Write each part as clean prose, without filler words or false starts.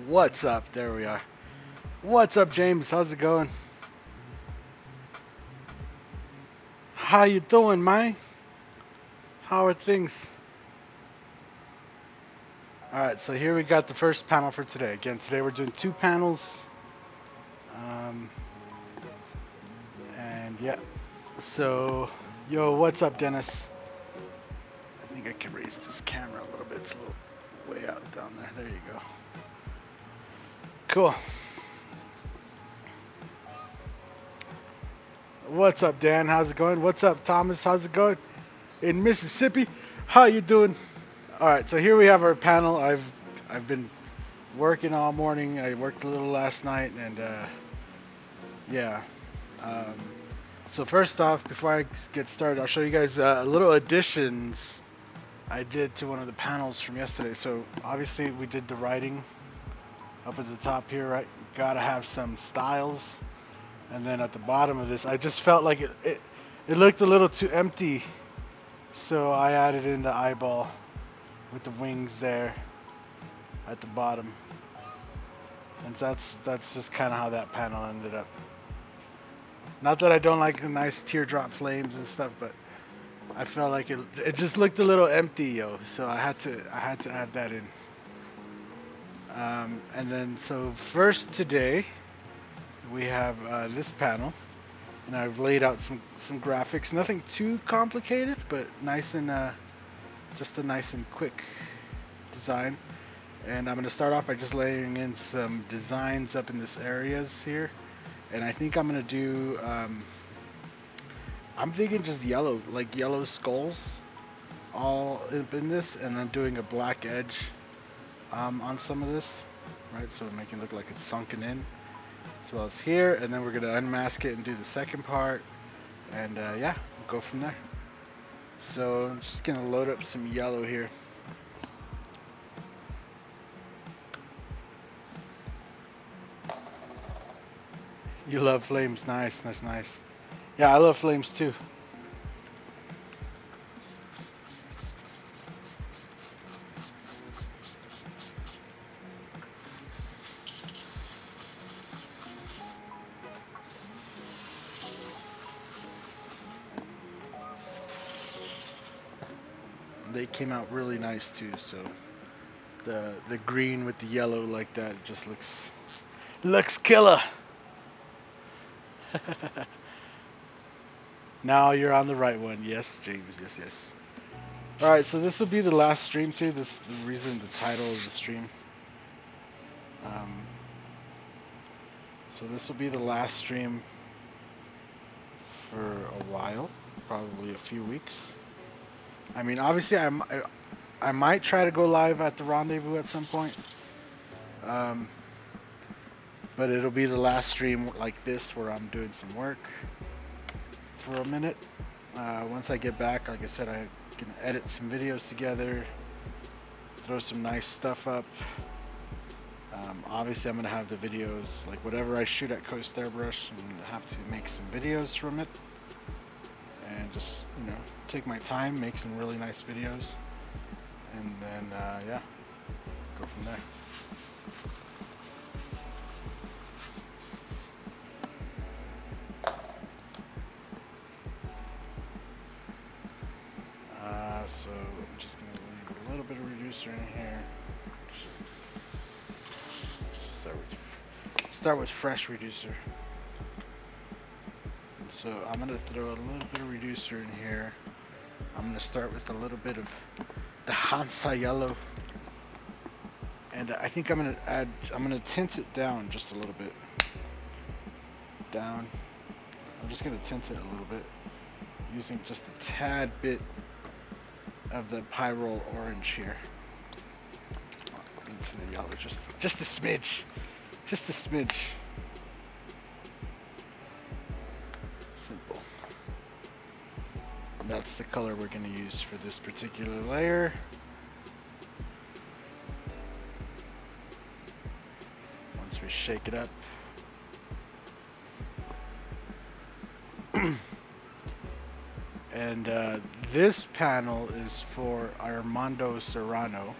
What's up? There we are. What's up, James? How's it going? How you doing, man? How are things? Alright, so here we got the first panel for today. Again, today we're doing 2 panels. And yeah. So, yo, what's up, Dennis? I think I can raise this camera a little bit. It's a little way out down there. There you go. Cool. What's up, Dan? How's it going? What's up, Thomas? How's it going? In Mississippi, how you doing? All right, so here we have our panel. I've been working all morning. I worked a little last night, and yeah. So first off, before I get started, I'll show you guys little additions I did to one of the panels from yesterday. So obviously we did the writing up at the top here, right? Gotta have some styles. And then at the bottom of this, I just felt like it looked a little too empty. So I added in the eyeball with the wings there at the bottom. And that's just kind of how that panel ended up. Not that I don't like the nice teardrop flames and stuff, but I felt like it just looked a little empty, yo. So I had to add that in. And then so first today we have this panel, and I've laid out some graphics. Nothing too complicated, but nice and just a nice and quick design. And I'm going to start off by just layering in some designs up in this areas here. And I think I'm going to do, I'm thinking just yellow, like yellow skulls all up in this, and then doing a black edge on some of this, right? So make it look like it's sunken in, as well as here. And then we're going to unmask it and do the second part. And yeah, we'll go from there. So I'm just going to load up some yellow here. You love flames. Nice, nice, nice. Yeah, I love flames too. They came out really nice too, so the green with the yellow like that just looks killer. Now you're on the right one. Yes, James. Yes, yes. Alright, so this will be the last stream too. This is the reason, the title of the stream. So this will be the last stream for a while, probably a few weeks. I mean, obviously I might try to go live at the rendezvous at some point. But it'll be the last stream like this where I'm doing some work for a minute. Once I get back, like I said, I can edit some videos together, throw some nice stuff up. Obviously I'm going to have the videos, like whatever I shoot at Coast Airbrush, I'm going to have to make some videos from it. And just, you know, take my time, make some really nice videos. And then, yeah, go from there. little bit of reducer in here. Start with fresh reducer. So I'm gonna throw a little bit of reducer in here. I'm gonna start with a little bit of the Hansa yellow, and I think I'm gonna tint it down just a little bit. Down. I'm just gonna tint it a little bit using just a tad bit of the Pyrrole orange here. Into the yellow, just a smidge. Just a smidge. Simple. And that's the color we're going to use for this particular layer. Once we shake it up. And this panel is for Armando Serrano,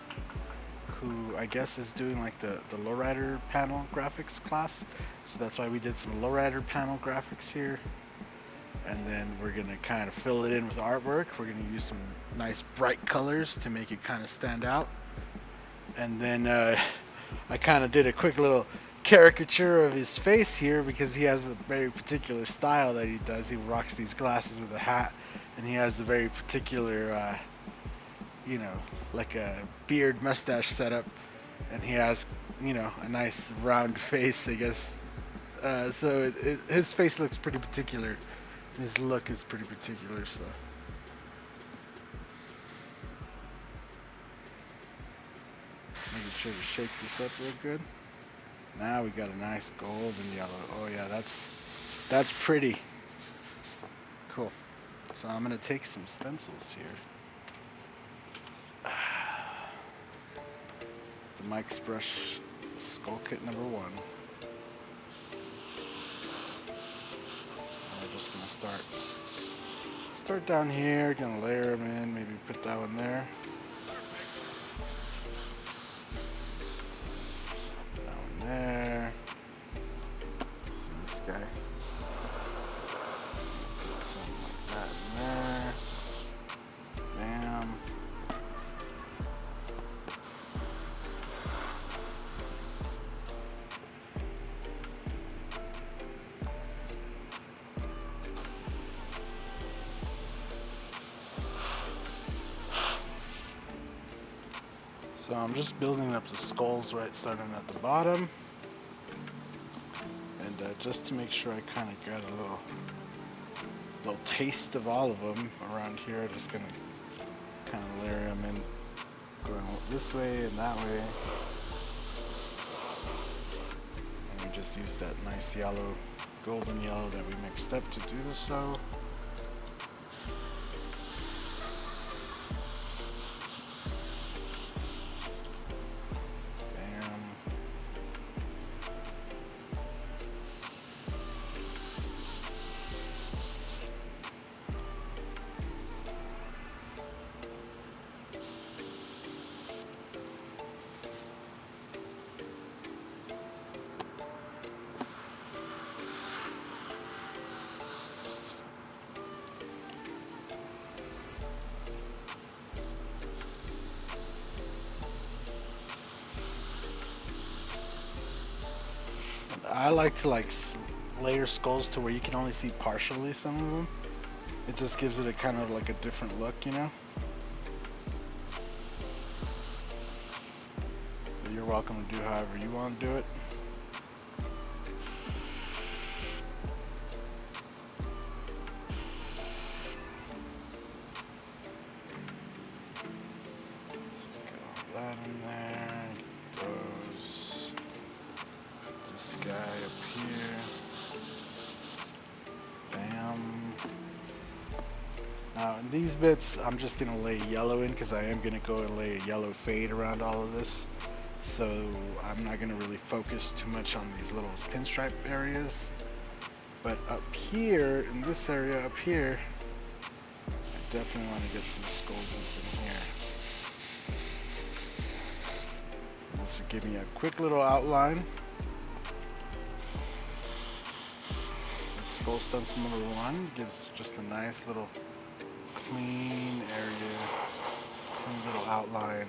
who I guess is doing like the lowrider panel graphics class. So that's why we did some lowrider panel graphics here. And then we're gonna kind of fill it in with artwork. We're gonna use some nice bright colors to make it kind of stand out. And then I kind of did a quick little caricature of his face here because he has a very particular style that he does. He rocks these glasses with a hat, and he has a very particular you know, like a beard mustache setup, and he has, you know, a nice round face, I guess. So his face looks pretty particular. His look is pretty particular, so. Making sure to shake this up real good. Now we got a nice golden yellow. Oh yeah, that's pretty. Cool. So I'm gonna take some stencils here. The Mike's Brush Skull Kit #1. And we're just gonna start down here, gonna layer them in, maybe put that one there. That one there. See this guy. Something like that in there. Bam. So I'm just building up the skulls right starting at the bottom, and just to make sure I kind of got a little taste of all of them around here, I'm just gonna kind of layer them in, going this way and that way, and we just use that nice yellow, golden yellow that we mixed up to do this so. I like to layer skulls to where you can only see partially some of them. It just gives it a kind of like a different look, you know? But you're welcome to do however you want to do it. Get all that in there. This guy up here. Bam. Now in these bits I'm just gonna lay yellow in because I am gonna go and lay a yellow fade around all of this, so I'm not gonna really focus too much on these little pinstripe areas. But up here, in this area up here, I definitely want to get some skulls in here. This will give me a quick little outline. Skull stencil #1 gives just a nice little clean area little outline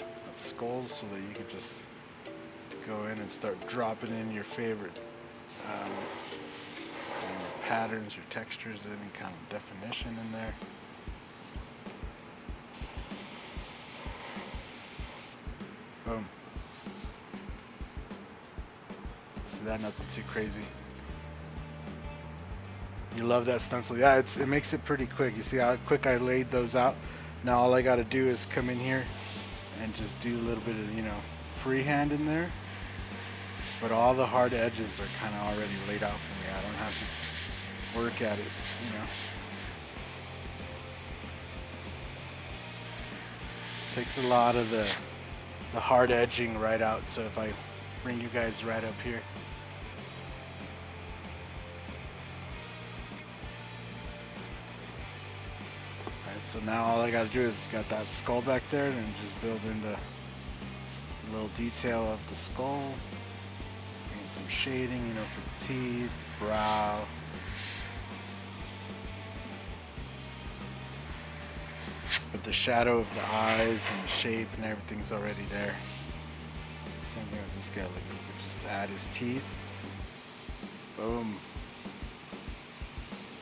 of skulls so that you can just go in and start dropping in your favorite your patterns, your textures, any kind of definition in there. Boom. See that? Nothing too crazy. You love that stencil. Yeah, it makes it pretty quick. You see how quick I laid those out? Now all I got to do is come in here and just do a little bit of, freehand in there. But all the hard edges are kind of already laid out for me. I don't have to work at it, Takes a lot of the hard edging right out. So if I bring you guys right up here. So now all I got to do is got that skull back there and just build in the little detail of the skull. Bring some shading, for the teeth, brow. But the shadow of the eyes and the shape and everything's already there. Same thing with this guy. Like, you could just add his teeth. Boom.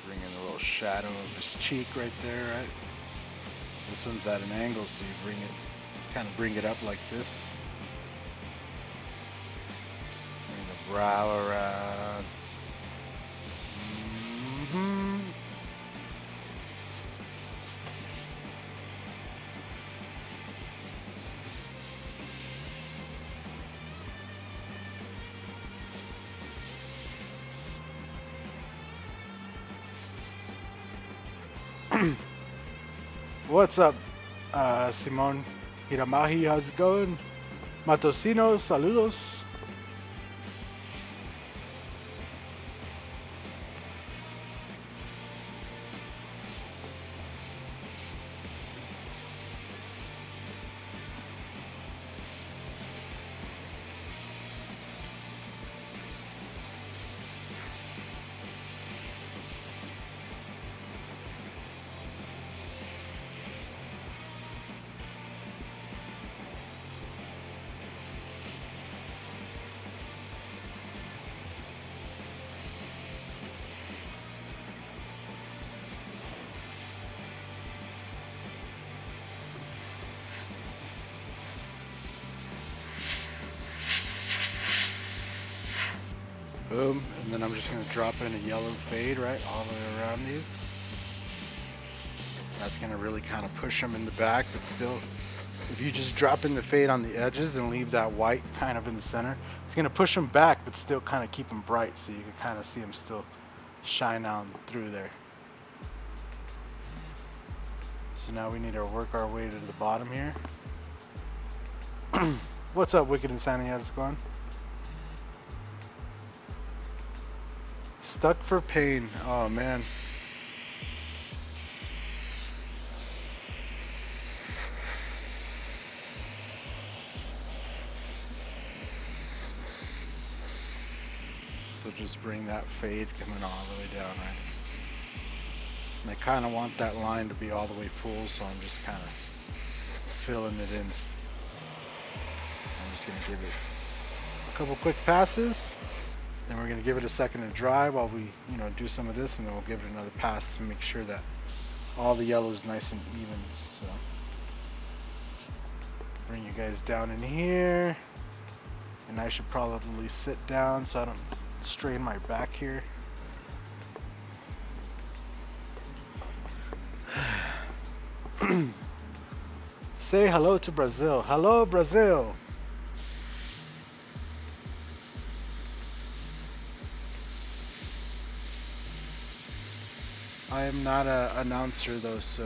Bring in a little shadow of his cheek right there, right? This one's at an angle, so you kind of bring it up like this. Bring the brow around. What's up, Simon Hiramahi? How's it going? Matosinos, saludos. Boom, and then I'm just going to drop in a yellow fade right all the way around these. That's going to really kind of push them in the back, but still, if you just drop in the fade on the edges and leave that white kind of in the center, it's going to push them back, but still kind of keep them bright, so you can kind of see them still shine on through there. So now we need to work our way to the bottom here. What's up, Wicked Insanity? How's it going? Stuck for pain. Oh man. So just bring that fade coming all the way down, right? And I kind of want that line to be all the way full, so I'm just kind of filling it in. I'm just going to give it a couple quick passes. Then we're going to give it a second to dry while we, do some of this, and then we'll give it another pass to make sure that all the yellow is nice and even. So bring you guys down in here, and I should probably sit down so I don't strain my back here. Say hello to Brazil. Hello, Brazil. I am not an announcer though, so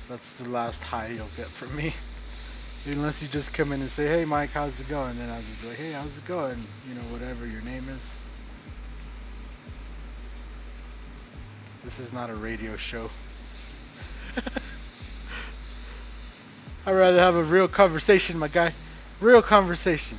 that's the last hi you'll get from me. Unless you just come in and say, hey Mike, how's it going? Then I'll just be like, hey, how's it going? Whatever your name is. This is not a radio show. I'd rather have a real conversation, my guy. Real conversation.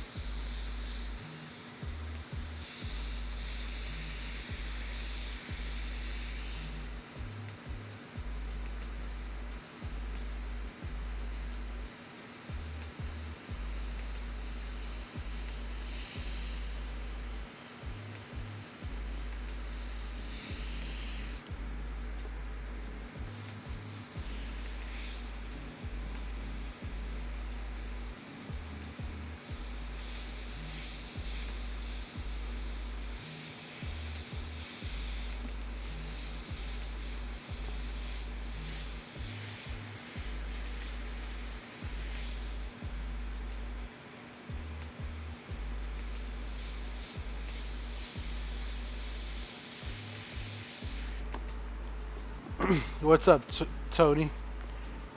What's up, Tony?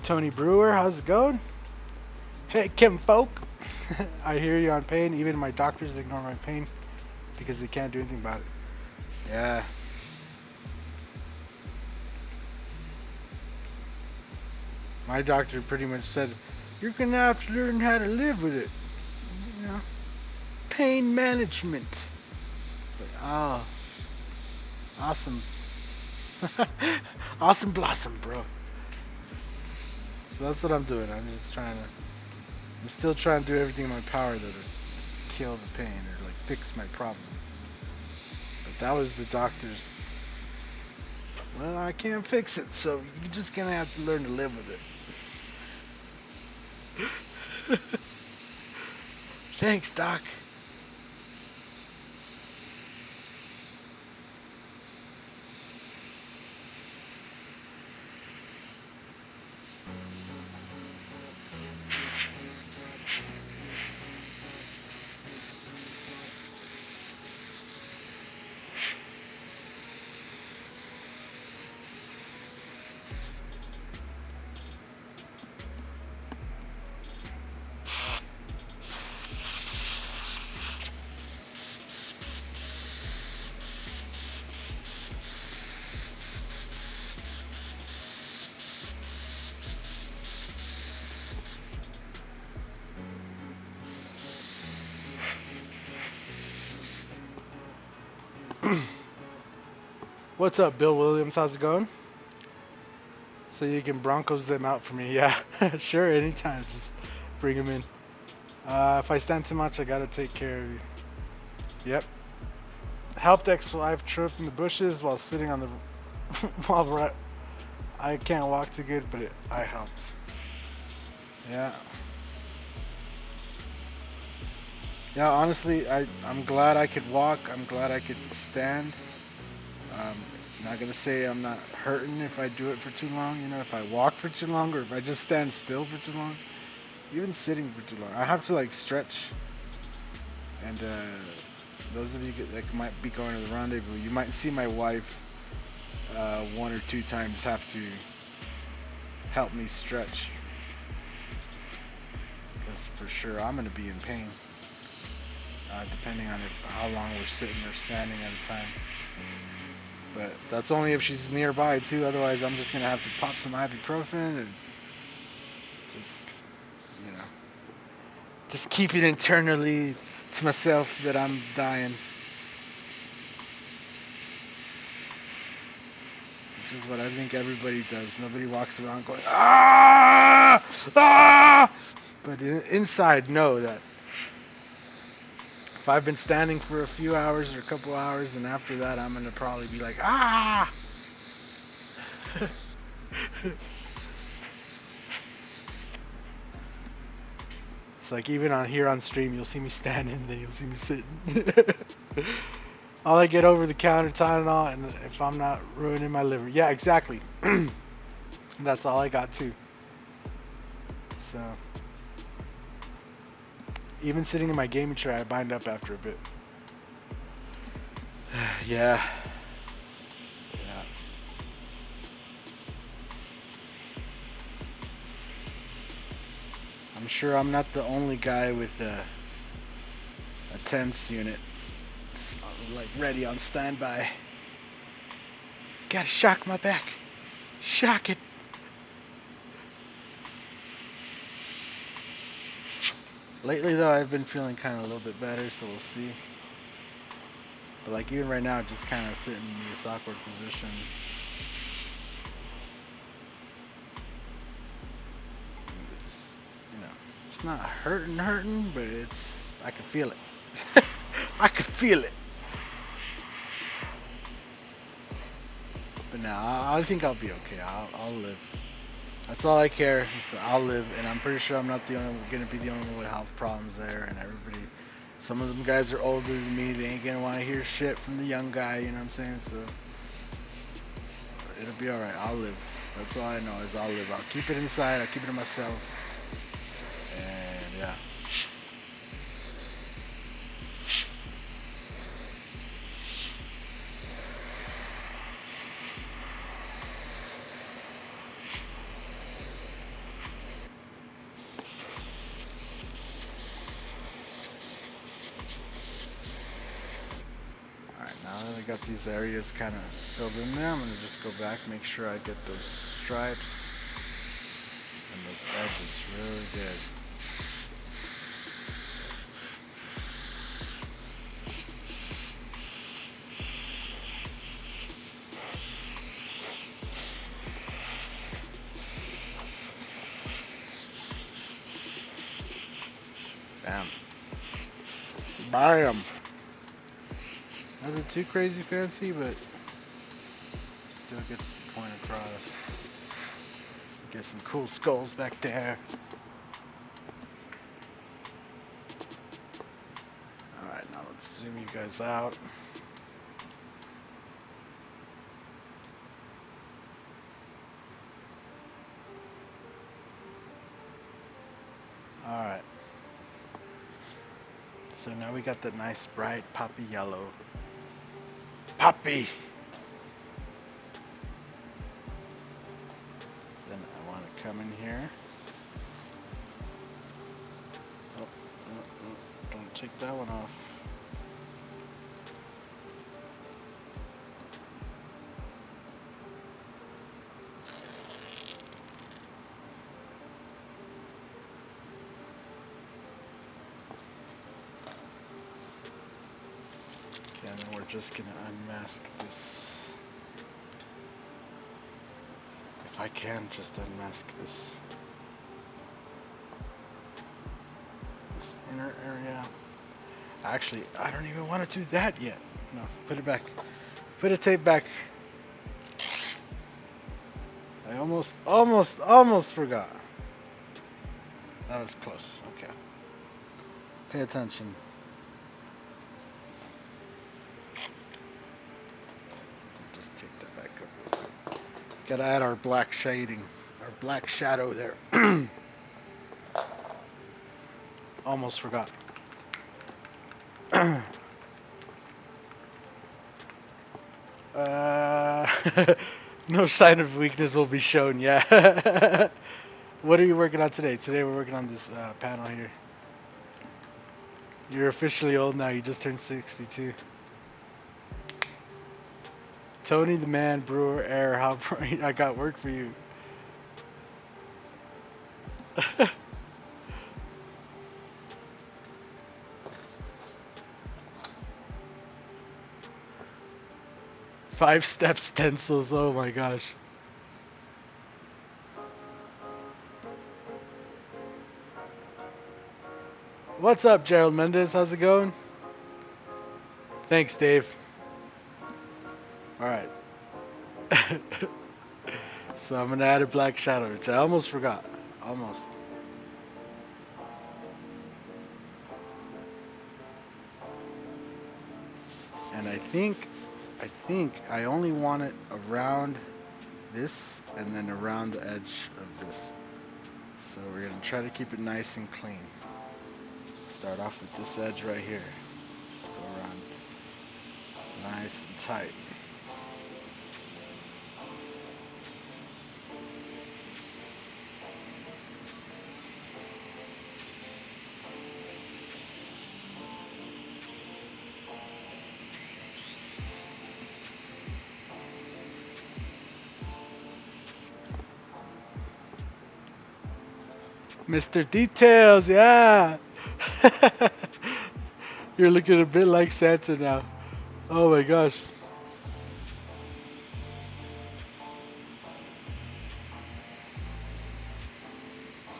Tony Brewer, how's it going? Hey, Kim Folk. I hear you on pain. Even my doctors ignore my pain because they can't do anything about it. Yeah. My doctor pretty much said, you're going to have to learn how to live with it. You know? Pain management. But, oh. Awesome. Awesome blossom, bro. So that's what I'm doing. I'm still trying to do everything in my power to kill the pain or like fix my problem. But that was the doctor's. Well, I can't fix it, so you're just gonna have to learn to live with it. Thanks, Doc. What's up, Bill Williams? How's it going? So you can Broncos them out for me. Yeah, sure, anytime. Just bring them in. If I stand too much, I gotta take care of you. Yep. Helped ex-wife trip in the bushes while sitting on the while I can't walk too good, but I helped. Yeah. Yeah, honestly, I'm glad I could walk. I'm glad I could stand. Not gonna say I'm not hurting if I do it for too long. You know, if I walk for too long, or if I just stand still for too long, even sitting for too long. I have to like stretch. And those of you that might be going to the rendezvous, you might see my wife 1 or 2 times have to help me stretch, because for sure I'm gonna be in pain, depending on how long we're sitting or standing at a time. But that's only if she's nearby too. Otherwise, I'm just gonna have to pop some ibuprofen and just, you know, just keep it internally to myself that I'm dying. Which is what I think everybody does. Nobody walks around going, ah, ah. But inside, know that if I've been standing for a few hours or a couple hours, and after that I'm gonna probably be like, ah! It's like even on here on stream, you'll see me standing, then you'll see me sitting. All I get over the counter Tylenol, and if I'm not ruining my liver. Yeah, exactly. That's all I got too. So. Even sitting in my gaming chair, I bind up after a bit. Yeah. Yeah. I'm sure I'm not the only guy with a tense unit, like ready on standby. Gotta shock my back. Shock it. Lately though, I've been feeling kind of a little bit better, so we'll see. But like even right now, just kind of sitting in this awkward position. It's, you know, it's not hurting, but I can feel it. I can feel it. But now, I think I'll be okay. I'll live. That's all I care. I'll live, and I'm pretty sure I'm not gonna be the only one with health problems there. And everybody, some of them guys are older than me. They ain't gonna want to hear shit from the young guy. You know what I'm saying? So it'll be all right. I'll live. That's all I know is I'll live. I'll keep it inside. I'll keep it to myself. And yeah. got these areas kind of filled in there. I'm going to just go back, make sure I get those stripes and those edges really good. Bam. Bam. Nothing too crazy fancy, but still gets the point across. Get some cool skulls back there. Alright, now let's zoom you guys out. Alright. So now we got the nice bright poppy yellow. Poppy! Then I want to come in here. Oh, don't take that one off. Okay, and then we're just gonna unmask this. If I can just unmask this inner area. Actually, I don't even want to do that yet. No, put it back. Put a tape back. I almost forgot. That was close. Okay. Pay attention. Just take that back up. Gotta add our black shading, our black shadow there. Almost forgot. No sign of weakness will be shown. Yeah. What are you working on today? Today we're working on this panel here. You're officially old now. You just turned 62. Tony the man, brewer, air. How I got work for you. Five-step stencils. Oh my gosh. What's up, Gerald Mendez? How's it going? Thanks, Dave. Alright. So I'm gonna add a black shadow, which I almost forgot. Almost. And I think I only want it around this and then around the edge of this. So we're gonna try to keep it nice and clean. Start off with this edge right here. Just go around nice and tight. Mr. Details, yeah. You're looking a bit like Santa now. Oh my gosh.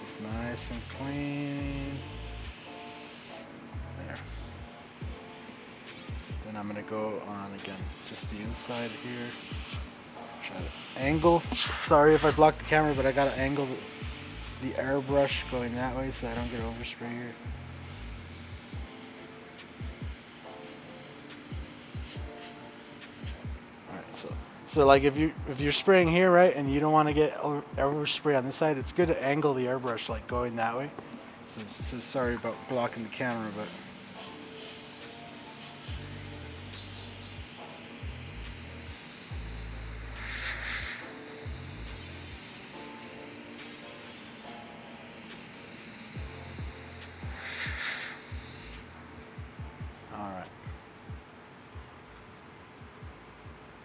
Just nice and clean. There. Then I'm gonna go on again, just the inside here. Try to angle. Sorry if I blocked the camera, but I gotta angle the airbrush going that way so I don't get overspray here. Alright, so like if you're spraying here, right, and you don't want to get overspray on this side, it's good to angle the airbrush like going that way. So sorry about blocking the camera, but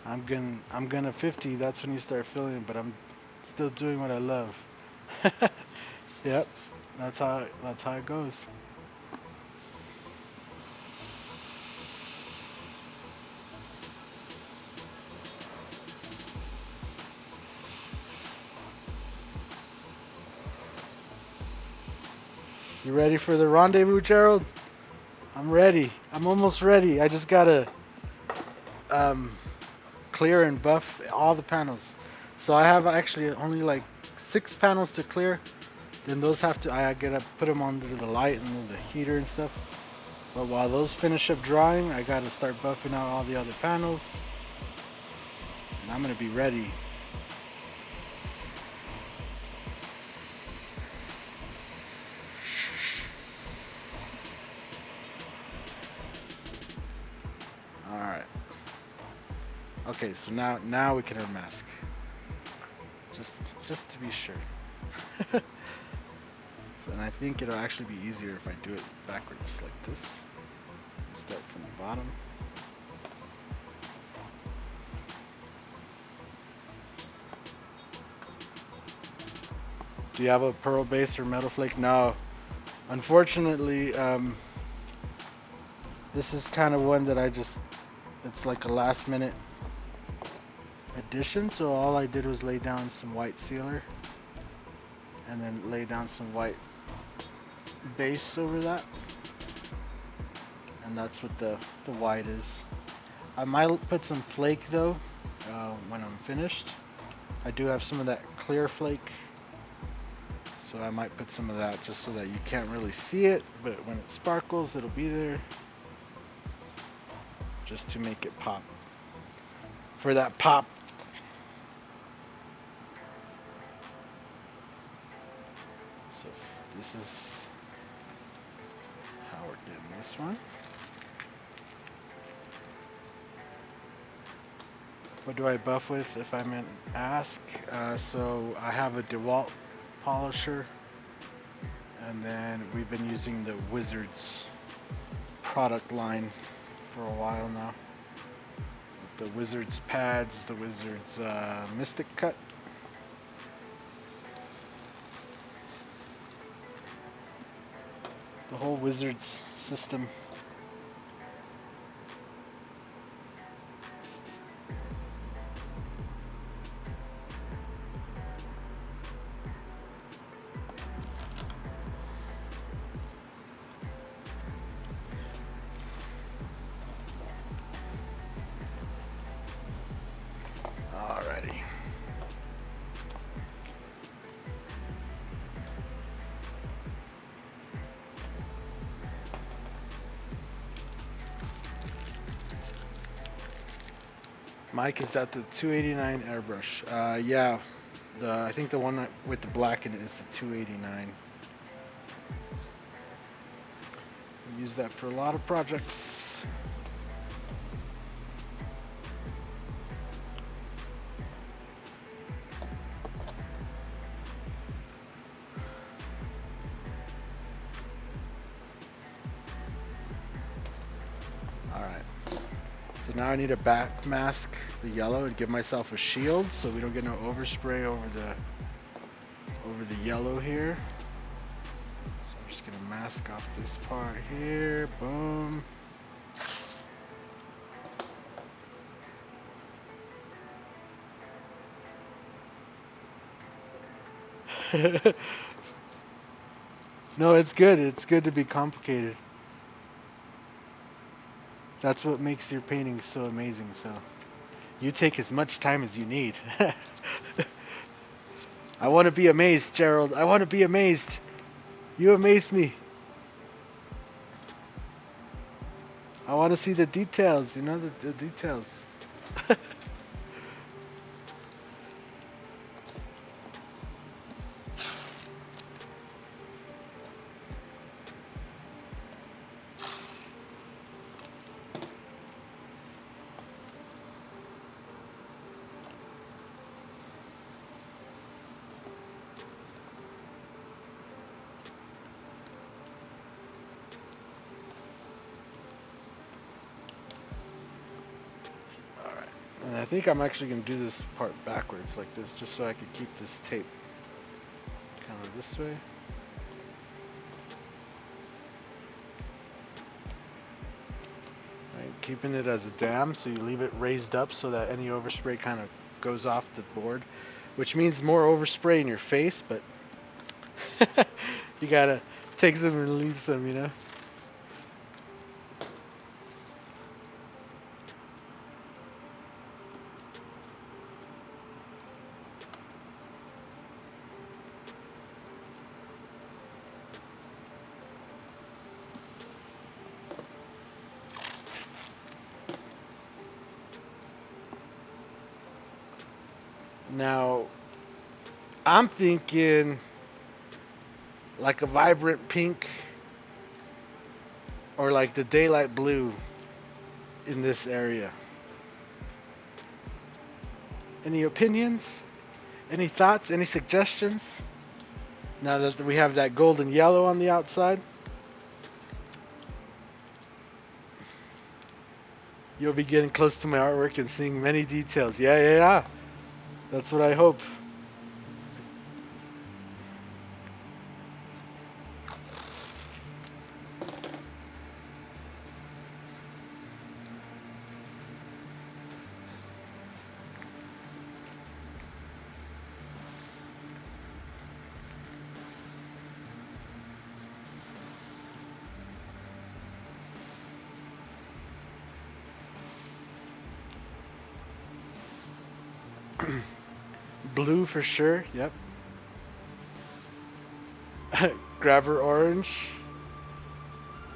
I'm gonna 50. That's when you start feeling it, but I'm still doing what I love. Yep, that's how it goes. You ready for the rendezvous, Gerald? I'm ready. I'm almost ready. I just gotta um, clear and buff all the panels. So I have actually only like 6 panels to clear. Then those have to, I gotta put them under the light and the heater and stuff. But while those finish up drying, I gotta start buffing out all the other panels. And I'm gonna be ready. Alright. Okay, so now we can unmask. Just to be sure. And I think it'll actually be easier if I do it backwards like this. Start from the bottom. Do you have a pearl base or metal flake? No. Unfortunately, this is kind of one that it's like a last minute addition. So all I did was lay down some white sealer and then lay down some white base over that. And that's what the white is. I might put some flake though when I'm finished. I do have some of that clear flake. So I might put some of that just so that you can't really see it, but when it sparkles, it'll be there. Just to make it pop. For that pop. So this is how we're getting this one. What do I buff with if I'm in ask? So I have a DeWalt polisher, and then we've been using the Wizards product line for a while now. The Wizards pads, the Wizards Mystic Cut. The whole Wizards system. Alrighty. Mike, is that the 289 airbrush? Yeah, I think the one with the black in it is the 289. We use that for a lot of projects. So now I need to back mask the yellow and give myself a shield so we don't get no overspray over the yellow here. So I'm just gonna mask off this part here. Boom. No, it's good. It's good to be complicated. That's what makes your painting so amazing. So you take as much time as you need. I want to be amazed, Gerald. I want to be amazed. You amaze me. I want to see the details, you know, the details. I think I'm actually going to do this part backwards like this just so I can keep this tape kind of this way. Right, keeping it as a dam, so you leave it raised up so that any overspray kind of goes off the board, which means more overspray in your face, but you gotta take some and leave some, you know? Now, I'm thinking like a vibrant pink or like the daylight blue in this area. Any opinions? Any thoughts? Any suggestions? Now that we have that golden yellow on the outside. You'll be getting close to my artwork and seeing many details. Yeah. That's what I hope. Blue for sure, yep. Grabber orange.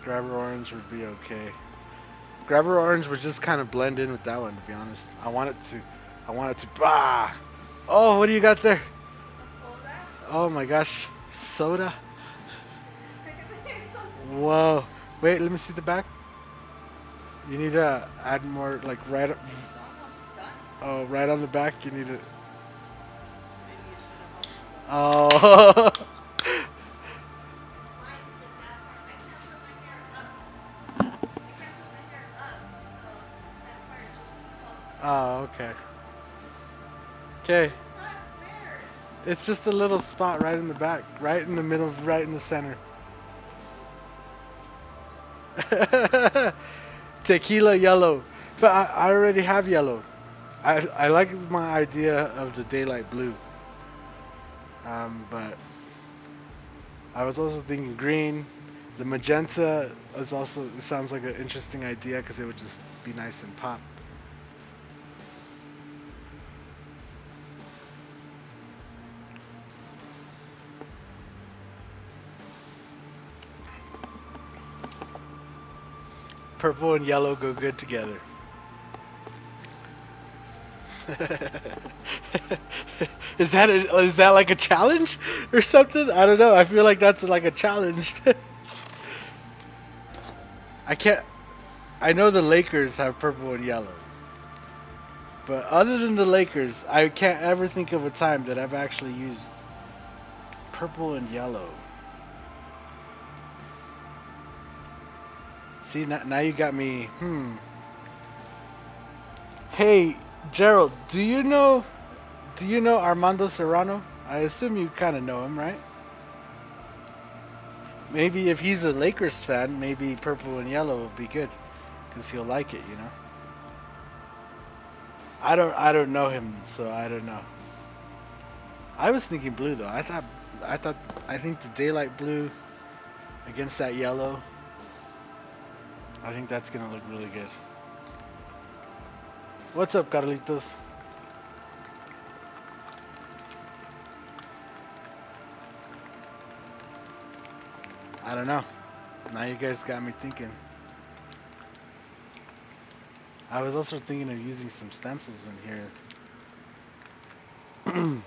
Grabber orange would be okay. Grabber orange would just kind of blend in with that one, to be honest. I want it to, bah! Oh, what do you got there? Oh my gosh, soda? Whoa. Wait, let me see the back. You need to add more, like right, oh, right on the back, you need to, oh. Oh, okay. Okay. It's just a little spot right in the back, right in the middle, right in the center. Tequila yellow. But I already have yellow. I like my idea of the daylight blue. But I was also thinking green. The magenta is also, it sounds like an interesting idea because it would just be nice and pop. Purple and yellow go good together. Is that like a challenge or something? I don't know. I feel like that's like a challenge. I know the Lakers have purple and yellow. But other than the Lakers, I can't ever think of a time that I've actually used purple and yellow. See, now you got me, Hey, Gerald, do you know Armando Serrano? I assume you kind of know him, right? Maybe if he's a Lakers fan, maybe purple and yellow would be good, because he'll like it, you know? I don't know him, so I don't know. I was thinking blue though. I think the daylight blue against that yellow, I think that's gonna look really good. What's up, Carlitos? I don't know. Now you guys got me thinking. I was also thinking of using some stencils in here.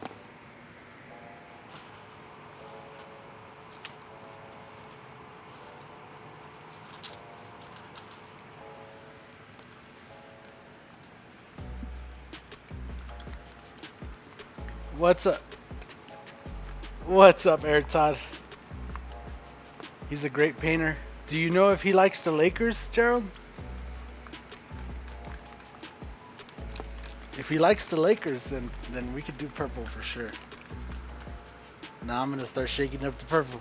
What's up? What's up, Air Todd? He's a great painter. Do you know if he likes the Lakers, Gerald? If he likes the Lakers, then we could do purple for sure. Now I'm gonna start shaking up the purple.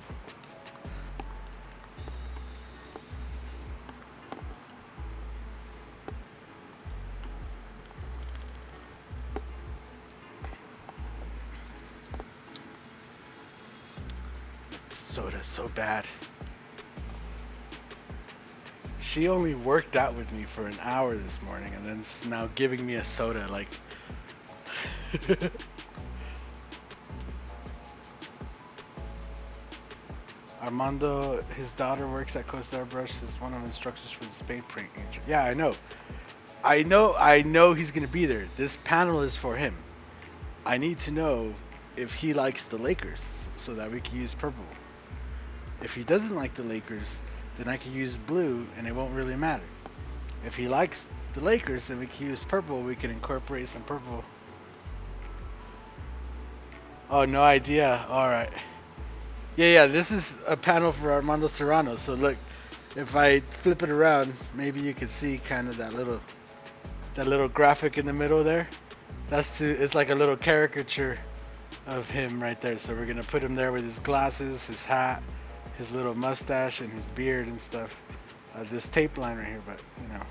Soda's so bad. She only worked out with me for an hour this morning and then is now giving me a soda like Armando, his daughter works at Costa Airbrush, is one of the instructors for the paint print. Yeah, I know. I know he's gonna be there. This panel is for him. I need to know if he likes the Lakers so that we can use purple. If he doesn't like the Lakers, then I can use blue and it won't really matter. If he likes the Lakers, then we can use purple. We can incorporate some purple. Oh, no idea. Alright. Yeah, this is a panel for Armando Serrano. So look, if I flip it around, maybe you can see kind of that little graphic in the middle there. It's like a little caricature of him right there. So we're gonna put him there with his glasses, his hat, his little mustache, and his beard and stuff. This tape line right here, but you know,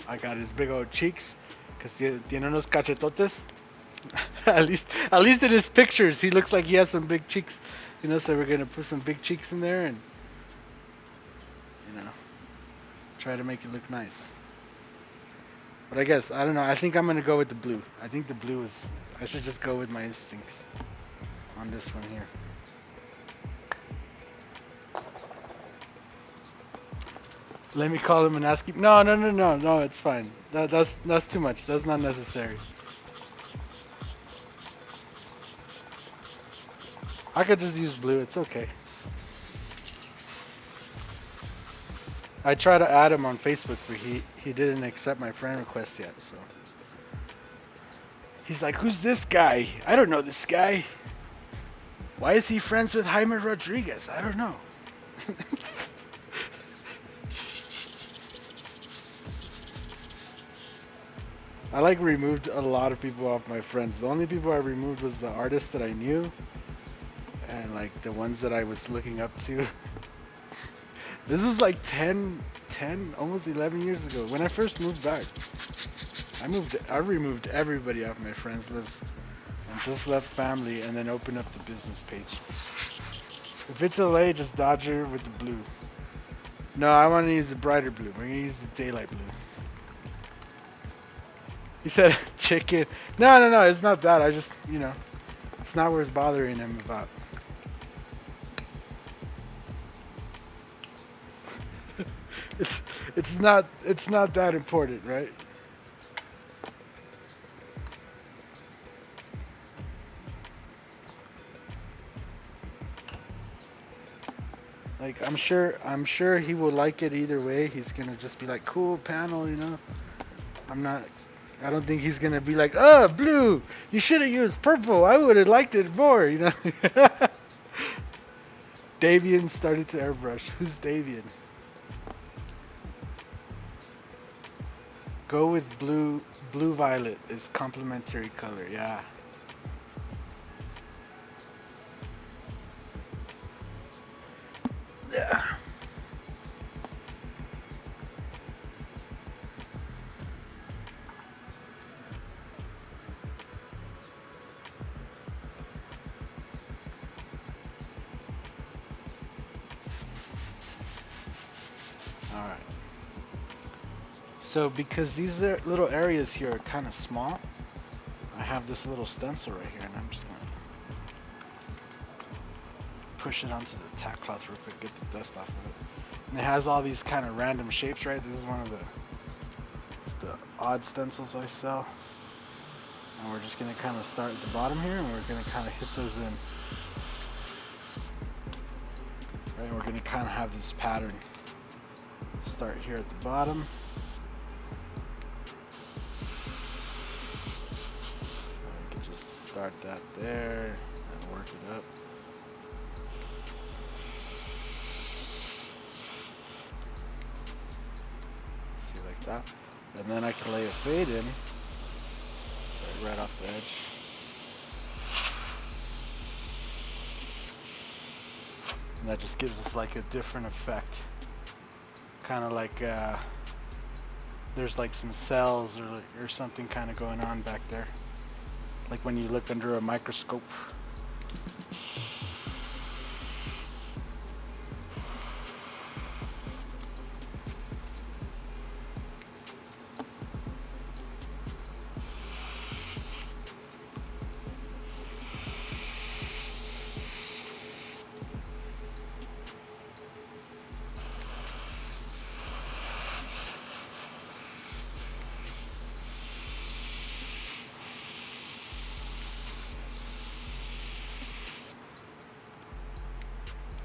I got his big old cheeks, cause tiene unos cachetotes. at least in his pictures, he looks like he has some big cheeks. You know, so we're gonna put some big cheeks in there and, you know, try to make it look nice. But I guess, I don't know, I think I'm gonna go with the blue. I think the blue is, I should just go with my instincts on this one here. Let me call him and ask him. No, it's fine. That's too much. That's not necessary. I could just use blue, it's okay. I tried to add him on Facebook, but he didn't accept my friend request yet, so. He's like, who's this guy? I don't know this guy. Why is he friends with Jaime Rodriguez? I don't know. I like removed a lot of people off my friends. The only people I removed was the artists that I knew and like the ones that I was looking up to. This is like 10, almost 11 years ago. When I first moved back, I removed everybody off my friends list and just left family and then opened up the business page. If it's LA, just Dodger with the blue. No, I want to use the brighter blue. We're going to use the daylight blue. He said chicken. No, it's not that. I just, you know, it's not worth bothering him about. It's not that important, right? Like I'm sure he will like it either way. He's gonna just be like, cool panel, you know. I don't think he's gonna be like, oh, blue, you should have used purple. I would have liked it more, you know. Davian started to airbrush. Who's Davian? Go with blue. Blue violet is complementary color. Yeah. Yeah. All right. So because these little areas here are kind of small, I have this little stencil right here, and I'm just gonna push it onto the tack cloth real quick, get the dust off of it. And it has all these kind of random shapes, right? This is one of the odd stencils I sell. And we're just gonna kind of start at the bottom here, and we're gonna kind of hit those in. Right, and we're gonna kind of have this pattern. Start here at the bottom. Start that there and work it up. See, like that. And then I can lay a fade in right right off the edge. And that just gives us like a different effect. Kind of like there's like some cells or something kind of going on back there. Like when you look under a microscope.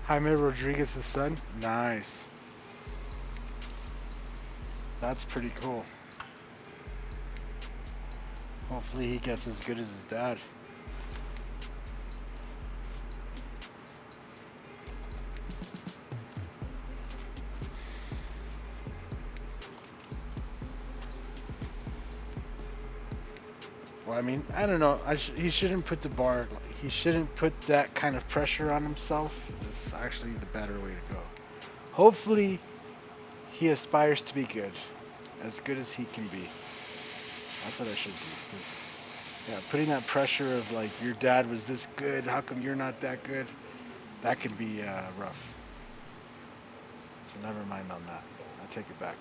Jaime Rodriguez's son? Nice. That's pretty cool. Hopefully he gets as good as his dad. Well, I mean, I don't know. He shouldn't put the bar. He shouldn't put that kind of pressure on himself. It's actually the better way to go. Hopefully, he aspires to be good, as good as he can be. That's what I should do. 'Cause, yeah, putting that pressure of like your dad was this good. How come you're not that good? That can be rough. So never mind on that. I take it back.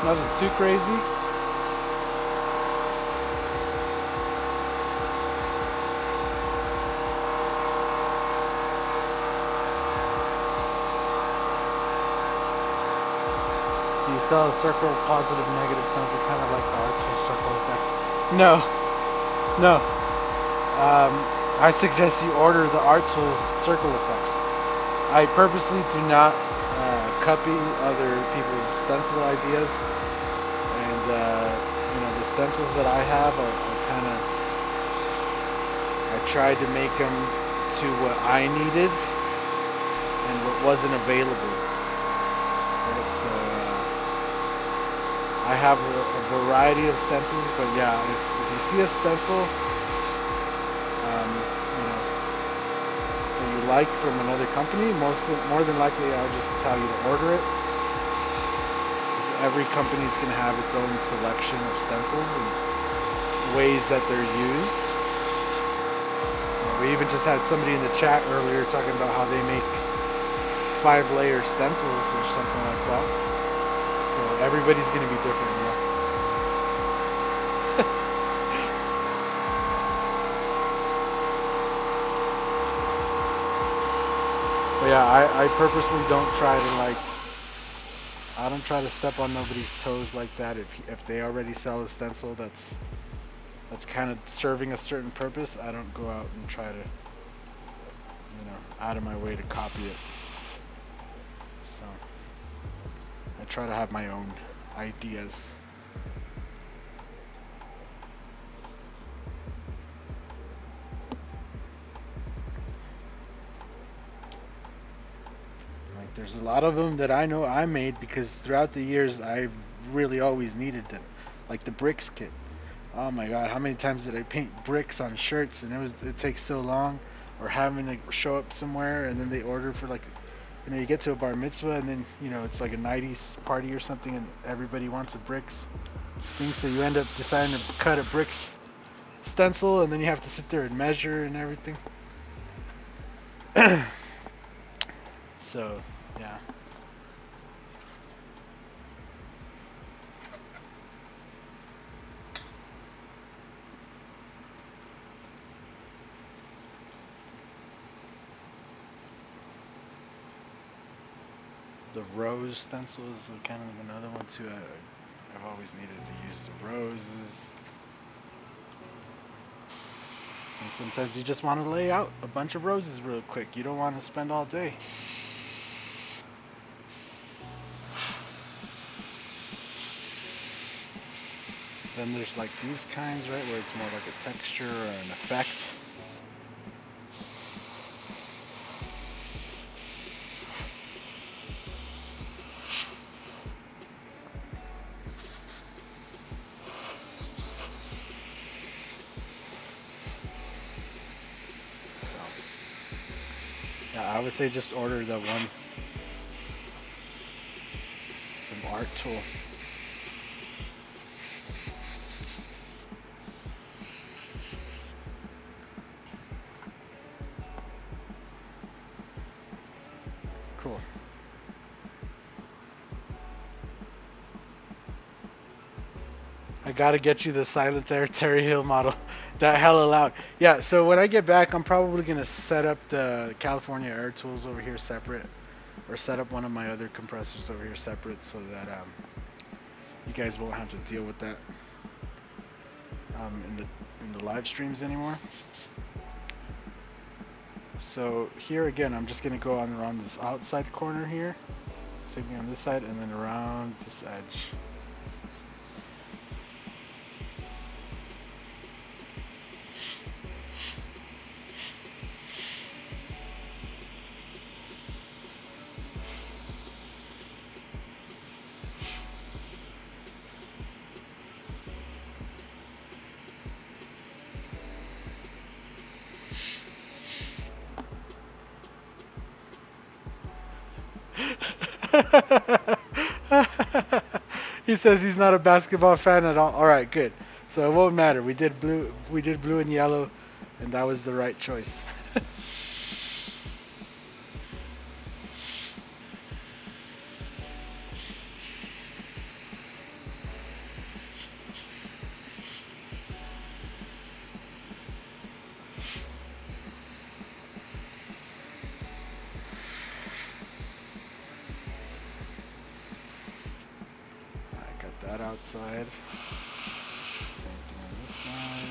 Nothing too crazy. Do you sell a circle positive negative stencil kind of like the Arctic circle effects? No. No. I suggest you order the art tool circle effects. I purposely do not copy other people's stencil ideas, and you know, the stencils that I have are kind of, I tried to make them to what I needed and what wasn't available. Right? So I have a variety of stencils, but yeah, if you see a stencil you know, that you like from another company, more than likely I'll just tell you to order it. Every company is going to have its own selection of stencils and ways that they're used. We even just had somebody in the chat earlier talking about how they make 5-layer stencils or something like that. So everybody's going to be different, you know. But yeah, I purposely don't try to I don't try to step on nobody's toes like that. If they already sell a stencil that's kind of serving a certain purpose, I don't go out and try to, you know, out of my way to copy it. So I try to have my own ideas. There's a lot of them that I know I made because throughout the years I really always needed them. Like the bricks kit. Oh my god, how many times did I paint bricks on shirts and it takes so long, or having to show up somewhere and then they order for like, you know, you get to a bar mitzvah and then, you know, it's like a 90s party or something and everybody wants a bricks thing, so you end up deciding to cut a bricks stencil and then you have to sit there and measure and everything. So yeah. The rose stencil is kind of another one too. I've always needed to use the roses. And sometimes you just want to lay out a bunch of roses real quick. You don't want to spend all day. Then there's like these kinds, right, where it's more like a texture or an effect. I would say just order the one from Art Tool. Cool. I gotta get you the Silent Air Terry Hill model. That hella loud. Yeah, so when I get back, I'm probably gonna set up the California Air Tools over here separate, or set up one of my other compressors over here separate, so that you guys won't have to deal with that in the live streams anymore. So here again, I'm just gonna go on around this outside corner here, same thing on this side, and then around this edge. He says he's not a basketball fan at all. All right, good. So it won't matter. We did blue and yellow, and that was the right choice. That outside. Same thing on this side.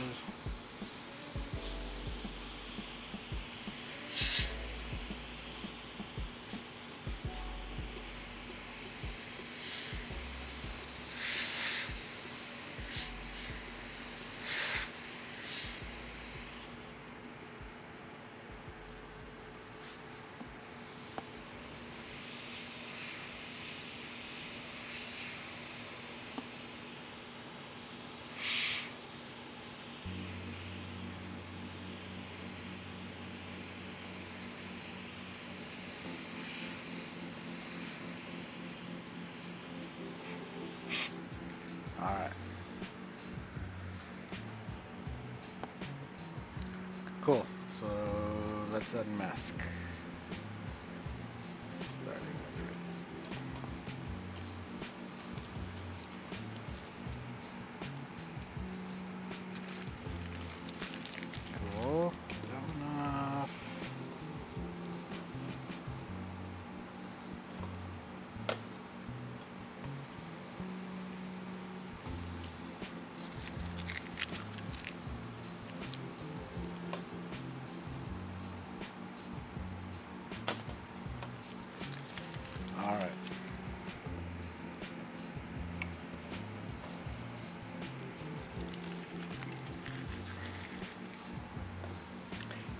Alright. Cool. So let's unmask. Starting with cool. That one off. Alright.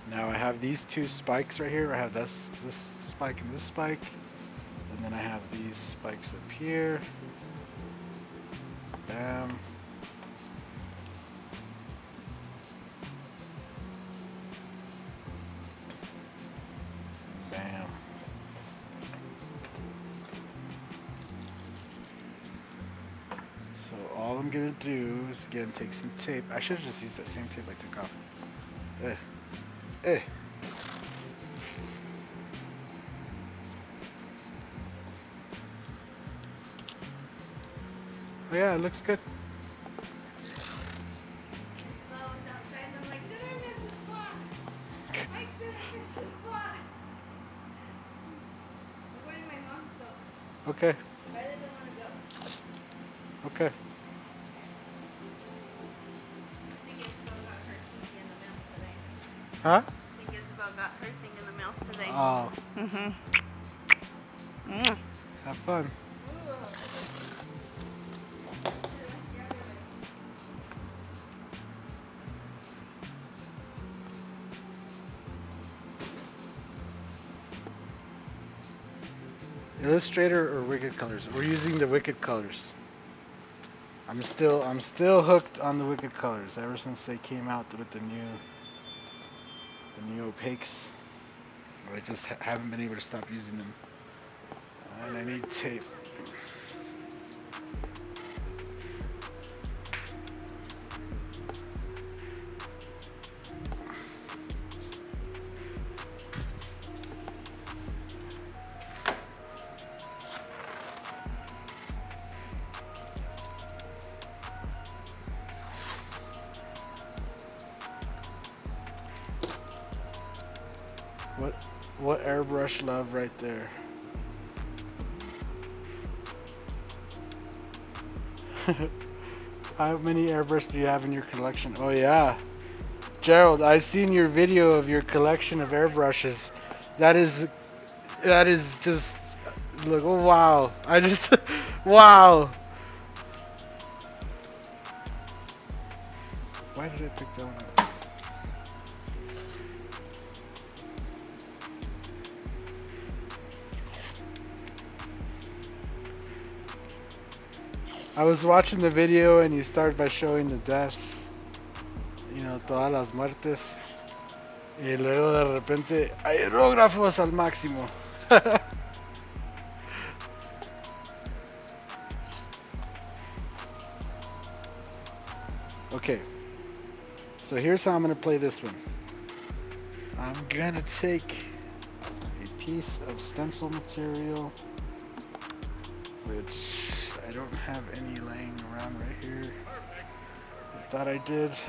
Now I have these two spikes right here. I have this spike and this spike. And then I have these spikes up here. Bam. Bam. So all I'm gonna do is again take some tape. I should have just used that same tape I took off. Eh. Oh yeah, it looks good. Okay. I didn't want to go. Okay. I think Isabel got her thing in the mail today. Huh? I think Isabel got her thing in the mail today. Oh. Mm-hmm. Have fun. Illustrator or Wicked Colors? We're using the Wicked Colors. I'm still hooked on the Wicked Colors ever since they came out with the new opaques. I just haven't been able to stop using them. And I need tape. What airbrush love right there. How many airbrush do you have in your collection? Oh yeah. Gerald, I seen your video of your collection of airbrushes. That is just look, oh wow. I just wow. Why did I pick that one up? I was watching the video and you started by showing the deaths. You know, todas las muertes. Y luego de repente, aerógrafos al máximo. Okay. So here's how I'm going to play this one. I'm going to take a piece of stencil material, which I don't have any laying around right here. I thought I did. See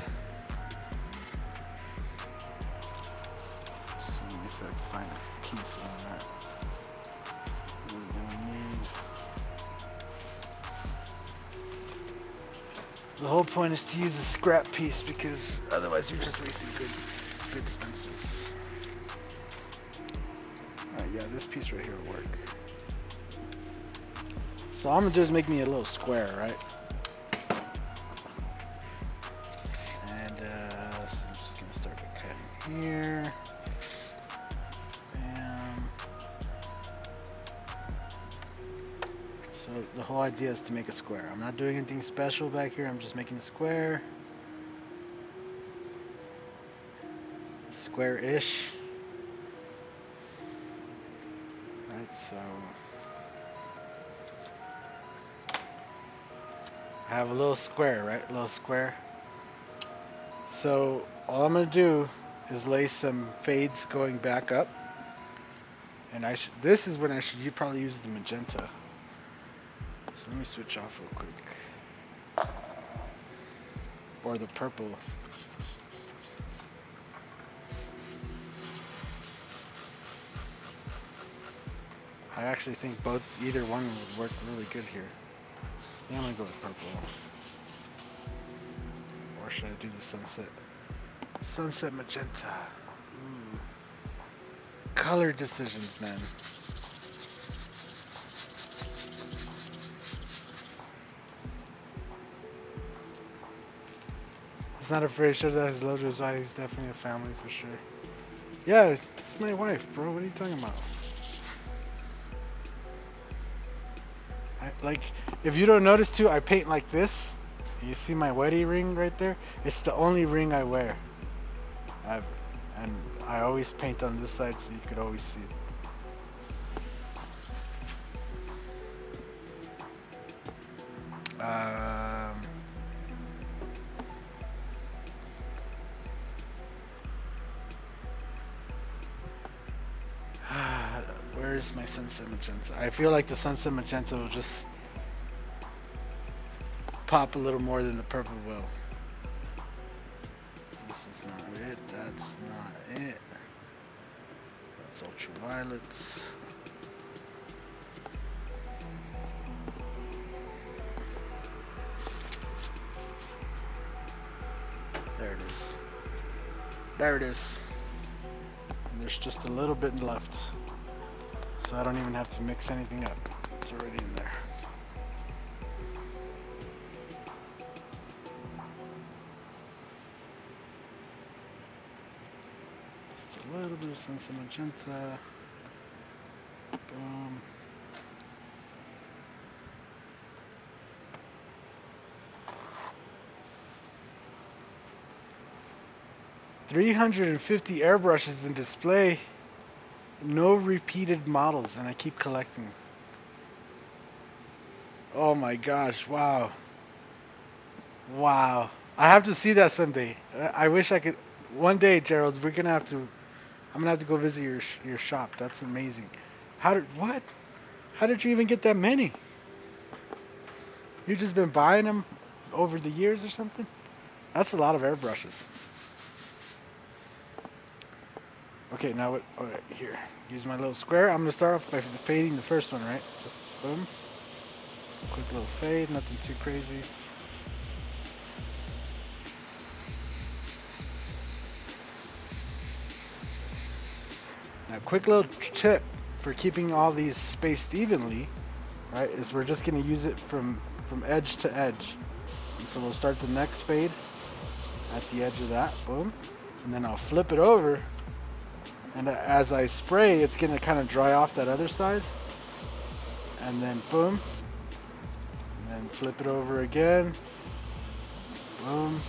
if I can find a piece on that. What do we need? The whole point is to use a scrap piece because otherwise you're just wasting good stencils. Alright, yeah, this piece right here will work. So all I'm gonna do is make me a little square, right? And so I'm just gonna start by cutting here. Bam. So the whole idea is to make a square. I'm not doing anything special back here. I'm just making a square. Square-ish. Right, so I have a little square, right? A little square. So all I'm gonna do is lay some fades going back up, and this is when you probably use the magenta. So let me switch off real quick, or the purple. I actually think either one would work really good here. Yeah, I'm gonna go with purple. Or should I do the sunset? Sunset magenta. Ooh. Color decisions, man. He's not afraid to show that his love to his eye. He's definitely a family for sure. Yeah, it's my wife, bro. What are you talking about? Like, if you don't notice too, I paint like this. You see my wedding ring right there? It's the only ring I wear. And I always paint on this side so you could always see it. Where's my sunset magenta? I feel like the sunset magenta will just pop a little more than the purple will. This is not it. That's not it. That's ultraviolet. There it is. And there's just a little bit left. So I don't even have to mix anything up. It's already in there. Just a little bit of Stencil Magenta. Boom. $350 airbrushes in display. No repeated models, and I keep collecting. Oh my gosh, wow. Wow. I have to see that someday. I wish I could. One day, Gerald, we're gonna have to. I'm gonna have to go visit your shop. That's amazing. What? How did you even get that many? You just been buying them over the years or something? That's a lot of airbrushes. Okay, now what? Okay, here. Use my little square. I'm gonna start off by fading the first one, right? Just boom. Quick little fade, nothing too crazy. Now, quick little tip for keeping all these spaced evenly, right, is we're just going to use it from edge to edge. And so we'll start the next fade at the edge of that, boom. And then I'll flip it over. And as I spray, it's going to kind of dry off that other side. And then boom. And then flip it over again. Boom.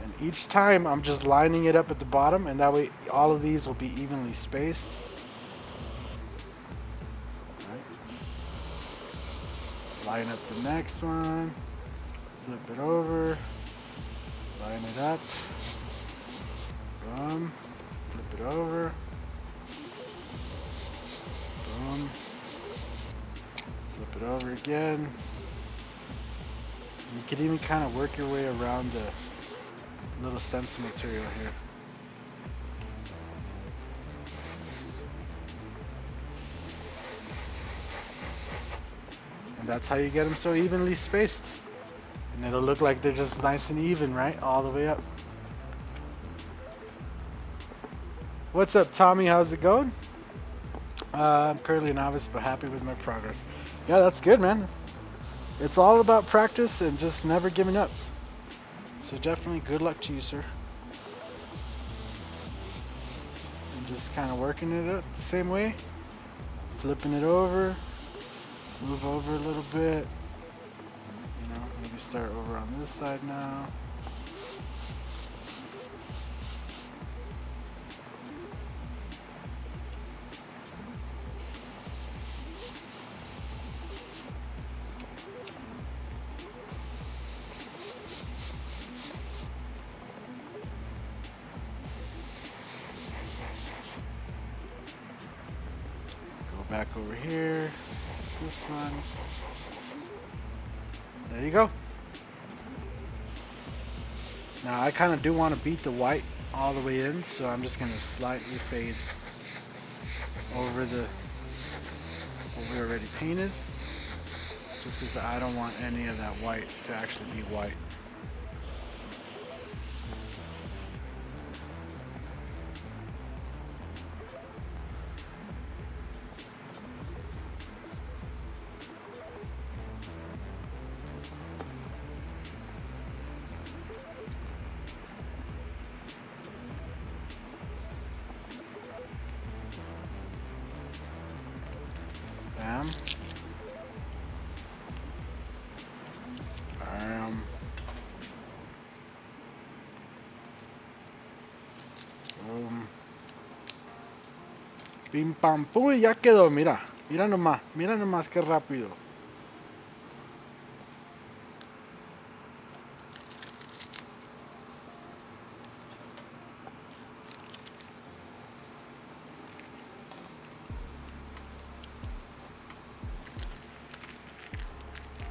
And each time I'm just lining it up at the bottom, and that way all of these will be evenly spaced. Right. Line up the next one, flip it over, line it up, boom, flip it over, boom, flip it over again. You can even kind of work your way around the little stencil material here. And that's how you get them so evenly spaced. And it'll look like they're just nice and even, right? All the way up. What's up, Tommy? How's it going? I'm currently a novice, but happy with my progress. Yeah, that's good, man. It's all about practice and just never giving up. So definitely good luck to you, sir. And just kind of working it up the same way. Flipping it over. Move over a little bit. You know, maybe start over on this side now. Back over here, this one. There you go. Now I kind of do want to beat the white all the way in, so I'm just going to slightly fade over what we already painted, just because I don't want any of that white to actually be white. Bam. Bam. Boom. Pim pam pum y ya quedó, mira. Mira nomás qué rápido.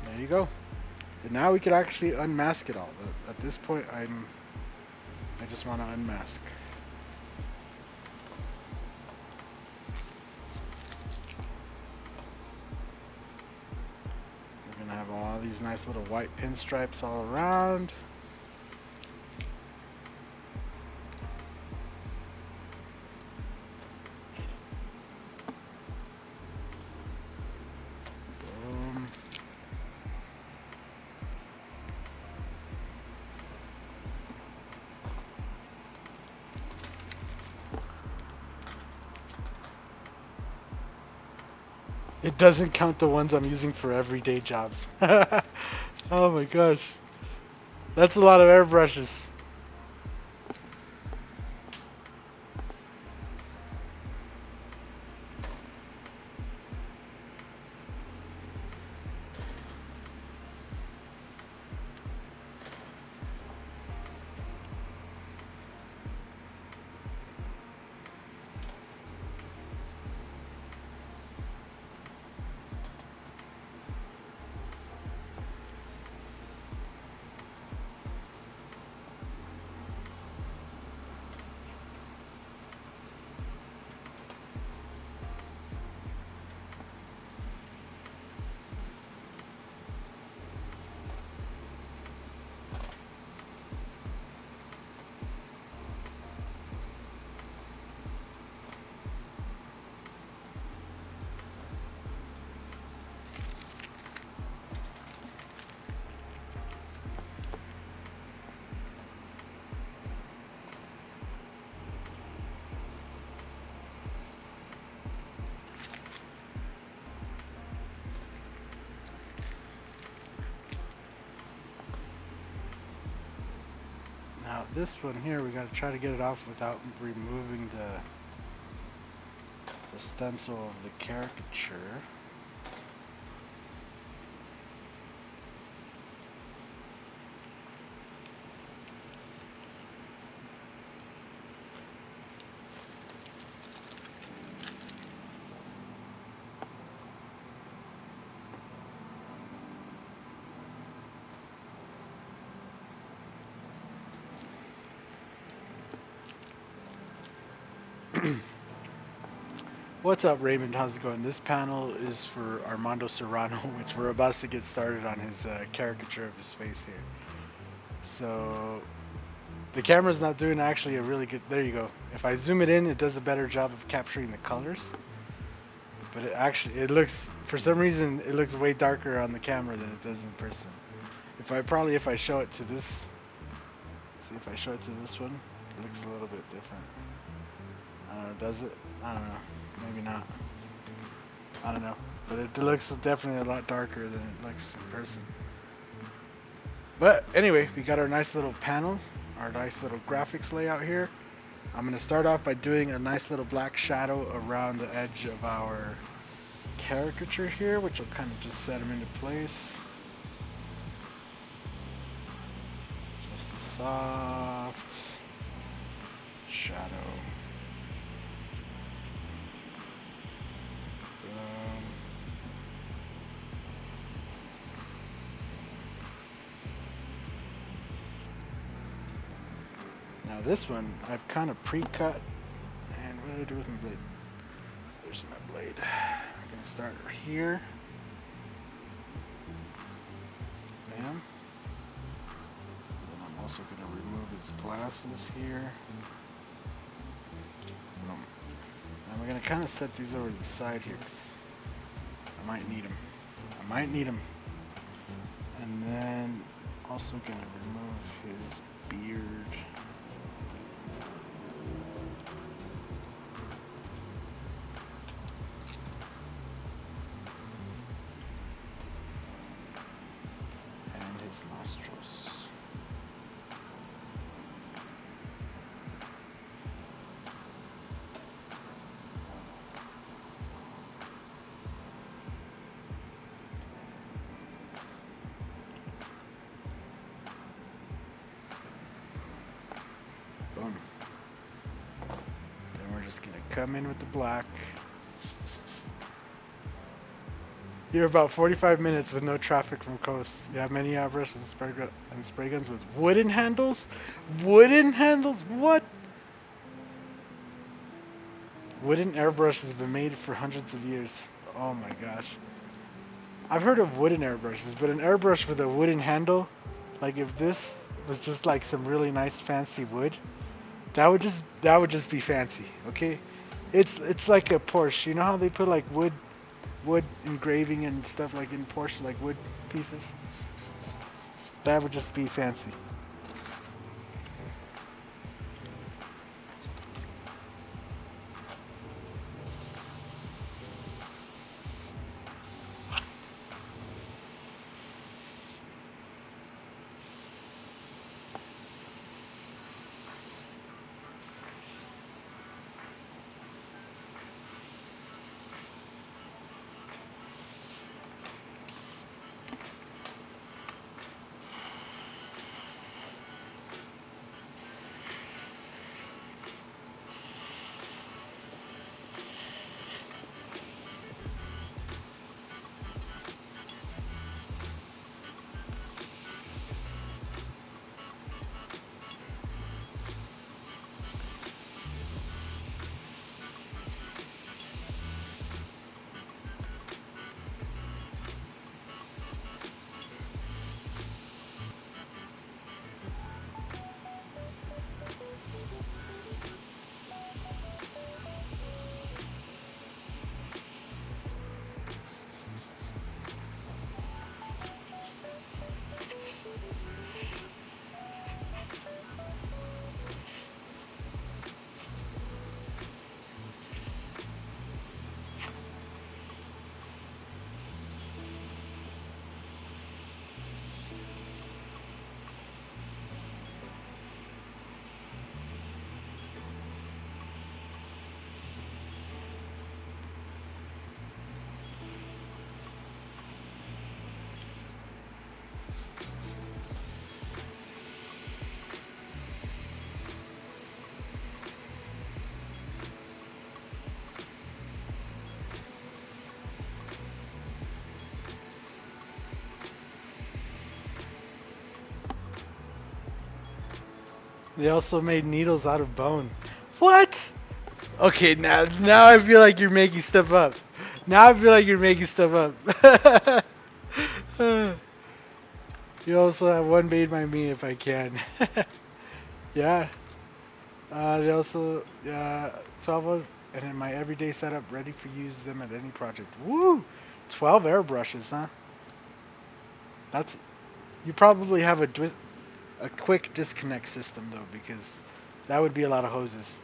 There you go. And now we could actually unmask it all. But at this point, I just want to unmask. We're gonna have all these nice little white pinstripes all around. It doesn't count the ones I'm using for everyday jobs. Oh my gosh. That's a lot of airbrushes. Now this one here, we gotta try to get it off without removing the stencil of the caricature. What's up, Raymond? How's it going? This panel is for Armando Serrano, which we're about to get started on his caricature of his face here. So the camera's not doing actually a really good. There you go. If I zoom it in, it does a better job of capturing the colors. But it looks, for some reason, it looks way darker on the camera than it does in person. If I show it to this, see if I show it to this one, it looks a little bit different. I don't know, does it? I don't know. Maybe not. I don't know. But it looks definitely a lot darker than it looks in person. But anyway, we got our nice little panel, our nice little graphics layout here. I'm going to start off by doing a nice little black shadow around the edge of our caricature here, which will kind of just set them into place. Just a soft shadow. Now this one I've kind of pre-cut, and what did I do with my blade? There's my blade. I'm gonna start here. Bam. And then I'm also gonna remove his glasses here. Boom. And we're gonna kind of set these over to the side here, because I might need them. And then also gonna remove his beard. Nostrils. Boom. Then we're just gonna come in with the black. You're about 45 minutes with no traffic from coast. You have many airbrushes and spray guns with wooden handles? Wooden handles? What? Wooden airbrushes have been made for hundreds of years. Oh my gosh. I've heard of wooden airbrushes, but an airbrush with a wooden handle, like if this was just like some really nice fancy wood, that would just be fancy, okay? It's like a Porsche. You know how they put like wood engraving and stuff like in Porsche, like wood pieces? That would just be fancy. They also made needles out of bone. What? Okay, now I feel like you're making stuff up. Now I feel like you're making stuff up. You also have one made by me if I can. Yeah. They also 12 and in my everyday setup ready for use them at any project. Woo! 12 airbrushes, huh? That's you probably have a quick disconnect system though, because that would be a lot of hoses.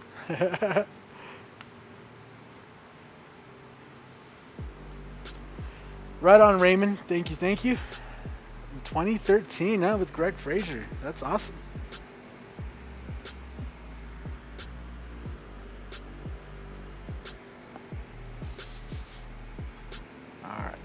Right on, Raymond. Thank you, thank you. In 2013, huh, with Greg Fraser. That's awesome. All right.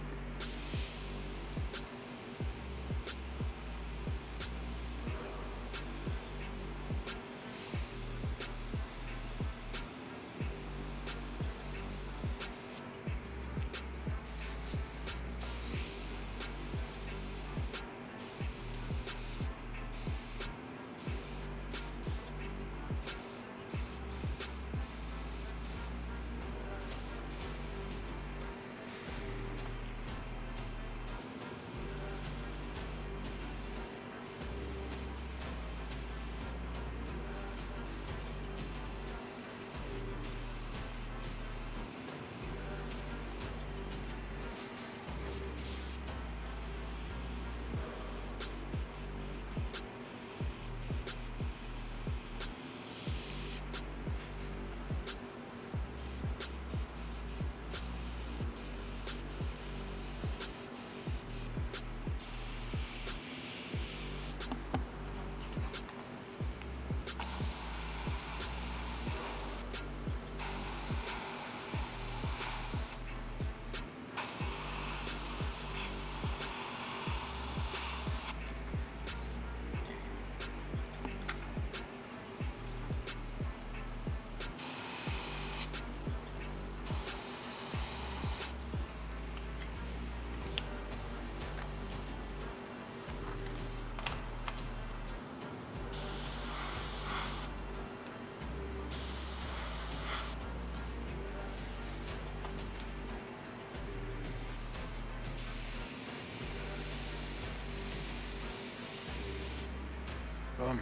Boom.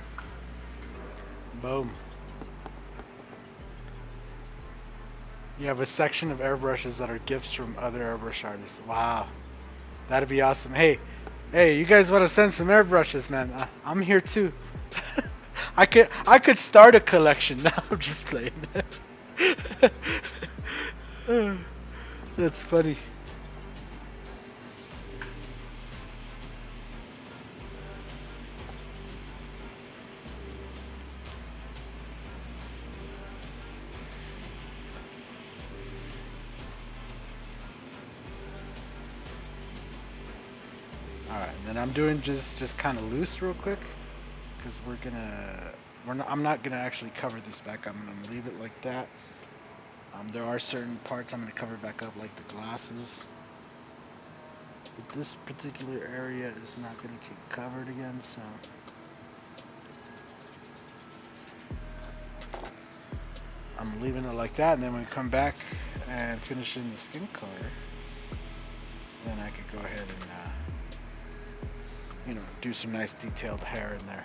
Boom. You have a section of airbrushes that are gifts from other airbrush artists. Wow. That'd be awesome. Hey, you guys want to send some airbrushes, man? I'm here too. I could start a collection. Now I'm just playing. That's funny. Alright, and then I'm doing just kind of loose real quick, because I'm not gonna actually cover this back. I'm gonna leave it like that. There are certain parts I'm gonna cover back up, like the glasses. But this particular area is not gonna get covered again, so I'm leaving it like that. And then when we come back and finish in the skin color, then I could go ahead and do some nice detailed hair in there.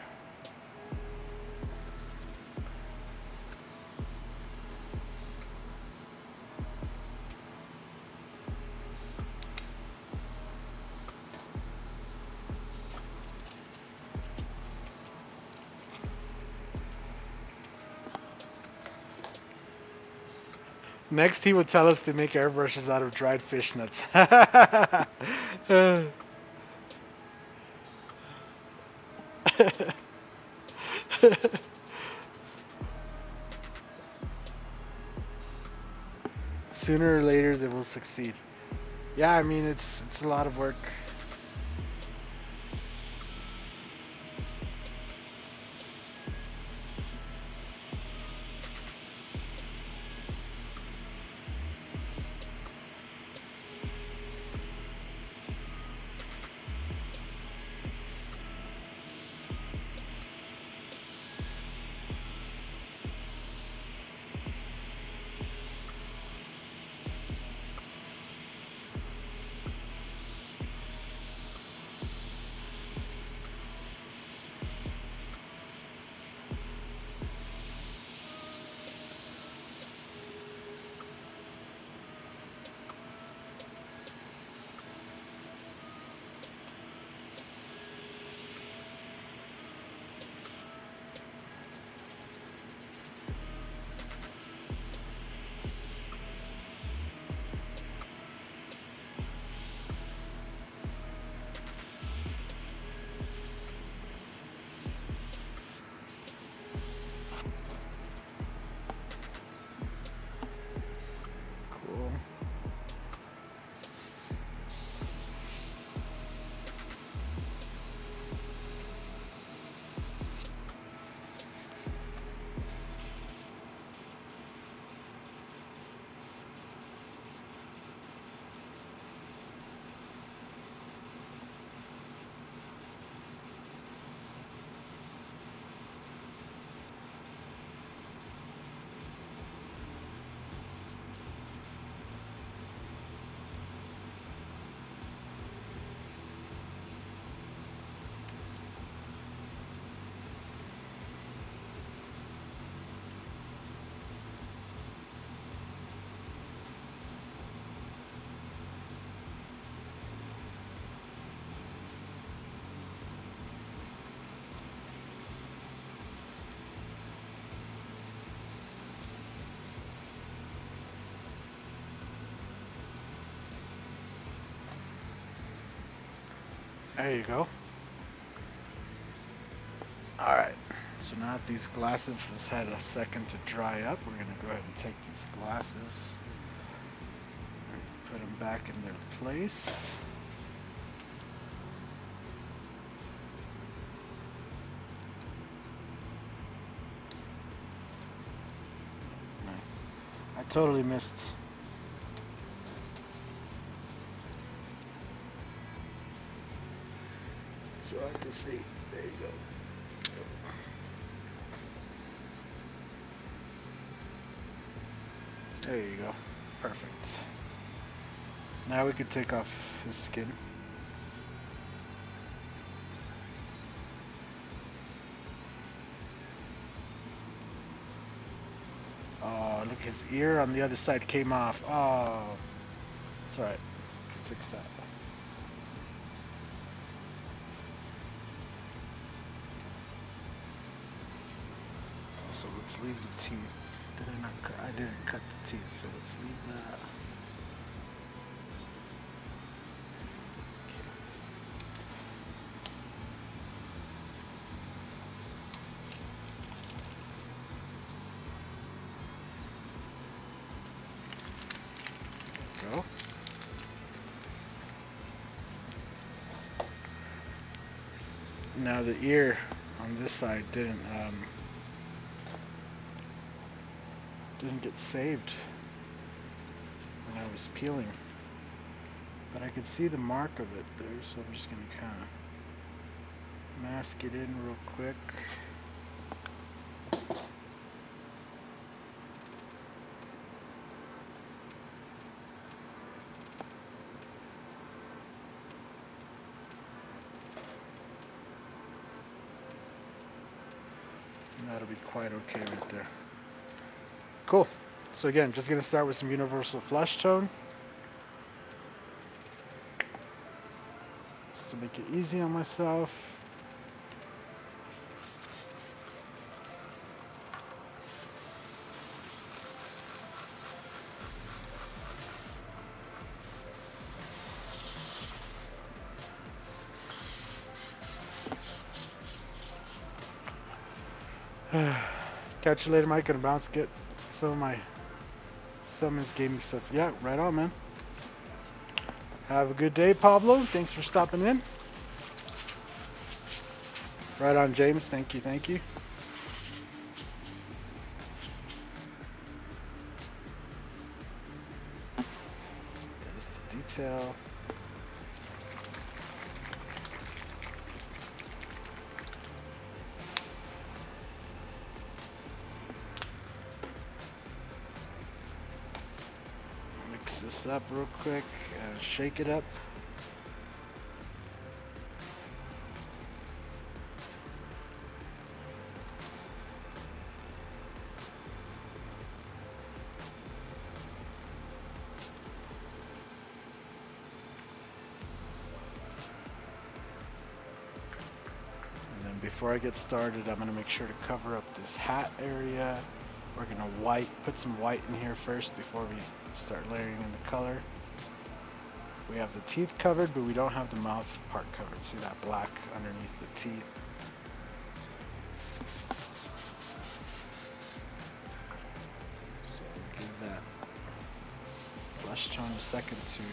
Next, he would tell us to make airbrushes out of dried fish nuts. Sooner or later, they will succeed. Yeah, I mean, it's a lot of work. There you go. Alright, so now that these glasses has had a second to dry up, we're going to go ahead and take these glasses and put them back in their place. I totally missed. So I can see. There you go. There you go. Perfect. Now we could take off his skin. Oh, look, his ear on the other side came off. Oh, it's alright. Fix that. So let's leave the teeth. Did I not cut? I didn't cut the teeth, so let's leave that. Okay. Go. Now the ear on this side didn't get saved when I was peeling, but I could see the mark of it there, so I'm just gonna kind of mask it in real quick. And that'll be quite okay right there. Cool. So again, just gonna start with some universal flush tone, just to make it easy on myself. Catch you later, Mike. Gonna bounce, get some of his gaming stuff. Yeah, right on, man. Have a good day, Pablo. Thanks for stopping in. Right on, James. Thank you, thank you. There's the detail. This up real quick and shake it up. And then before I get started, I'm going to make sure to cover up this hat area. We're going to put some white in here first before we start layering in the color. We have the teeth covered, but we don't have the mouth part covered. See that black underneath the teeth? So give that flush tone a second to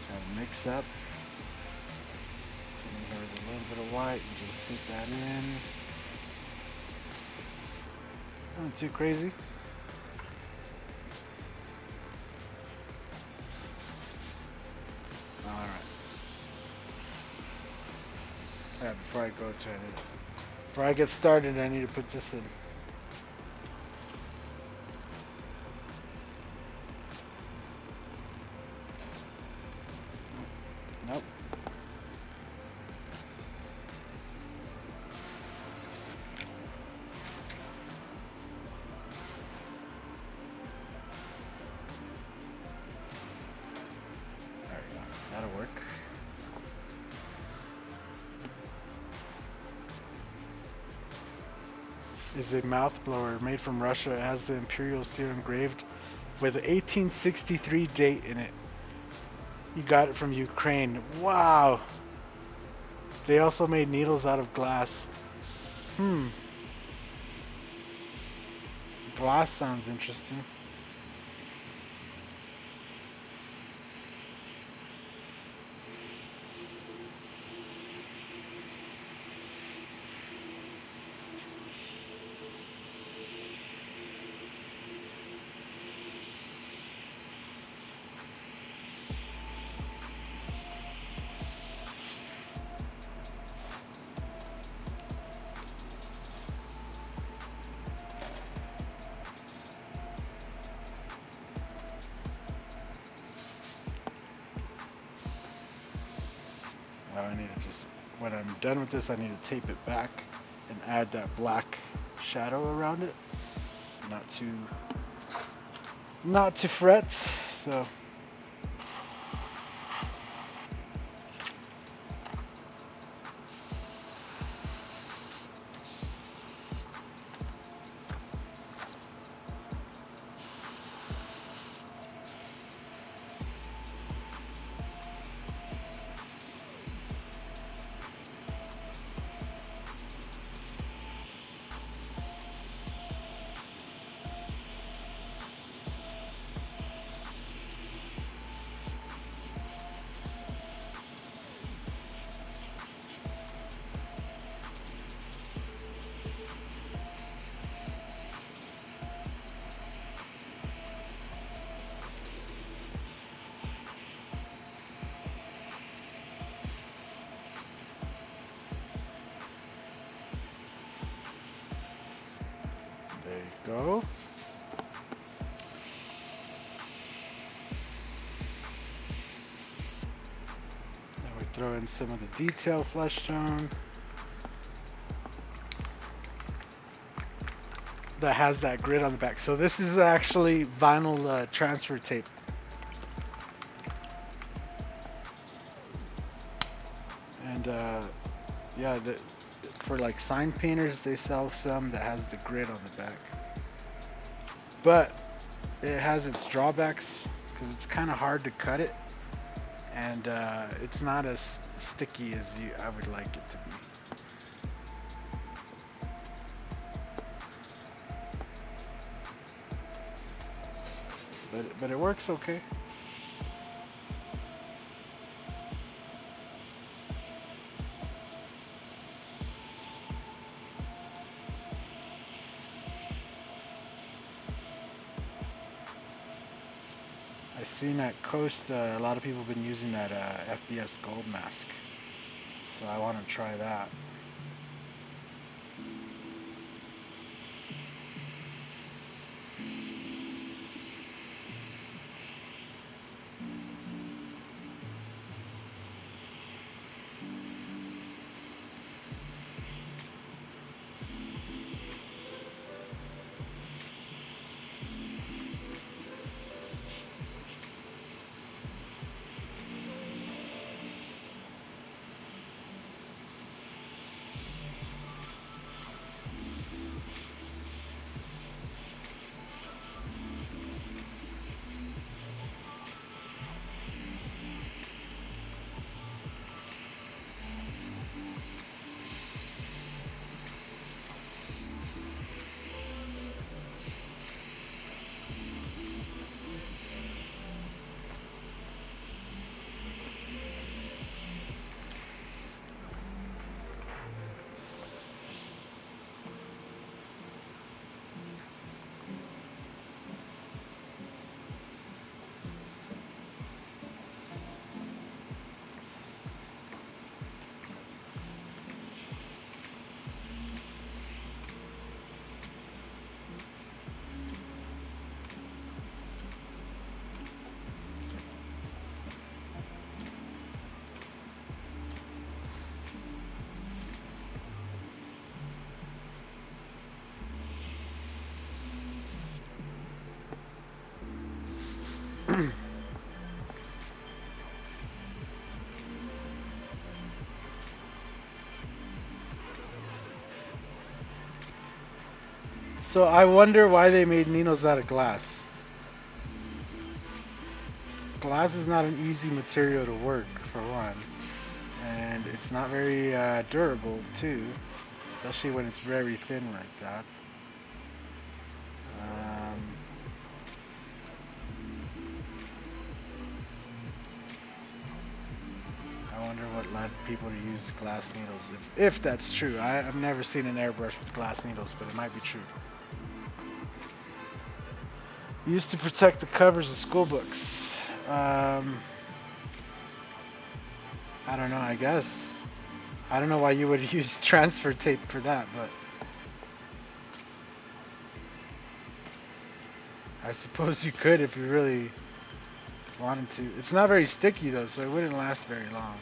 kind of mix up. In here with a little bit of white and just fit that in. Not too crazy. Alright. Yeah, before I get started, I need to put this in. Nope. That'll work. Is a mouth blower made from Russia. It has the imperial seal engraved with an 1863 date in it. You got it from Ukraine. Wow. They also made needles out of glass. Hmm. Glass sounds interesting. Now I need to just, when I'm done with this, I need to tape it back and add that black shadow around it. Not to fret. So there you go. Now we throw in some of the detail flesh tone that has that grid on the back. So this is actually vinyl transfer tape. And yeah, for like sign painters, they sell some that has the grid on the back. But it has its drawbacks because it's kind of hard to cut it, and it's not as sticky as I would like it to be. But it works okay. I've seen at Coast, a lot of people have been using that FBS gold mask, so I want to try that. So I wonder why they made needles out of glass. glass is not an easy material to work, for one. And it's not very durable, too. Especially when it's very thin like that. I wonder what led people to use glass needles, if that's true. I've never seen an airbrush with glass needles, but it might be true. Used to protect the covers of school books. I don't know, I guess. I don't know why you would use transfer tape for that, but I suppose you could if you really wanted to. It's not very sticky though, so it wouldn't last very long.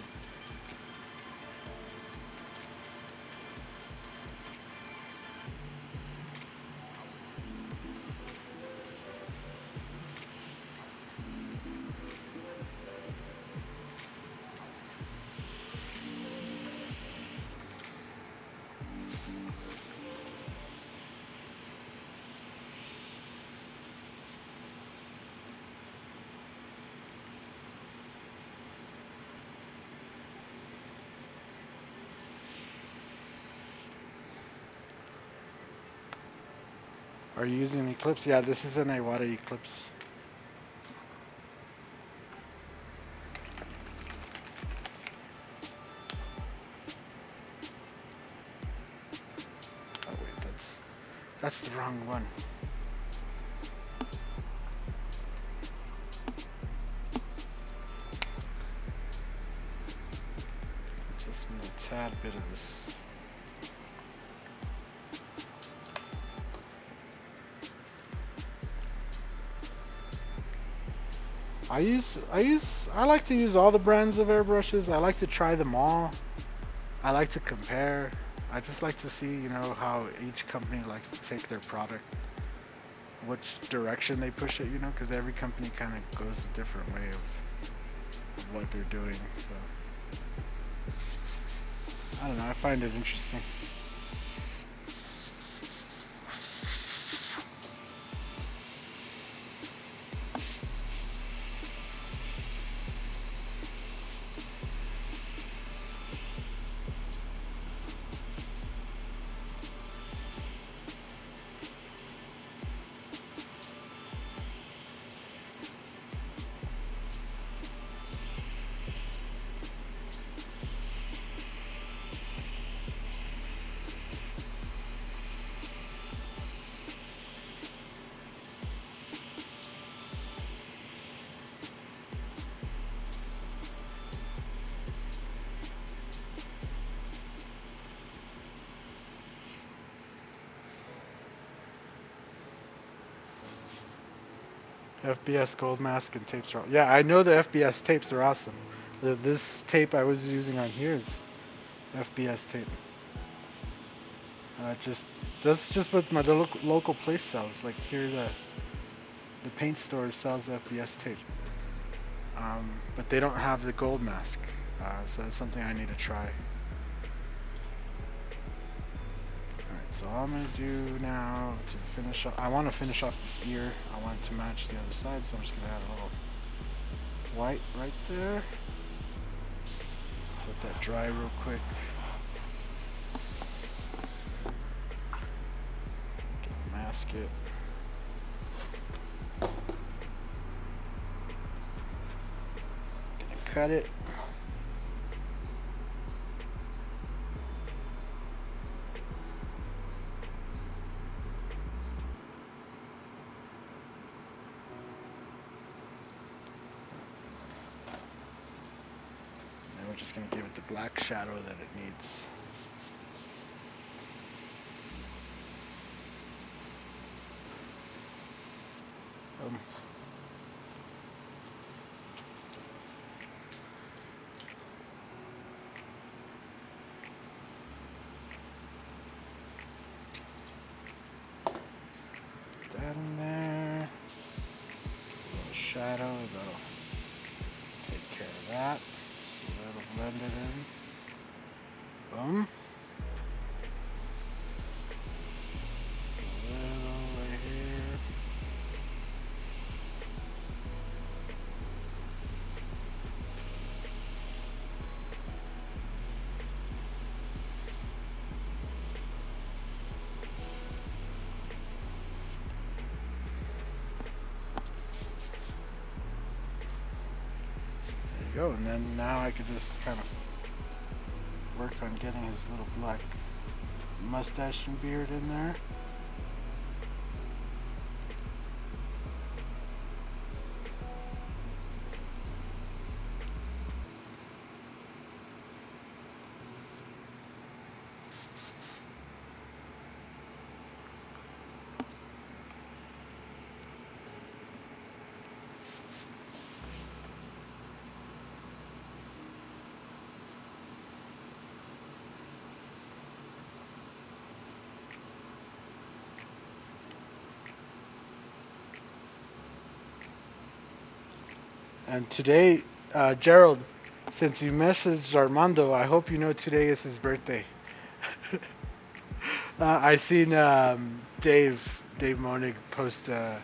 Are you using Eclipse? Yeah, this is an Iwata Eclipse. Oh wait, that's the wrong one. Just need a tad bit of this. I like to use all the brands of airbrushes. I like to try them all. I like to compare. I just like to see, you know, how each company likes to take their product, which direction they push it, you know, because every company kind of goes a different way of what they're doing. So I don't know. I find it interesting. FBS gold mask and tapes are. Yeah, I know the FBS tapes are awesome. This tape I was using on here is FBS tape. That's just what my local place sells. Like here, the paint store sells FBS tape, but they don't have the gold mask. So that's something I need to try. So all I'm going to do now to finish up, I want to finish off this ear. I want it to match the other side, so I'm just going to add a little white right there. Let that dry real quick. Mask it. Gonna cut it. Just going to give it the black shadow that it needs. Put that in there. A little shadow, that'll take care of that. Blend it in. Boom. A little right here. you go. And then now I could just kind of work on getting his little black mustache and beard in there. And today, Gerald, since you messaged Armando, I hope you know today is his birthday. I seen Dave Monig post a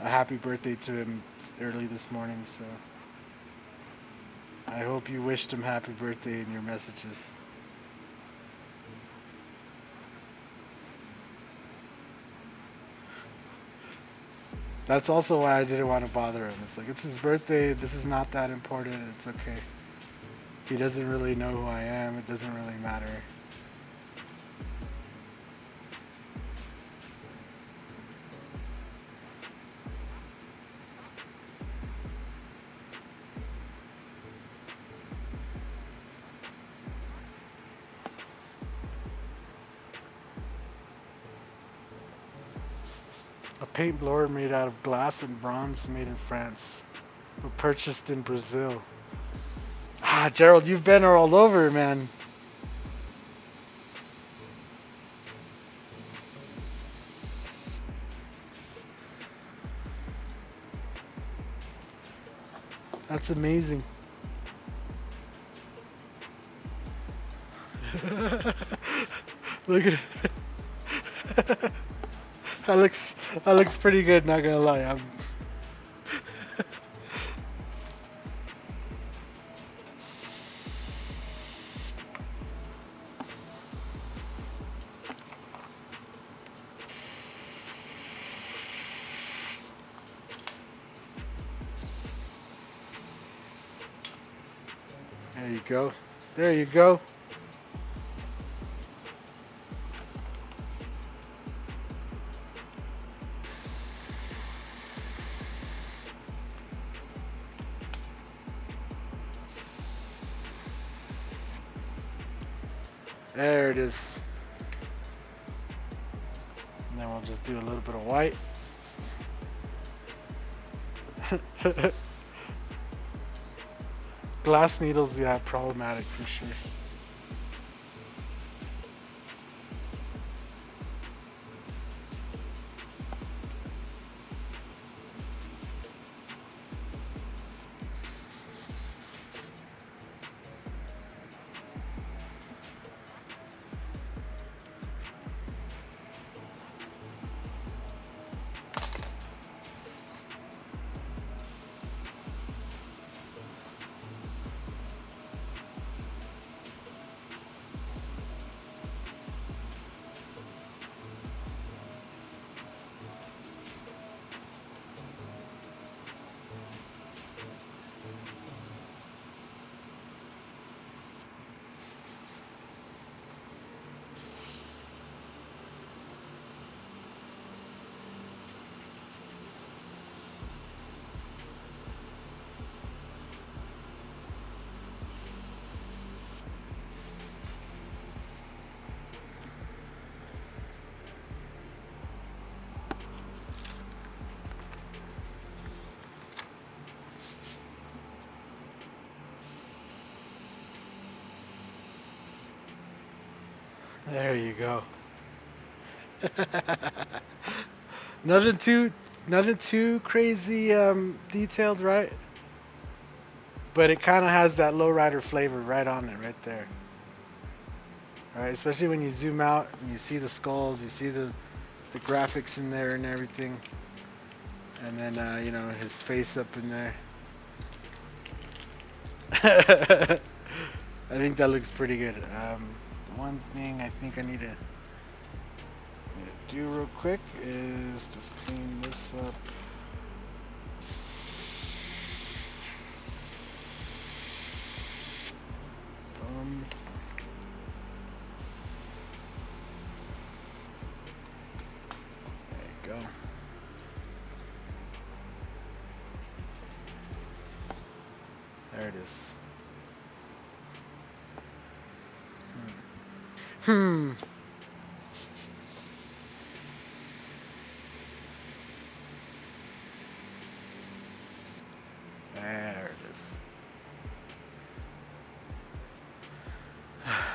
happy birthday to him early this morning, so I hope you wished him happy birthday in your messages. That's also why I didn't want to bother him. It's like, it's his birthday, this is not that important, it's okay. He doesn't really know who I am, it doesn't really matter. A paint blower made out of glass and bronze made in France, but purchased in Brazil. Ah, Gerald, you've been all over, man. That's amazing. Look at that looks pretty good, not gonna lie. There you go. There you go. There it is. And then we'll just do a little bit of white. Glass needles, yeah, problematic for sure. There you go. Nothing too crazy detailed, right? But it kind of has that lowrider flavor right on it, right there. Right, especially when you zoom out and you see the skulls, you see the graphics in there and everything, and then you know, his face up in there. I think that looks pretty good. One thing I think I need to do real quick is just clean this up. There you go. There it is. Hmm. There it is.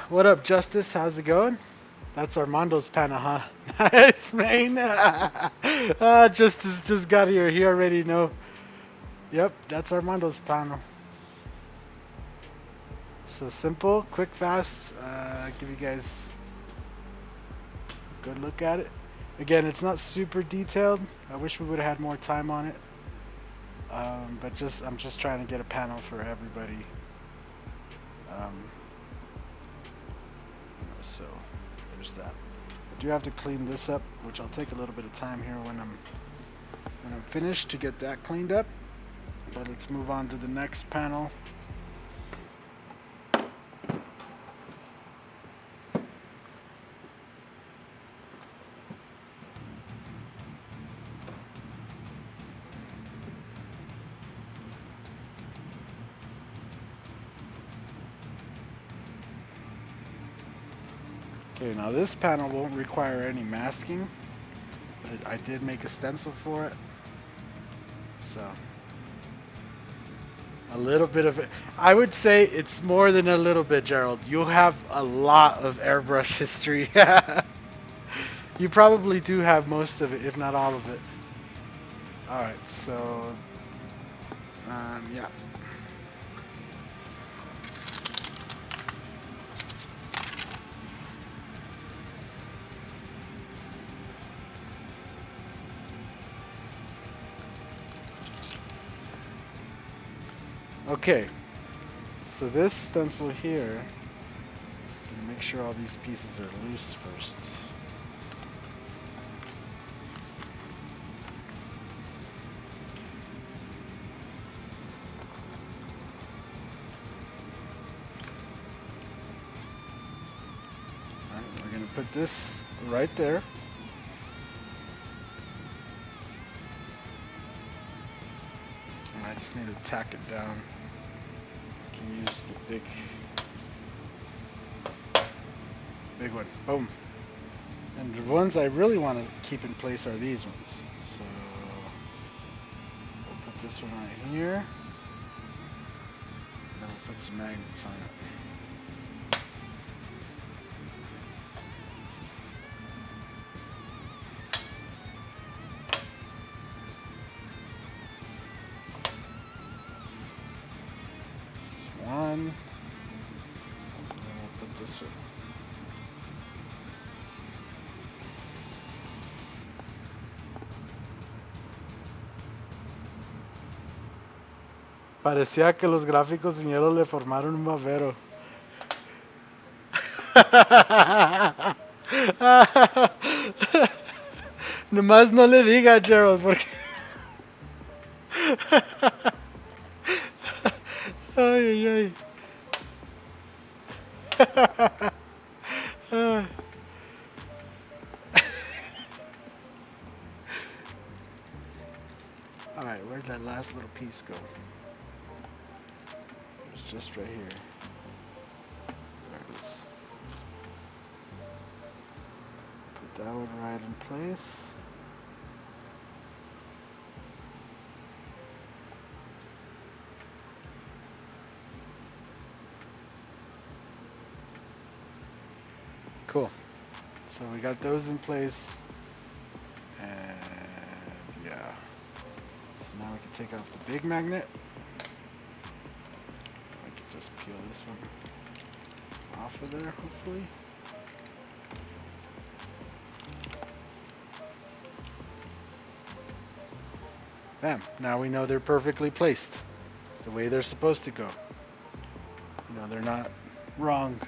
What up, Justice? How's it going? That's Armando's panel, huh? Nice, man. Justice just got here. He already know. Yep, that's Armando's panel. So simple, quick, fast. Give you guys a good look at it. Again, it's not super detailed. I wish we would have had more time on it. But I'm just trying to get a panel for everybody. So there's that. I do have to clean this up, which I'll take a little bit of time here when I'm finished to get that cleaned up. But let's move on to the next panel. Okay, now this panel won't require any masking, but I did make a stencil for it. So a little bit of it. I would say it's more than a little bit, Gerald. You'll have a lot of airbrush history. You probably do have most of it, if not all of it. Alright, so yeah. Okay, so this stencil here, I'm gonna make sure all these pieces are loose first. Alright, we're gonna put this right there. And I just need to tack it down. Can use the big one. Boom. And the ones I really want to keep in place are these ones. So we'll put this one right here. And then we'll put some magnets on it. One. And then we'll put this one. Parecía que los gráficos sin hielo le formaron un babero. Nomás no le diga, Gerald, porque... Ay, ay, ay. Alright, where'd that last little piece go? It's just right here. There it is. Put that one right in place. Cool. So we got those in place. And yeah. So now we can take off the big magnet. I can just peel this one off of there, hopefully. Bam. Now we know they're perfectly placed the way they're supposed to go. You know, they're not wrong.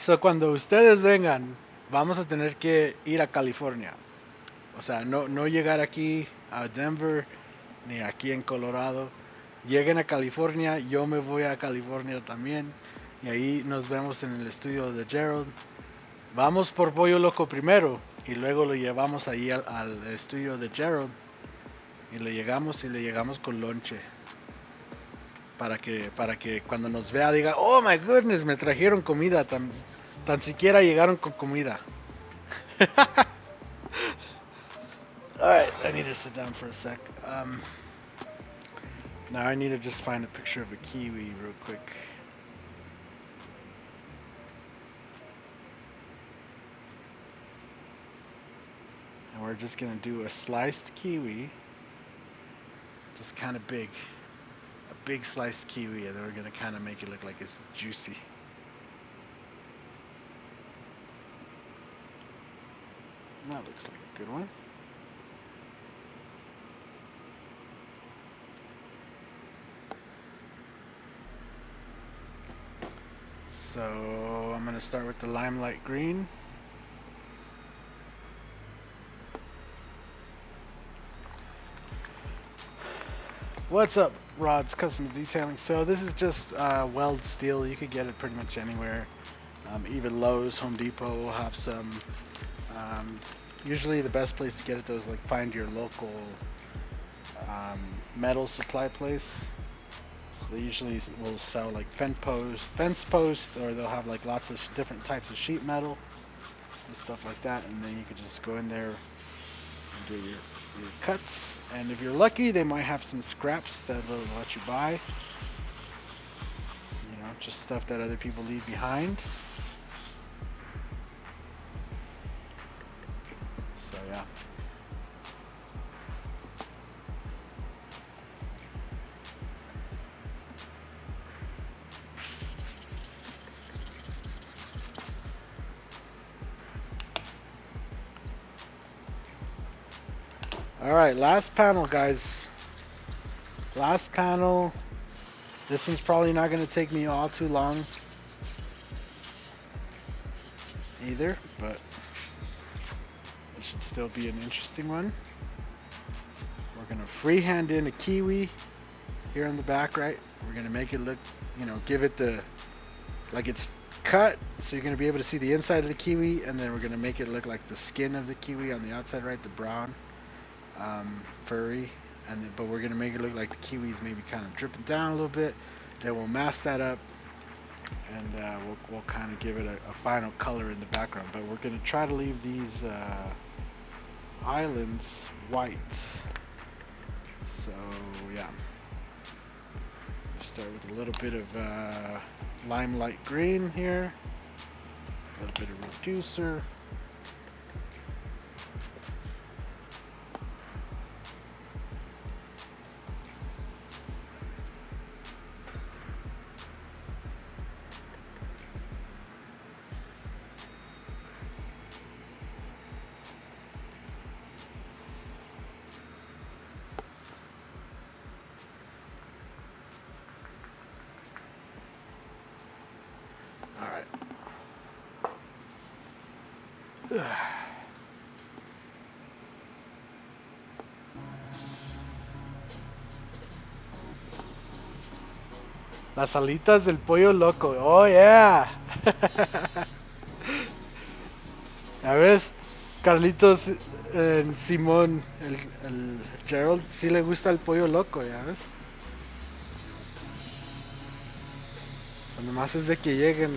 So cuando ustedes vengan, vamos a tener que ir a California. O sea, no llegar aquí a Denver ni aquí en Colorado. Lleguen a California, yo me voy a California también. Y ahí nos vemos en el estudio de Gerald. Vamos por Pollo Loco primero y luego lo llevamos ahí al estudio de Gerald. Y le llegamos con lonche. Para que cuando nos vea diga, oh my goodness, me trajeron comida. Tan siquiera llegaron con comida. Alright, I need to sit down for a sec. Now I need to just find a picture of a kiwi real quick. And we're just gonna do a sliced kiwi. Just kind of big. A big sliced kiwi, and then we're gonna kind of make it look like it's juicy. That looks like a good one. So I'm gonna start with the limelight green. What's up, Rod's Custom Detailing? So this is just weld steel. You could get it pretty much anywhere. Even Lowe's, Home Depot will have some. Usually the best place to get it though is like find your local metal supply place. So they usually will sell like fence posts, or they'll have like lots of different types of sheet metal and stuff like that. And then you could just go in there and do your cuts. And if you're lucky, they might have some scraps that they'll let you buy. You know, just stuff that other people leave behind. So yeah. Alright, last panel, guys. Last panel. This one's probably not going to take me all too long either, but it should still be an interesting one. We're going to freehand in a kiwi here in the back, right? We're going to make it look, you know, give it the, like it's cut, so you're going to be able to see the inside of the kiwi, and then we're going to make it look like the skin of the kiwi on the outside, right? The brown. Furry, but we're gonna make it look like the kiwi's maybe kind of dripping down a little bit. Then we'll mask that up, and we'll kind of give it a final color in the background. But we're gonna try to leave these islands white. So yeah, start with a little bit of limelight green here, a little bit of reducer. Las alitas del pollo loco. Oh yeah. A ves, Carlitos, Simón, el Gerald sí le gusta el pollo loco, ya ves. Nomás es de que lleguen.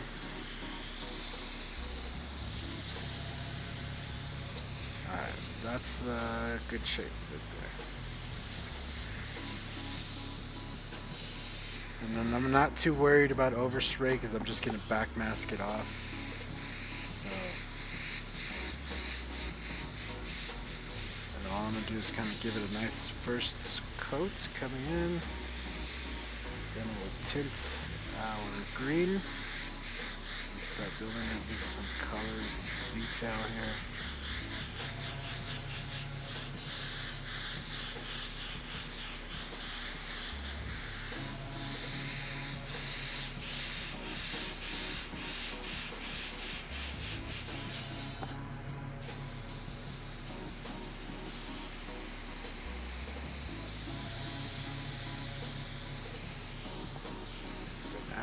Alright, that's good shape right there. And then I'm not too worried about overspray because I'm just going to back mask it off. So, and all I'm going to do is kind of give it a nice first coat coming in. Then we'll tint our green. And start building it with some color detail here.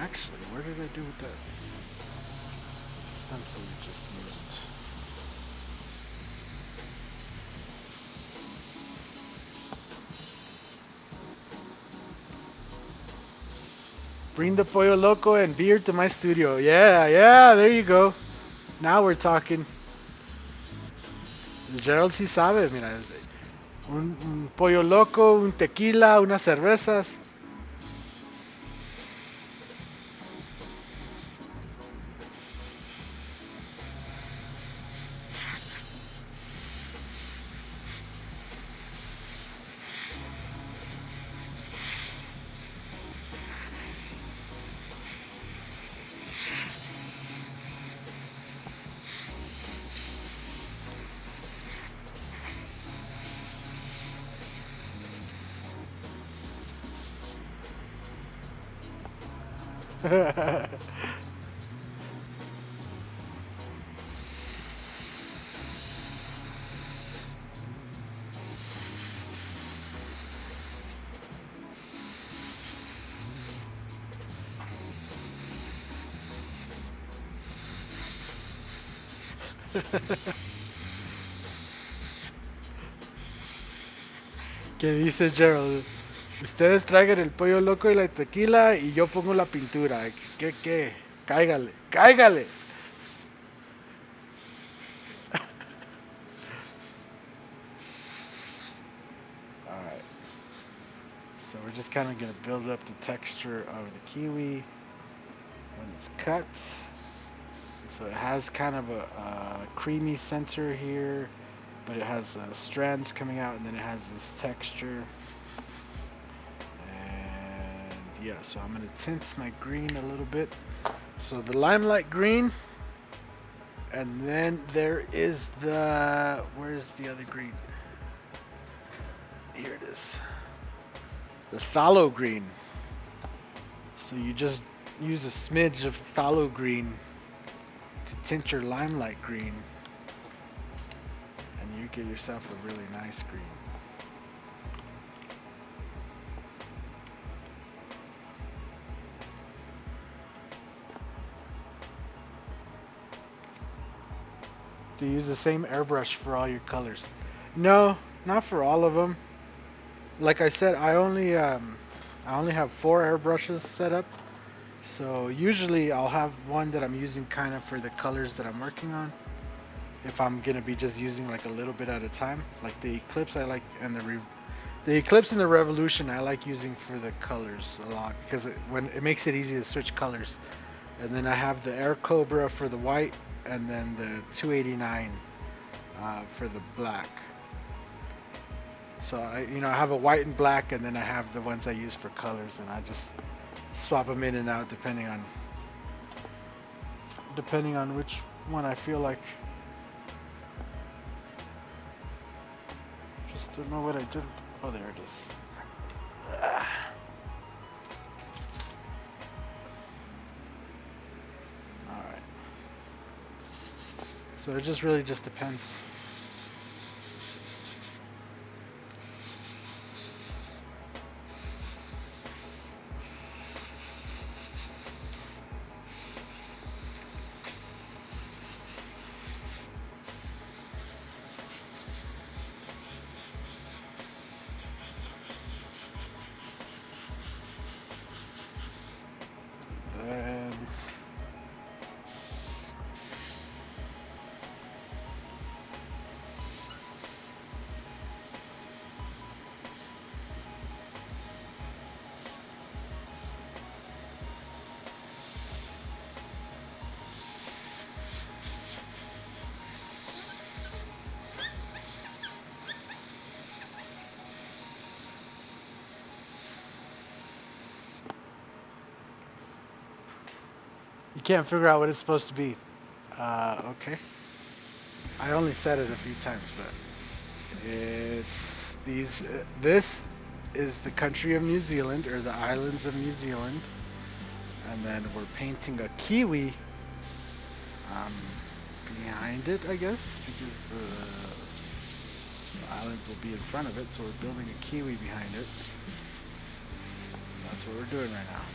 Actually, where did I do with that stencil we just used? Bring the pollo loco and beer to my studio. Yeah, yeah, there you go. Now we're talking. Gerald sí sabe, mira. Un pollo loco, un tequila, unas cervezas. ¿Qué dice Gerald? Ustedes traigan el pollo loco y la tequila y yo pongo la pintura. ¿Qué? Cáigale, cáigale. Alright. So we're just kind of going to build up the texture of the kiwi when it's cut. So it has kind of a creamy center here, but it has strands coming out, and then it has this texture. And yeah, so I'm going to tint my green a little bit. So the limelight green, and then there is the, where's the other green? Here it is. The phthalo green. So you just use a smidge of phthalo green to tint your limelight green, and you get yourself a really nice green. Do you use the same airbrush for all your colors? No, not for all of them. Like I said, I only have 4 airbrushes set up. So usually I'll have one that I'm using kind of for the colors that I'm working on. If I'm gonna be just using like a little bit at a time, like the Eclipse I like, and the Eclipse and the Revolution I like using for the colors a lot because when it makes it easy to switch colors. And then I have the Air Cobra for the white, and then the 289 for the black. So I have a white and black, and then I have the ones I use for colors, and I just swap them in and out depending on which one I feel like. Just don't know what I did. Oh, there it is. All right. So it just really just depends. You can't figure out what it's supposed to be. Okay. I only said it a few times, but it's these. This is the country of New Zealand, or the islands of New Zealand, and then we're painting a kiwi behind it, I guess, because the islands will be in front of it, so we're building a kiwi behind it. That's what we're doing right now.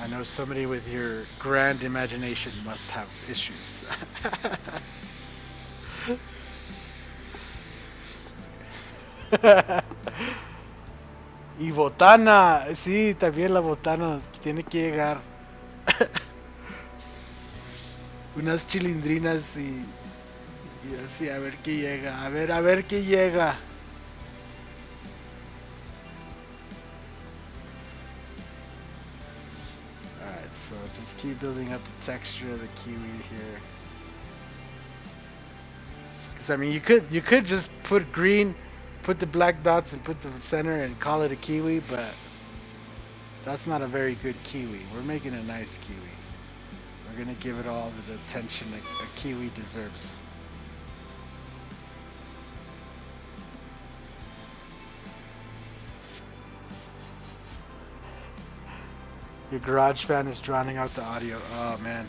I know somebody with your grand imagination must have issues. Y botana, sí, también la botana tiene que llegar. Unas chilindrinas y así, a ver qué llega, a ver qué llega. Alright, so just keep building up the texture of the kiwi here. Because I mean, you could just put green, put the black dots and put the center and call it a kiwi, but that's not a very good kiwi. We're making a nice kiwi. We're gonna give it all the attention a kiwi deserves. Your garage fan is drowning out the audio. Oh man.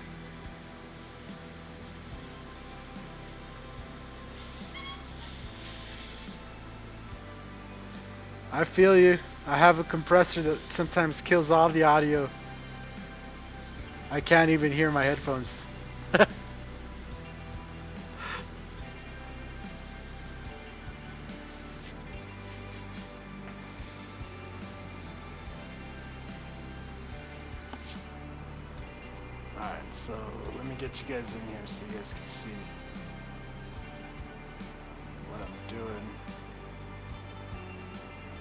I feel you. I have a compressor that sometimes kills all the audio. I can't even hear my headphones. Alright, so let me get you guys in here so you guys can see what I'm doing.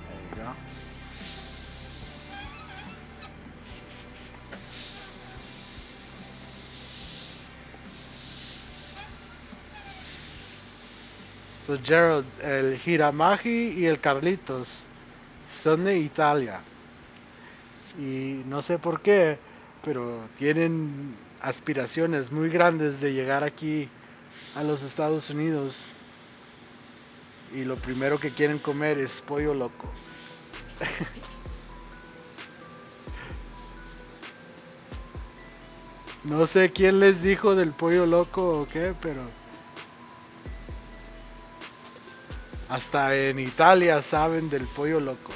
There you go. So Gerald, el Hiramagi y el Carlitos son de Italia. Y no sé por qué, pero tienen aspiraciones muy grandes de llegar aquí a los Estados Unidos. Y lo primero que quieren comer es pollo loco. No sé quién les dijo del pollo loco o qué, pero hasta en Italia saben del pollo loco.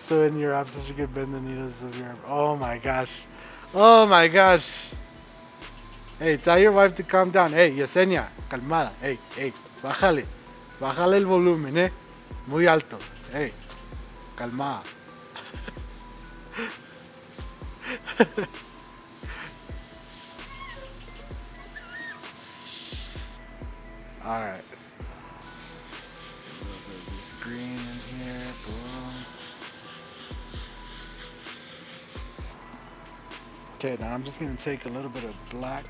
So in your absence you can bend the needles of your... Oh my gosh. Oh my gosh. Hey, tell your wife to calm down. Hey, Yesenia, calmada. Hey, hey, bájale. Bájale el volumen, muy alto. Hey, calmada. Alright. A little bit of this green in here. Boom. Okay, now I'm just going to take a little bit of black.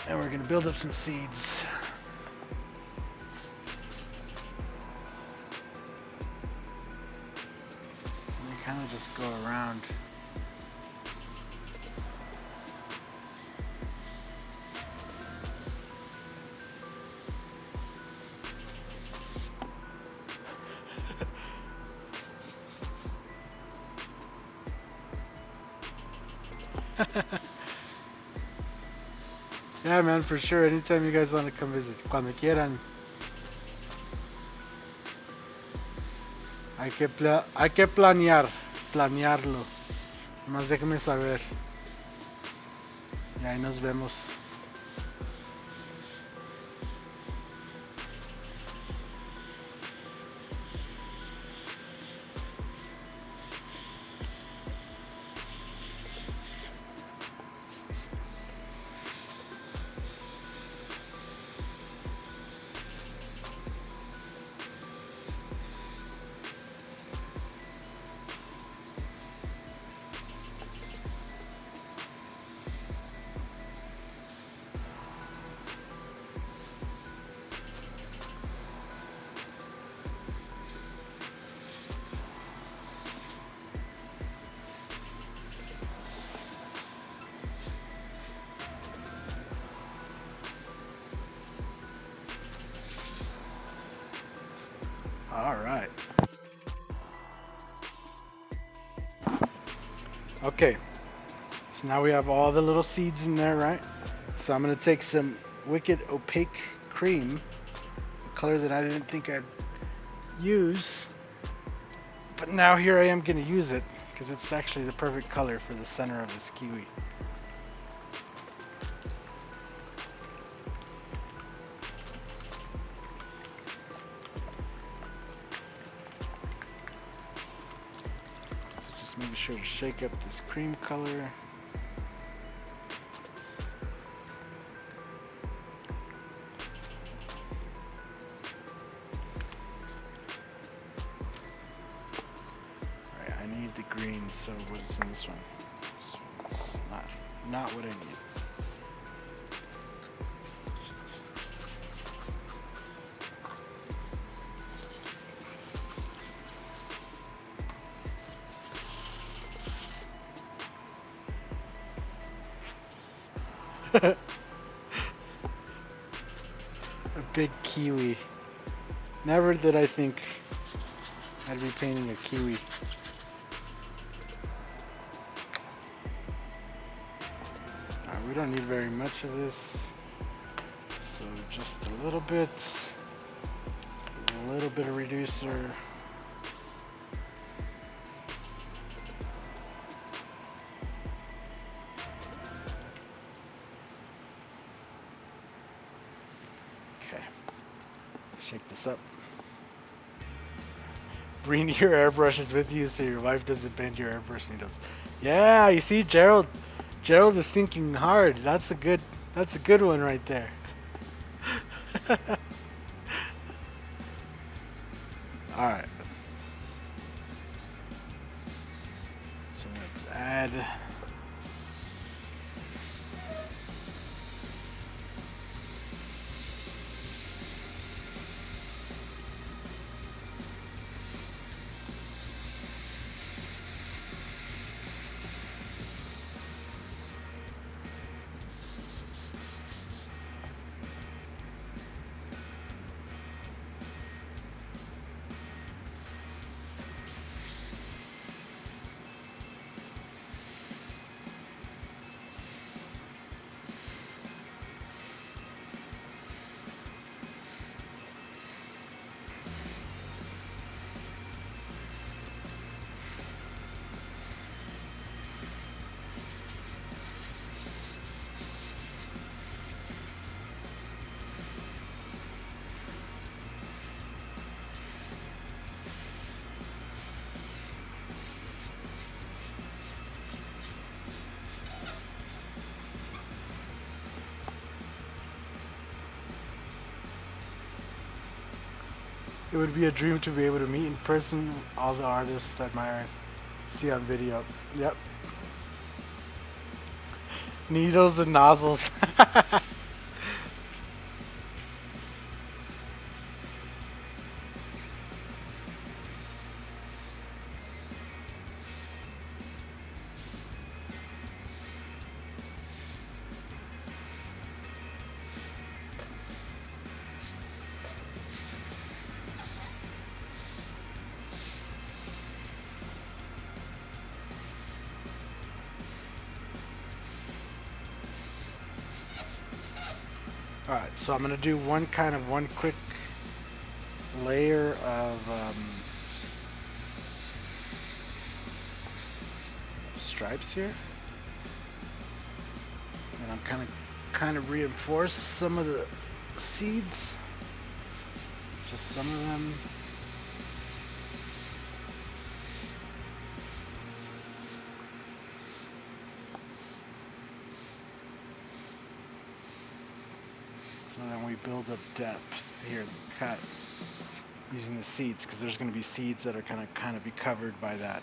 And we're going to build up some seeds. And they kind of just go around. Yeah, man, for sure. Anytime you guys want to come visit, cuando quieran. Hay que planearlo. Más déjeme saber. Y ahí nos vemos. All right. Okay, so now we have all the little seeds in there, right? So I'm gonna take some Wicked Opaque Cream, a color that I didn't think I'd use, but now here I am gonna use it because it's actually the perfect color for the center of this kiwi. So just make sure to shake up this cream color. Alright, I need the green, so what is in this one? This one's not what I need. A big kiwi. Never did I think I'd be painting a kiwi. We don't need very much of this, so just a little bit of reducer. Okay, shake this up. Bring your airbrushes with you so your wife doesn't bend your airbrush needles. Yeah, you see, Gerald is thinking hard. That's a good one right there. All right. So let's add It would be a dream to be able to meet in person all the artists I admire, see on video. Yep. Needles and nozzles. Alright, so I'm going to do one quick layer of stripes here. And I'm kind of reinforce some of the seeds. Just some of them. So then we build up depth here in the cut using the seeds, because there's going to be seeds that are going to kind of be covered by that.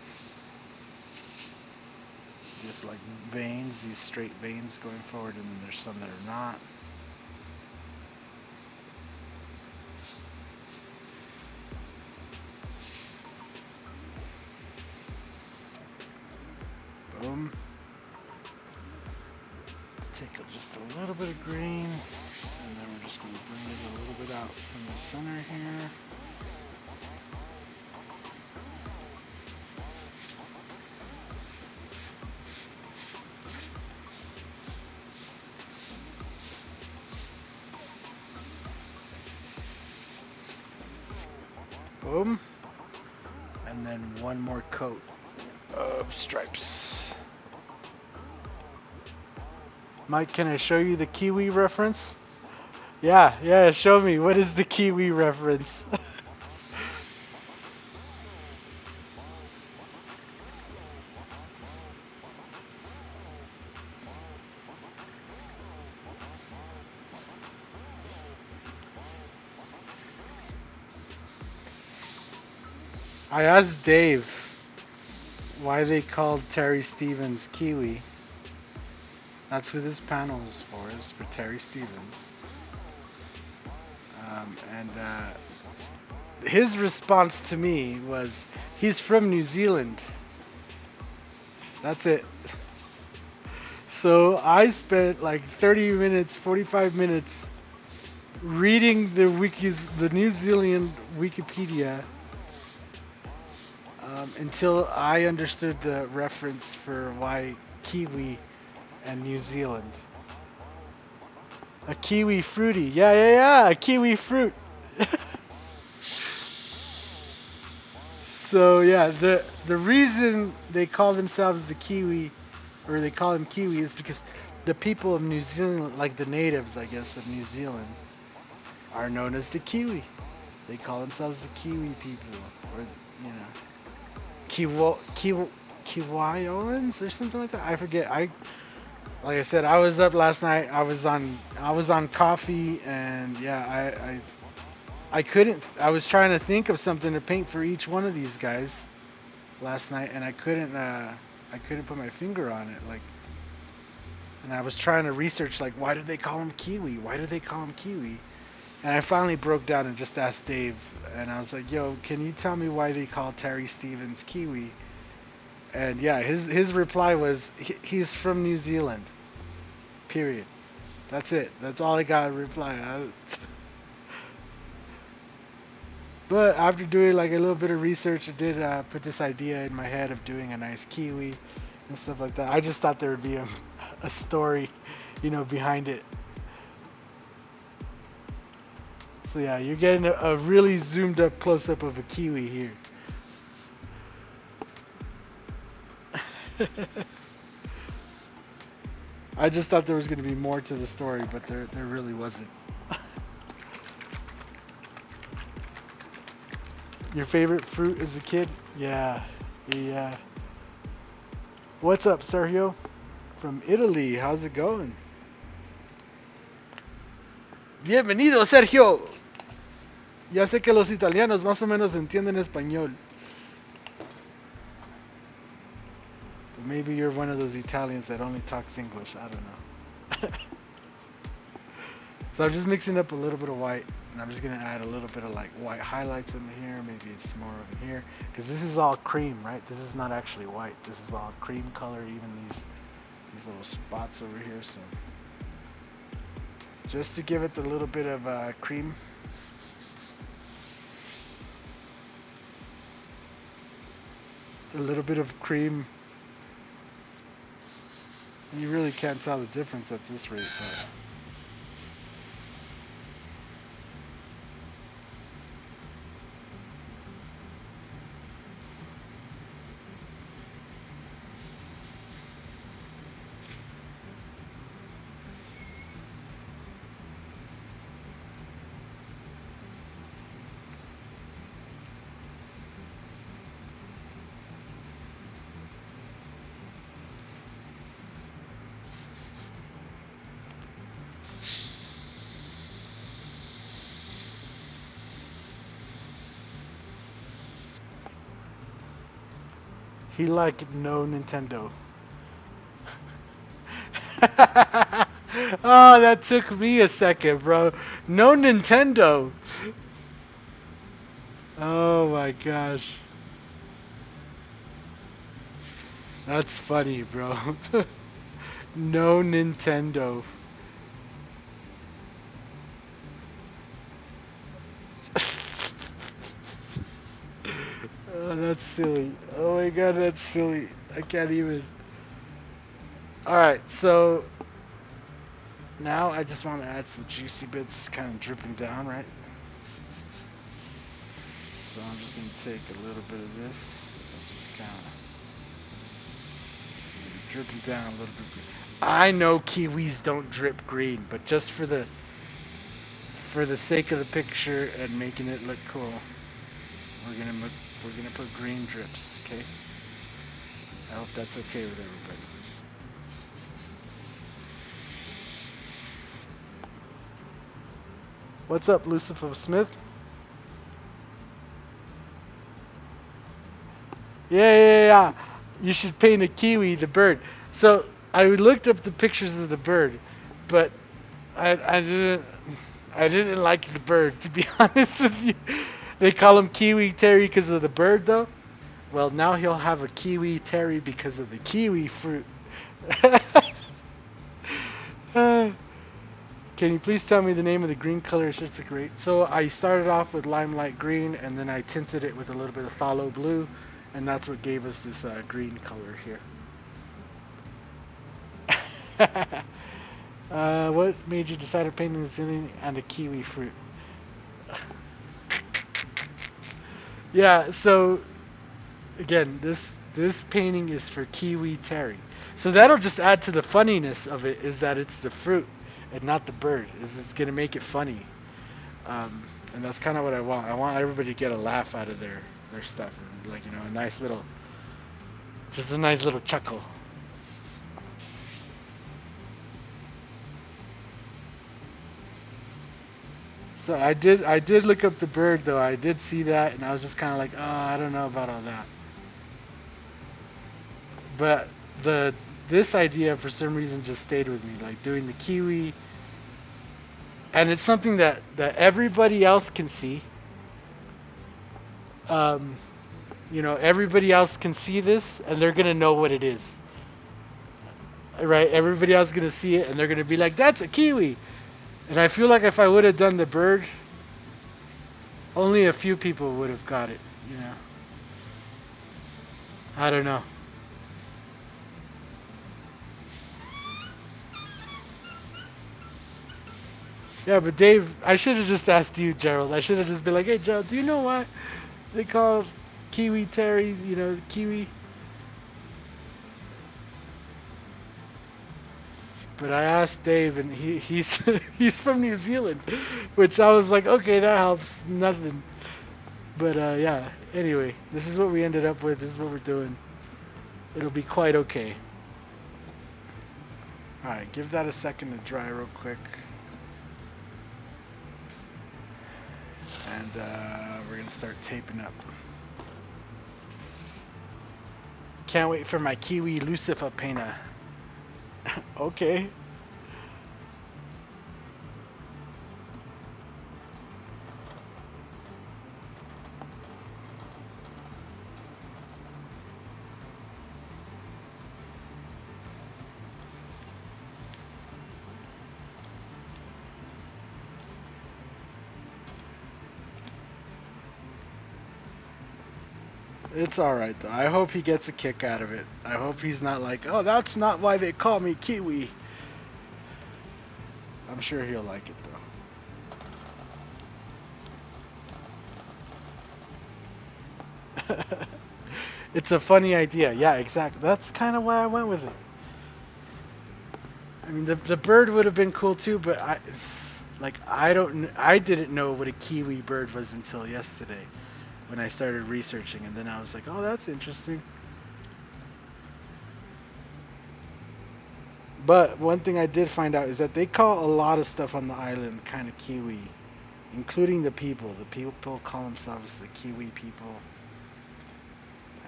Just like veins, these straight veins going forward, and then there's some that are not. Boom. Take just a little bit of green, and then we're just going to bring it a little bit out from the center here. Boom. And then one more coat of stripes. Mike, can I show you the Kiwi reference? Yeah, show me. What is the Kiwi reference? I asked Dave why they called Terry Stevens Kiwi. That's who this panel is for. It's for Terry Stevens. And his response to me was, he's from New Zealand. That's it. So I spent like 30 minutes, 45 minutes reading the New Zealand Wikipedia until I understood the reference for why Kiwi and New Zealand. A kiwi fruity. Yeah, a kiwi fruit. So yeah, the reason they call themselves the Kiwi, or they call him Kiwi, is because the people of New Zealand, like the natives, I guess, of New Zealand, are known as the Kiwi. They call themselves the Kiwi people, or Kiwaians or something like that. I forget. Like I said, I was up last night. I was on coffee, and yeah, I couldn't. I was trying to think of something to paint for each one of these guys last night, and I couldn't put my finger on it. Like, and I was trying to research, like, why did they call him Kiwi? Why did they call him Kiwi? And I finally broke down and just asked Dave, and I was like, yo, can you tell me why they call Terry Stevens Kiwi? And yeah, his reply was, he's from New Zealand. Period. That's it. That's all I got to reply. But after doing like a little bit of research, I did put this idea in my head of doing a nice kiwi and stuff like that. I just thought there would be a story, behind it. So yeah, you're getting a really zoomed up close up of a kiwi here. I just thought there was going to be more to the story, but there really wasn't. Your favorite fruit as a kid? Yeah. What's up, Sergio? From Italy. How's it going? Bienvenido, Sergio. Ya sé que los italianos más o menos entienden español. But maybe you're one of those Italians that only talks English. I don't know. So I'm just mixing up a little bit of white, and I'm just going to add a little bit of like white highlights in here, maybe it's more over here, because this is all cream, right? This is not actually white. This is all cream color, even these little spots over here. So just to give it a little bit of cream. A little bit of cream. You really can't tell the difference at this rate, but he like no Nintendo. Oh, that took me a second, bro. No Nintendo. Oh my gosh. That's funny, bro. No Nintendo. Oh, that's silly. Oh my god, that's silly. I can't even. Alright, so now I just want to add some juicy bits kind of dripping down, right? So I'm just going to take a little bit of this, just kind of dripping down a little bit. I know kiwis don't drip green, but just for the sake of the picture and making it look cool, we're gonna put green drips. Okay. I hope that's okay with everybody. What's up, Lucifer Smith? Yeah. You should paint a kiwi, the bird. So I looked up the pictures of the bird, but I didn't like the bird, to be honest with you. They call him Kiwi Terry because of the bird, though. Well, now he'll have a Kiwi Terry because of the kiwi fruit. Can you please tell me the name of the green color? It's just great. So I started off with limelight green, and then I tinted it with a little bit of phthalo blue, and that's what gave us this green color here. What made you decide to paint the zinni and a kiwi fruit? Yeah, so again, this painting is for Kiwi Terry. So that'll just add to the funniness of it, is that it's the fruit and not the bird. It's gonna make it funny, and that's kind of what I want. I want everybody to get a laugh out of their stuff, and like, you know, a nice little chuckle. So I did look up the bird, though. I did see that, and I was just kind of like, oh, I don't know about all that. But this idea for some reason just stayed with me, like doing the kiwi, and it's something that everybody else can see. You know, everybody else can see this, and they're gonna know what it is, right? Everybody else is gonna see it, and they're gonna be like, "That's a kiwi." And I feel like if I would have done the bird, only a few people would have got it, you know. I don't know. Yeah, but Dave, I should have just asked you, Gerald. I should have just been like, hey, Gerald, do you know why they call Kiwi Terry, you know, Kiwi? But I asked Dave, and he's he's from New Zealand, which I was like, okay, that helps nothing. But yeah, anyway, this is what we ended up with. This is what we're doing. It'll be quite okay. Alright, give that a second to dry real quick. And we're going to start taping up. Can't wait for my Kiwi Lucifer painter. Okay. It's alright though. I hope he gets a kick out of it. I hope he's not like, oh, that's not why they call me Kiwi. I'm sure he'll like it though. It's a funny idea. Yeah, exactly. That's kind of why I went with it. I mean, the bird would have been cool too, but I didn't know what a kiwi bird was until yesterday, when I started researching, and then I was like, oh, that's interesting. But one thing I did find out is that they call a lot of stuff on the island kind of kiwi, including the people. The people call themselves the Kiwi people.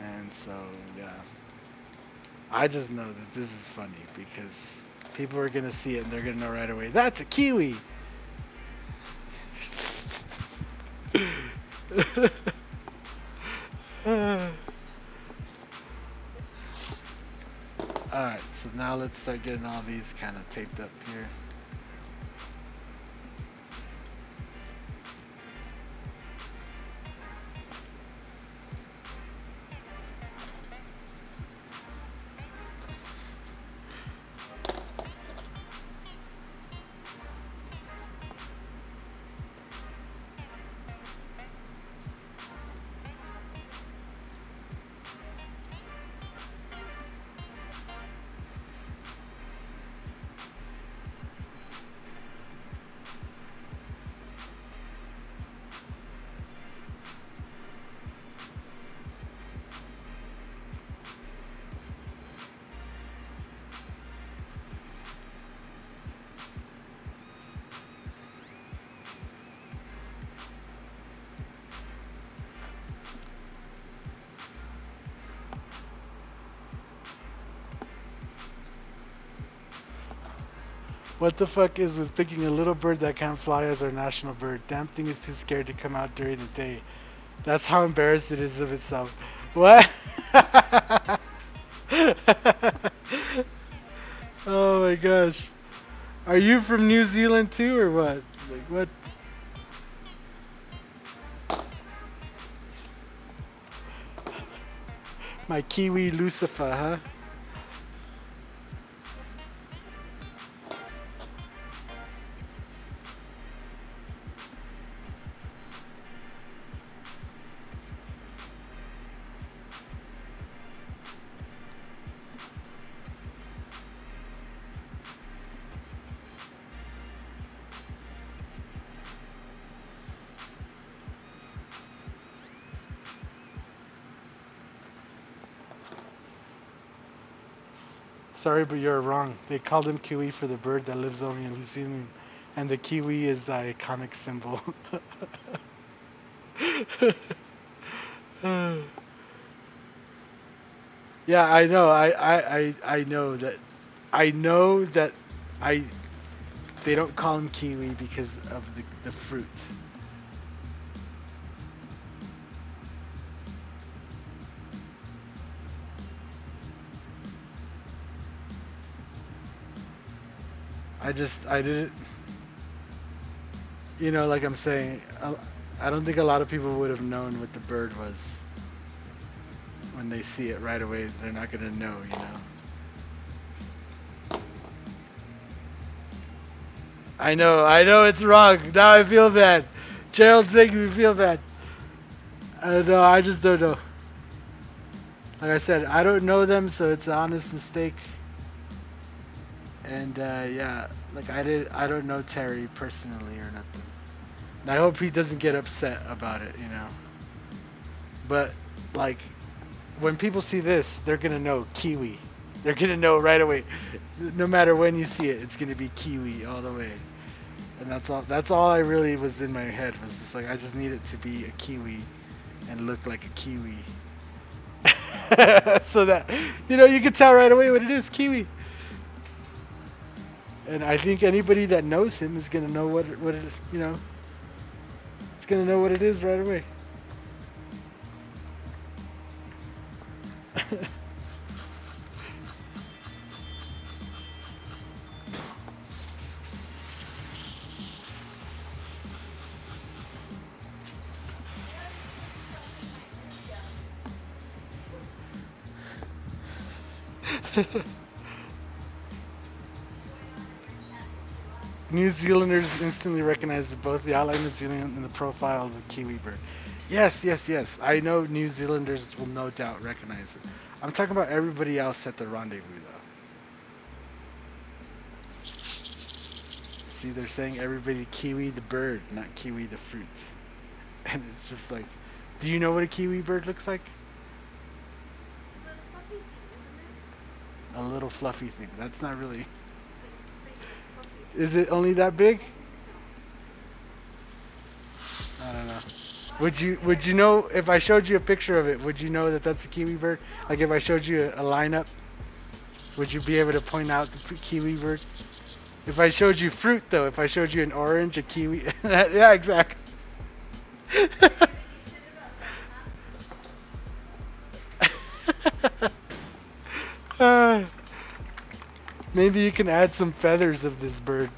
And so, yeah. I just know that this is funny because people are going to see it and they're going to know right away, that's a kiwi! Alright, so now let's start getting all these kind of taped up here. What the fuck is with picking a little bird that can't fly as our national bird? Damn thing is too scared to come out during the day. That's how embarrassed it is of itself. What? Oh my gosh. Are you from New Zealand too or what? Like what? My Kiwi Lucifer, huh? Sorry, but you're wrong. They called him Kiwi for the bird that lives only in New Zealand, and the kiwi is the iconic symbol. Yeah, I know. I know that. I know that. I. They don't call him Kiwi because of the fruit. I didn't. Like I'm saying, I don't think a lot of people would have known what the bird was when they see it right away. They're not gonna know. I know it's wrong. Now I feel bad. Gerald's making me feel bad. I know, I just don't know. Like I said, I don't know them, so it's an honest mistake. And yeah, like I don't know Terry personally or nothing. And I hope he doesn't get upset about it. But like when people see this, they're gonna know Kiwi. They're gonna know right away. No matter when you see it, it's gonna be Kiwi all the way. And that's all I really was in my head, was just like I just need it to be a kiwi and look like a kiwi. So that you can tell right away what it is, Kiwi. And I think anybody that knows him is gonna know what it it's gonna know what it is right away. New Zealanders instantly recognize both the outline of New Zealand and the profile of the Kiwi bird. Yes. I know New Zealanders will no doubt recognize it. I'm talking about everybody else at the rendezvous, though. See, they're saying everybody Kiwi the bird, not Kiwi the fruit. And it's just like, do you know what a Kiwi bird looks like? A little fluffy thing. That's not really... Is it only that big? I don't know. Would you know if I showed you a picture of it? Would you know that that's a kiwi bird? Like if I showed you a lineup, would you be able to point out the kiwi bird? If I showed you fruit, though, if I showed you an orange, a kiwi, yeah, exactly. Maybe you can add some feathers of this bird.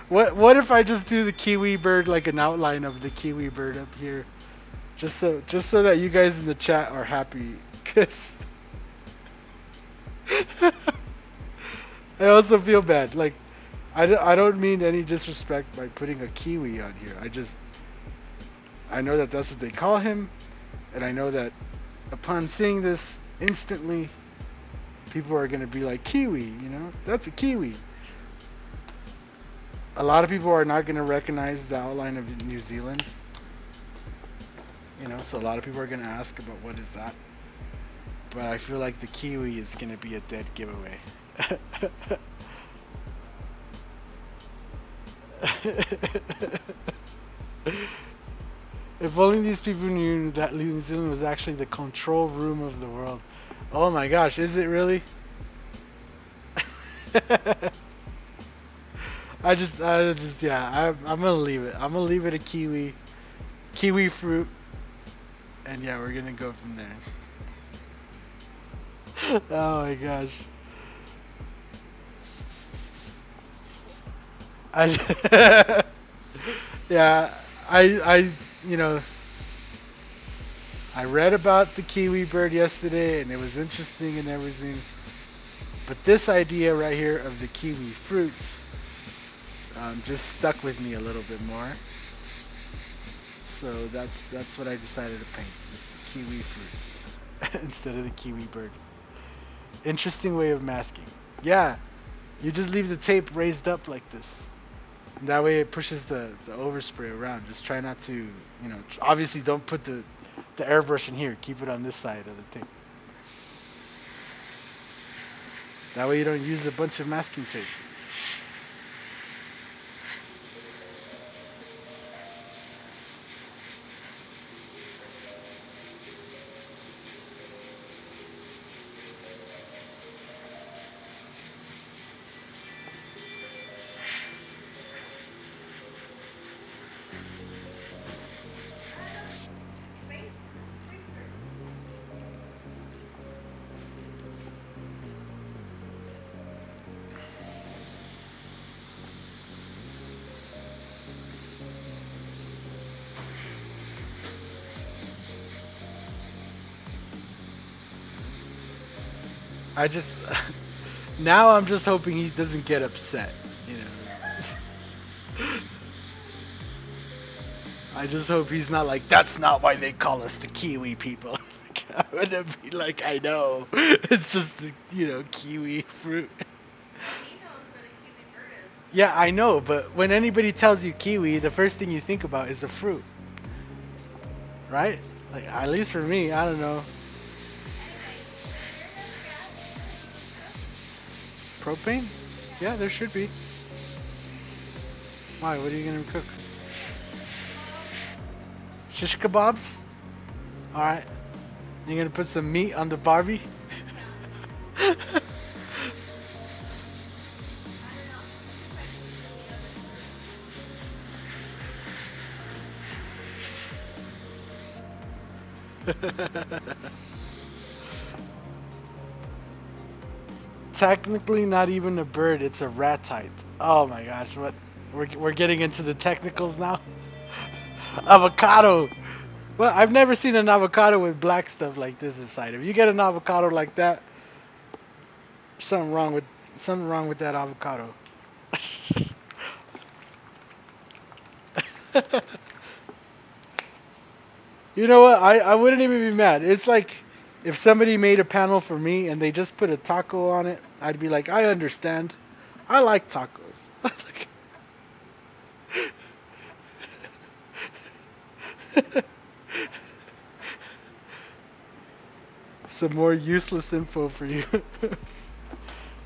What if I just do the kiwi bird like an outline of the kiwi bird up here, just so that you guys in the chat are happy, 'cause I also feel bad. Like I don't mean any disrespect by putting a kiwi on here. I know that that's what they call him, and I know that upon seeing this instantly, people are gonna be like, Kiwi, that's a kiwi. A lot of people are not gonna recognize the outline of New Zealand. So a lot of people are gonna ask about what is that. But I feel like the kiwi is gonna be a dead giveaway. If only these people knew that New Zealand was actually the control room of the world. Oh my gosh, is it really? Yeah, I'm gonna leave it. I'm gonna leave it a kiwi fruit, and yeah, we're gonna go from there. Oh my gosh. I yeah, you know, I read about the kiwi bird yesterday, and it was interesting and everything. But this idea right here of the kiwi fruit just stuck with me a little bit more. So that's what I decided to paint, is the kiwi fruit instead of the kiwi bird. Interesting way of masking. Yeah, you just leave the tape raised up like this. And that way it pushes the overspray around. Just try not to, obviously don't put the airbrush in here. Keep it on this side of the tape. That way you don't use a bunch of masking tape. I just now I'm just hoping he doesn't get upset, you know. I just hope he's not like, that's not why they call us the Kiwi people. I'm gonna be like, I know, it's just the kiwi fruit. He knows what a kiwi bird is. Yeah, I know, but when anybody tells you kiwi, the first thing you think about is the fruit, right? Like at least for me, I don't know. Propane? Yeah, there should be. Why? What are you gonna cook? Shish kebabs? Alright. You're gonna put some meat on the Barbie? Technically not even a bird, it's a rat type. Oh my gosh, what? We're getting into the technicals now? Avocado! Well, I've never seen an avocado with black stuff like this inside. If you get an avocado like that, something wrong with that avocado. You know what? I wouldn't even be mad. It's like if somebody made a panel for me and they just put a taco on it, I'd be like, I understand. I like tacos. Some more useless info for you.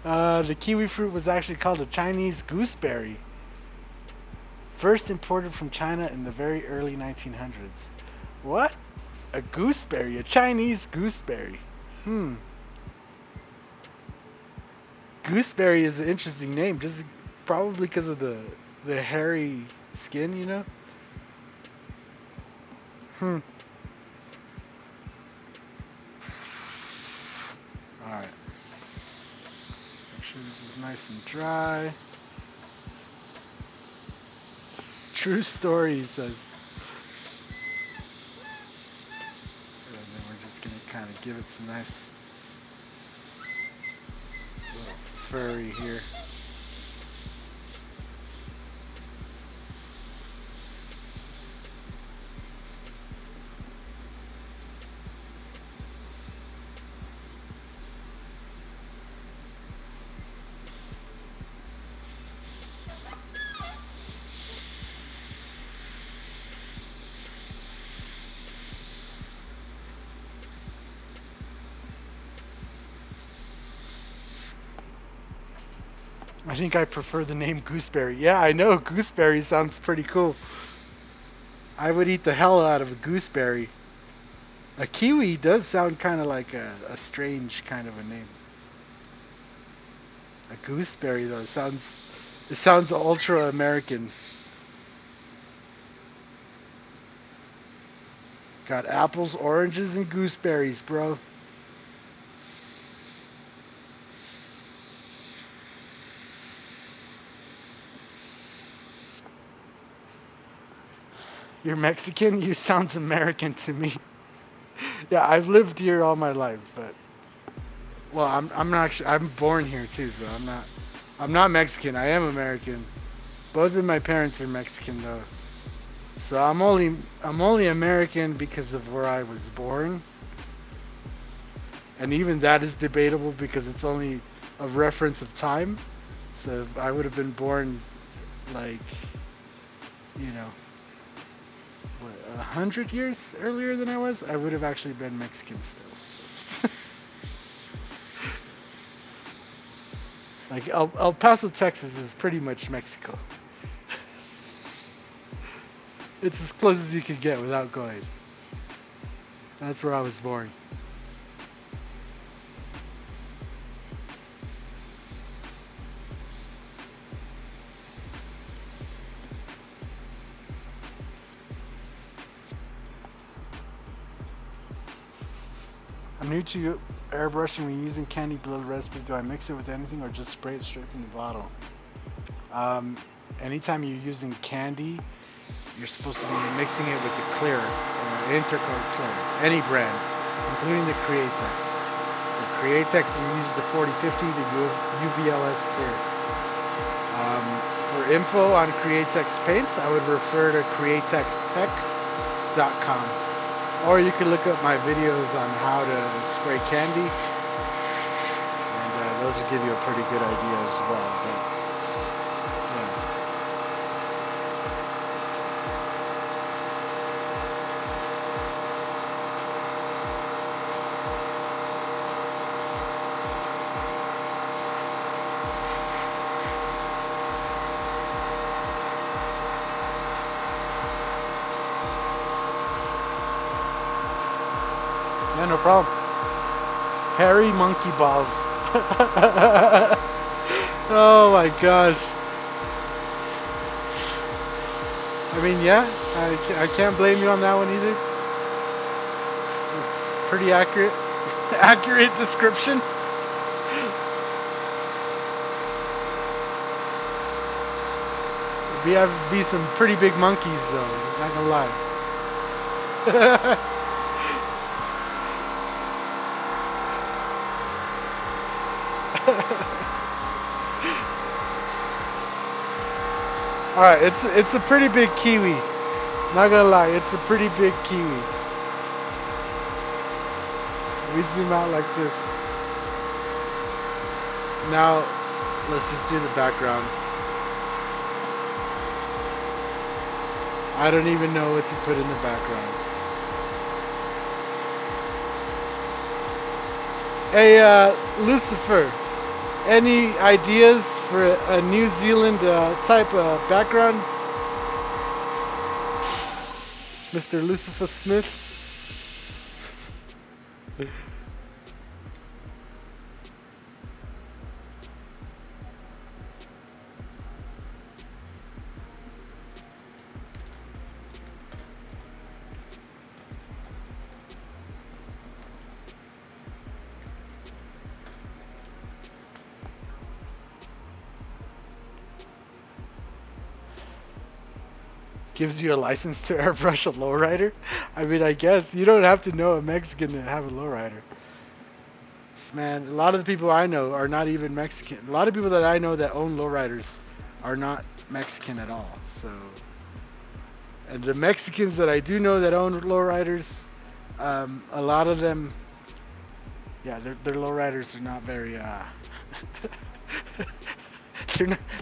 The kiwi fruit was actually called a Chinese gooseberry. First imported from China in the very early 1900s. What? A gooseberry? A Chinese gooseberry? Gooseberry is an interesting name, just probably because of the hairy skin, you know? Alright. Make sure this is nice and dry. True story, he says. And then we're just gonna kind of give it some nice little furry here. I think I prefer the name gooseberry. Yeah, I know, gooseberry sounds pretty cool. I would eat the hell out of a gooseberry. A kiwi does sound kind of like a strange kind of a name. A A gooseberry though, it sounds ultra American. Got apples, oranges, and gooseberries, bro. You're Mexican? You sounds American to me. Yeah, I've lived here all my life, but well, I'm not actually, I'm born here too, so I'm not Mexican. I am American. Both of my parents are Mexican though. So I'm only American because of where I was born. And even that is debatable because it's only a reference of time. So if I would have been born like, you know, what, 100 years earlier than I was, I would have actually been Mexican still. Like El Paso, Texas is pretty much Mexico. It's as close as you could get without going. That's where I was born. I'm new to airbrushing. When using candy blood recipe, do I mix it with anything or just spray it straight from the bottle? Anytime you're using candy, you're supposed to be mixing it with the clear, intercolor clear, any brand, including the Createx. So Createx, you use the 4050, the UVLS clear. For info on Createx paints, I would refer to creatextech.com. Or you can look up my videos on how to spray candy, and those will give you a pretty good idea as well. But, yeah. Yeah, no problem. Hairy monkey balls. Oh my gosh. I mean, yeah, I can't blame you on that one either. It's pretty accurate. Accurate description. We have to be some pretty big monkeys though, not gonna lie. Alright, it's a pretty big kiwi. Not gonna lie, it's a pretty big kiwi. We zoom out like this. Now, let's just do the background. I don't even know what to put in the background. Hey, Lucifer, any ideas for a New Zealand type of background? Mr. Lucifer Smith? Gives you a license to airbrush a lowrider? I mean, I guess you don't have to know a Mexican to have a lowrider. Man, a lot of the people I know are not even Mexican. A lot of people that I know that own lowriders are not Mexican at all. So, and the Mexicans that I do know that own lowriders, a lot of them, yeah, their lowriders are not very.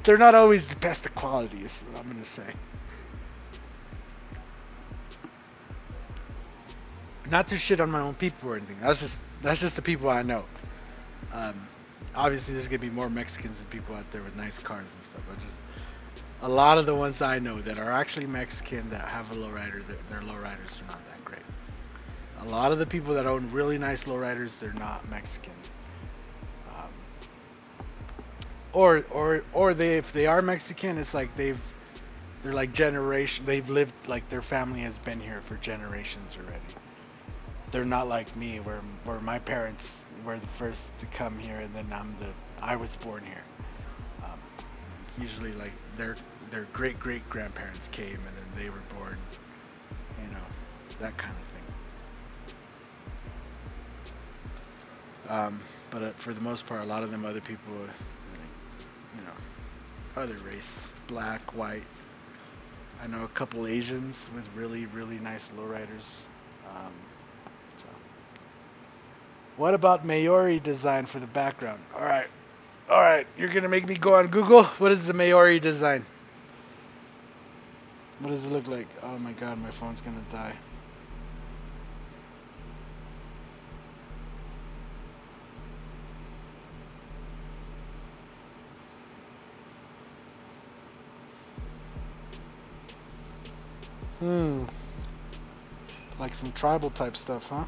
They're not always the best of quality. Is what I'm gonna say. Not to shit on my own people or anything. That's just the people I know. Obviously, there's gonna be more Mexicans than people out there with nice cars and stuff. But just a lot of the ones I know that are actually Mexican that have a lowrider, their lowriders are not that great. A lot of the people that own really nice lowriders, they're not Mexican. Or they, if they are Mexican, it's like they're like generation. They've lived, like their family has been here for generations already. They're not like me, where my parents were the first to come here, and then I was born here. Um, Usually, like their great grandparents came, and then they were born. You know, that kind of thing. But for the most part, a lot of them other people, you know, other race, black, white. I know a couple Asians with really nice lowriders. Um, so, what about Maori design for the background? All right. You're gonna make me go on Google. What is the Maori design? What does it look like? Oh my God, my phone's gonna die. Hmm. Like some tribal type stuff, huh?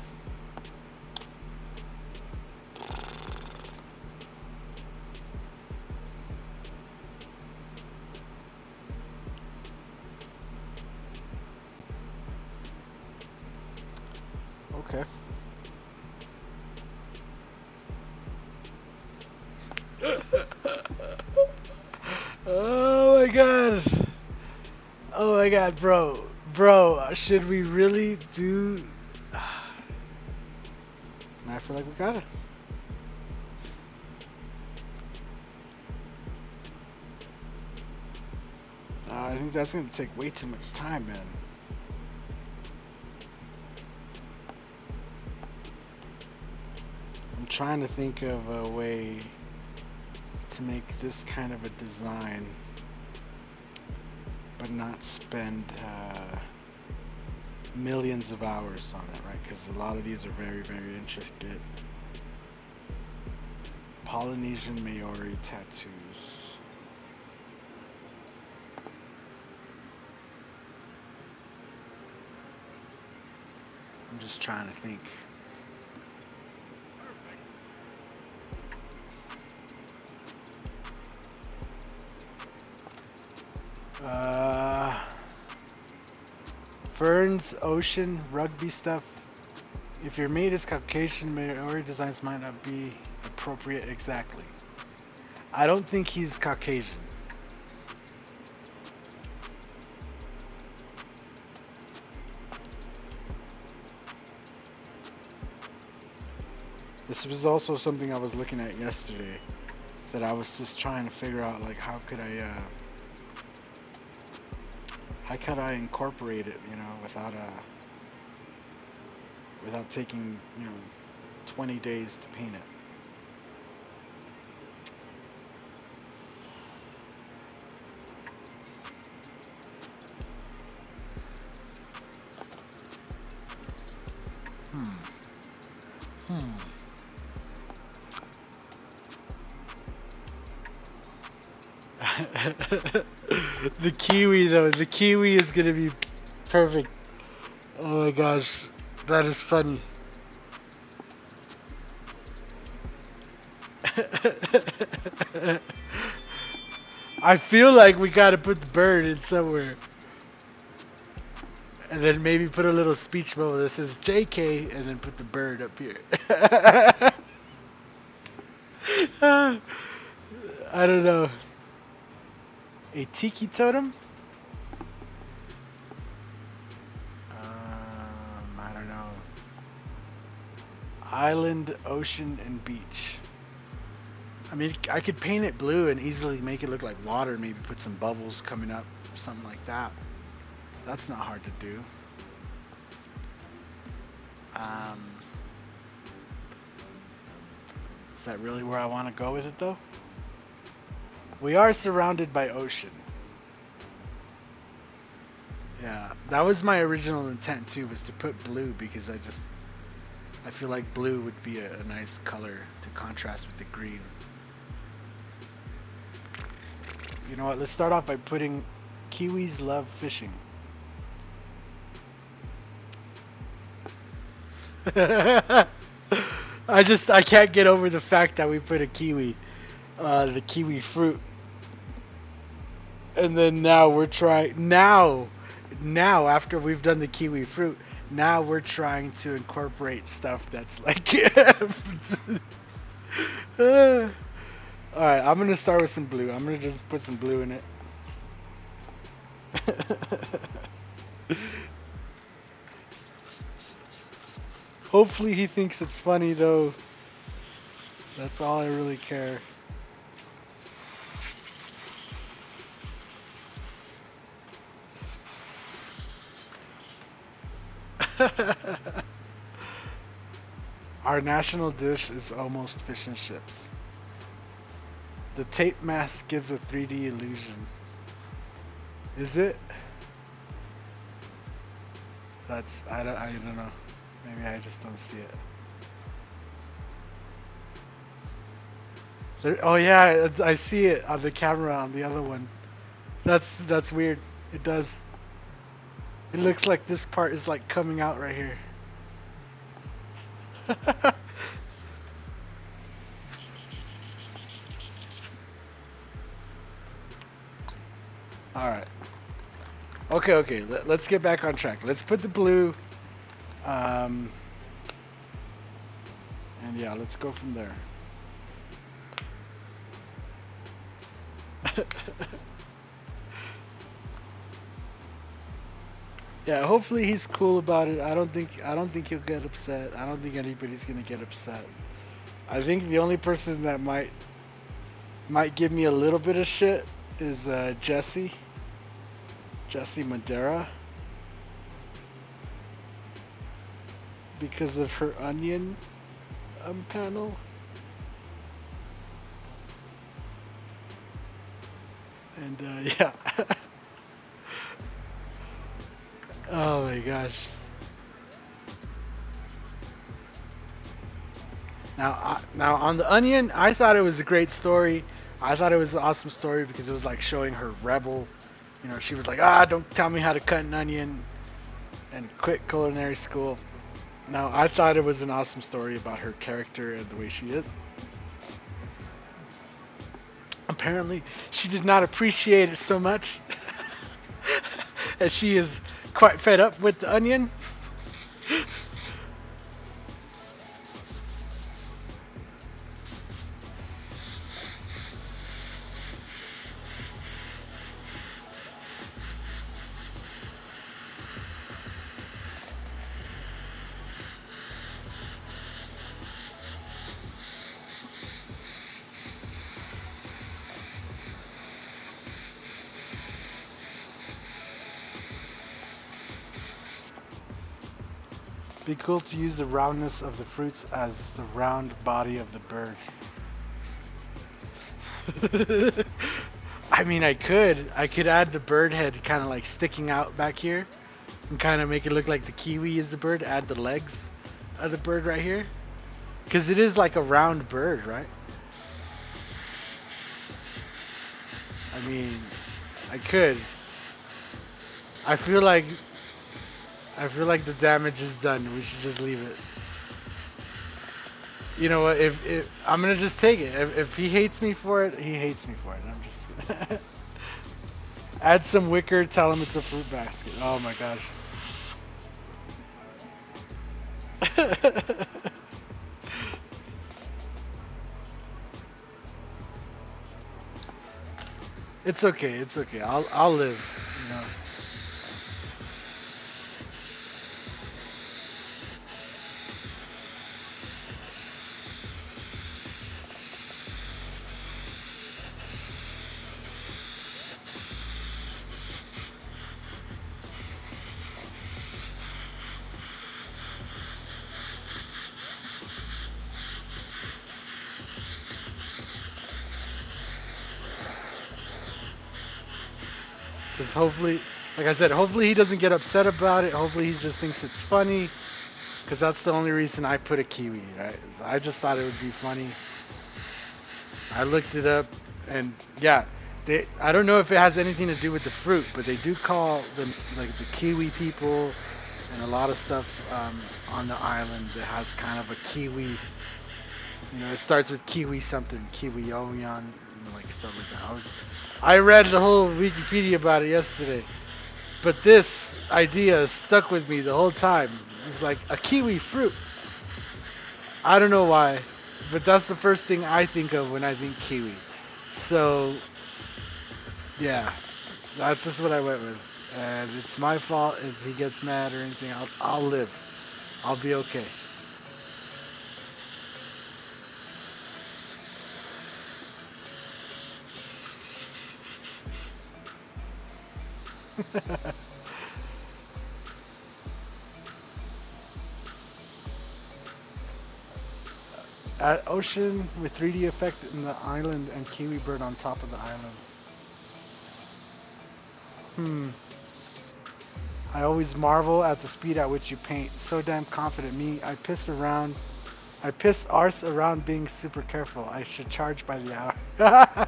Okay. Oh my God. Oh my God, bro. Bro, should we really do... I feel like we gotta. I think that's gonna take way too much time, man. I'm trying to think of a way to make this kind of a design, but not spend millions of hours on it, right? Because a lot of these are very intricate. Polynesian Maori tattoos. I'm just trying to think. Ferns, ocean, rugby stuff. If your mate is Caucasian, Maori designs might not be appropriate exactly. I don't think he's Caucasian. This was also something I was looking at yesterday, that I was just trying to figure out, like, how could I incorporate it, you know, without taking, you know, 20 days to paint it. The Kiwi though, the Kiwi is gonna be perfect. Oh my gosh, that is funny. I feel like we gotta put the bird in somewhere. And then maybe put a little speech bubble that says JK and then put the bird up here. I don't know. A tiki totem? I don't know. Island, ocean, and beach. I mean, I could paint it blue and easily make it look like water. Maybe put some bubbles coming up, something like that. That's not hard to do. Is that really where I want to go with it though? We are surrounded by ocean. Yeah, that was my original intent too, was to put blue because I feel like blue would be a nice color to contrast with the green. You know what, let's start off by putting Kiwis love fishing. I can't get over the fact that we put a kiwi. the kiwi fruit. And then now we're trying now after we've done the kiwi fruit, now we're trying to incorporate stuff that's like Alright, I'm gonna start with some blue. I'm gonna just put some blue in it. Hopefully he thinks it's funny though. That's all I really care. Our national dish is almost fish and chips. The tape mask gives a 3D illusion. Is it? I don't know. Maybe I just don't see it. Oh yeah, I see it on the camera on the other one. That's weird. It does. It looks like this part is like coming out right here. Alright. Okay. Let's get back on track. Let's put the blue. And yeah, let's go from there. Yeah, hopefully he's cool about it. I don't think he'll get upset. I don't think anybody's gonna get upset. I think the only person that might give me a little bit of shit is Jessie Madera, because of her onion panel. And yeah. Oh my gosh. Now on the onion, I thought it was a great story. I thought it was an awesome story because it was like showing her rebel. You know, she was like, don't tell me how to cut an onion, and quit culinary school. Now, I thought it was an awesome story about her character and the way she is. Apparently, she did not appreciate it so much, as she is quite fed up with the onion. Be cool to use the roundness of the fruits as the round body of the bird. I mean, I could add the bird head kind of like sticking out back here and kind of make it look like the kiwi is the bird. Add the legs of the bird right here, because it is like a round bird, right? I mean, I could. I feel like the damage is done. We should just leave it. You know what? If I'm gonna just take it. If he hates me for it, he hates me for it. I'm just gonna add some wicker. Tell him it's a fruit basket. Oh my gosh. It's okay. It's okay. I'll live. You know. Because hopefully, like I said, hopefully he doesn't get upset about it. Hopefully he just thinks it's funny. Because that's the only reason I put a kiwi, right? I just thought it would be funny. I looked it up, and yeah, I don't know if it has anything to do with the fruit, but they do call them like the Kiwi people, and a lot of stuff on the island that has kind of a kiwi You know, it starts with Kiwi something, Kiwi Omion, like stuff like that. I read the whole Wikipedia about it yesterday, but this idea stuck with me the whole time. It's like a kiwi fruit. I don't know why, but that's the first thing I think of when I think kiwi. So, yeah, that's just what I went with. And it's my fault if he gets mad or anything. I'll live. I'll be okay. At ocean with 3D effect in the island and kiwi bird on top of the island. Hmm. I always marvel at the speed at which you paint. So damn confident. Me, I piss around. I piss arse around being super careful. I should charge by the hour.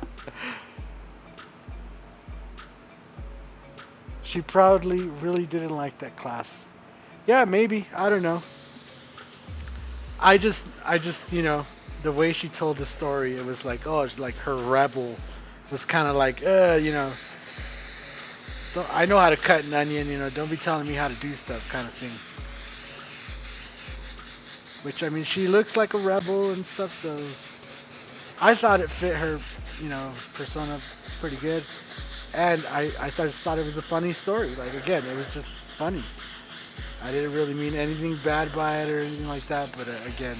She proudly really didn't like that class. Yeah, maybe. I don't know. I just, the way she told the story, it was like, oh, it's like her rebel was kind of like, I know how to cut an onion, don't be telling me how to do stuff, kind of thing. Which, I mean, she looks like a rebel and stuff, so I thought it fit her, persona pretty good. And I thought it was a funny story. Like, again, it was just funny. I didn't really mean anything bad by it or anything like that, but again,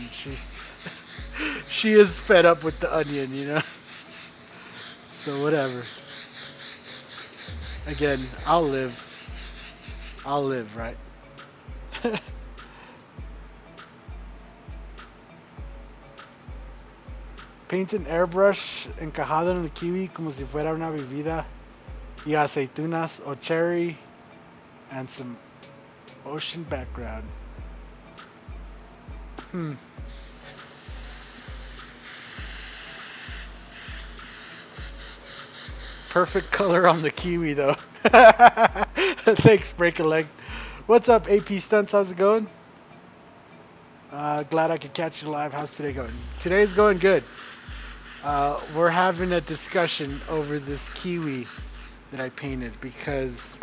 she is fed up with the onion. So whatever. Again, I'll live. I'll live, right? Paint an airbrush encajado en el kiwi como si fuera una bebida y aceitunas o cherry and some ocean background. Perfect color on the kiwi though. Thanks, break a leg. What's up, AP Stunts? How's it going? Glad I could catch you live. How's today going? Today's going good. We're having a discussion over this kiwi that I painted because,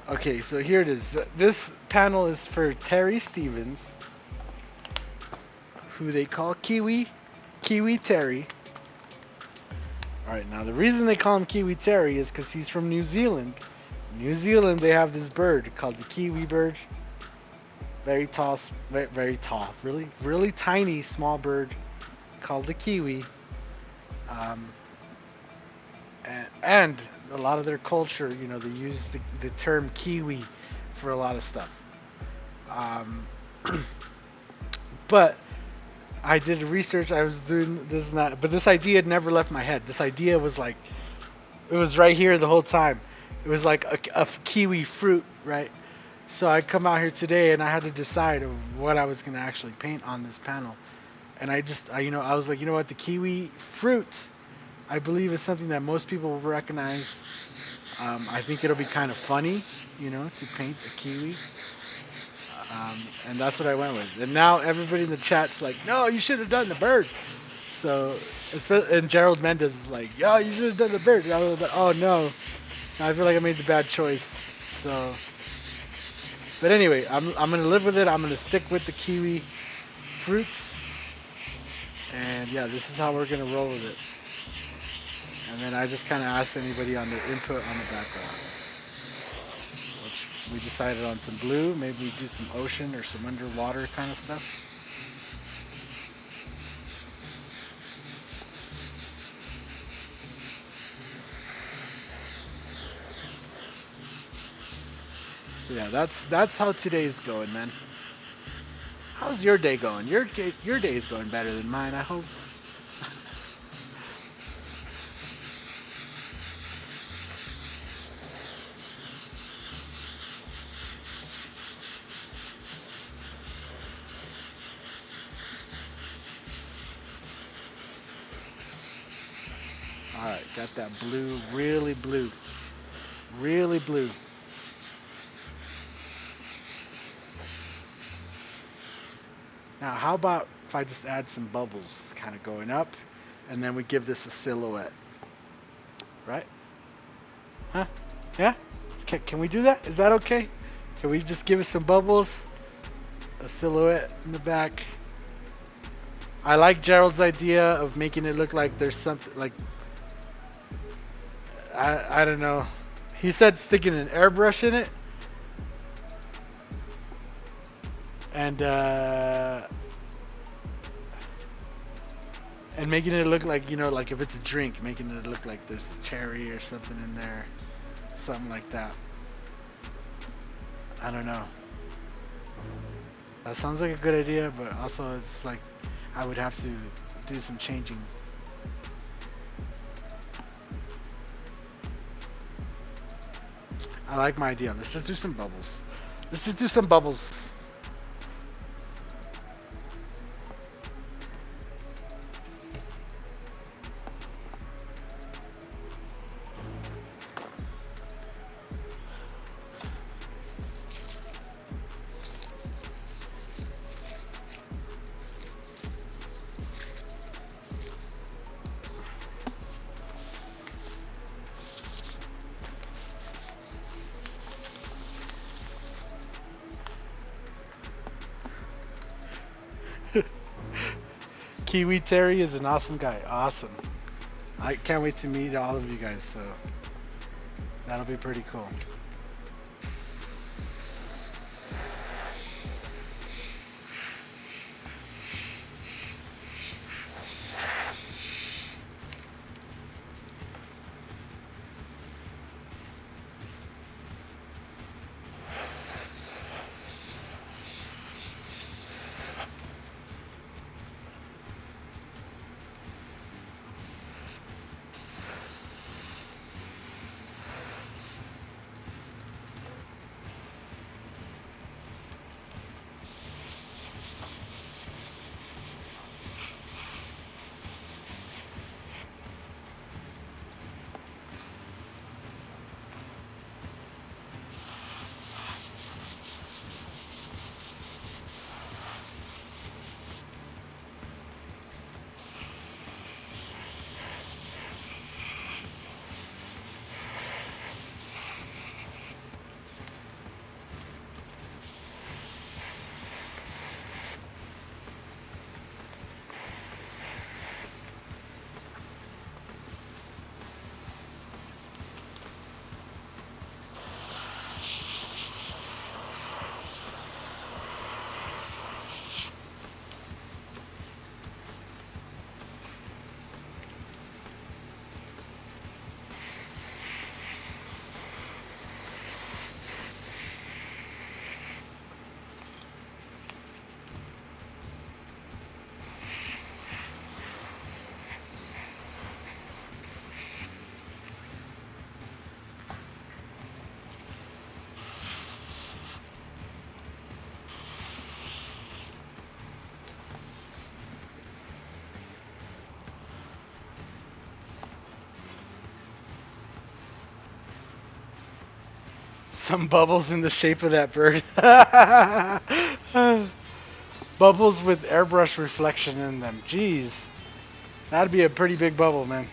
okay, so here it is. This panel is for Terry Stevens, who they call Kiwi Terry. Alright, now the reason they call him Kiwi Terry is because he's from New Zealand. In New Zealand, they have this bird called the kiwi bird. Very tall, very tall, really tiny, small bird called the kiwi. And a lot of their culture, they use the term kiwi for a lot of stuff. But I did research. I was doing this and that, but this idea had never left my head. This idea was like, it was right here the whole time. It was like a kiwi fruit, right? So I come out here today and I had to decide of what I was going to actually paint on this panel. And I was like, what, the kiwi fruit, I believe is something that most people will recognize. I think it'll be kind of funny, to paint a kiwi. And that's what I went with. And now everybody in the chat's like, no, you should have done the bird. So, and Gerald Mendez is like, yo, you should have done the bird. And I was like, oh no, I feel like I made the bad choice. So, but anyway, I'm gonna live with it. I'm gonna stick with the kiwi fruit. And yeah, this is how we're gonna roll with it. And then I just kind of asked anybody on their input on the background. We decided on some blue, maybe we do some ocean or some underwater kind of stuff. So yeah, that's how today's going, man. How's your day going? Your day is going better than mine, I hope. Alright, got that blue, really blue. Really blue. Now, how about if I just add some bubbles kind of going up, and then we give this a silhouette, right? Huh? Yeah? Can we do that? Is that okay? Can we just give it some bubbles? A silhouette in the back. I like Gerald's idea of making it look like there's something like I don't know. He said sticking an airbrush in it. And making it look like, you know, like if it's a drink, making it look like there's a cherry or something in there. Something like that. I don't know. That sounds like a good idea, but also it's like I would have to do some changing. I like my idea. Let's just do some bubbles. Let's just do some bubbles. Kiwi Terry is an awesome guy. Awesome. I can't wait to meet all of you guys, so that'll be pretty cool. Some bubbles in the shape of that bird. Bubbles with airbrush reflection in them. Jeez. That'd be a pretty big bubble, man.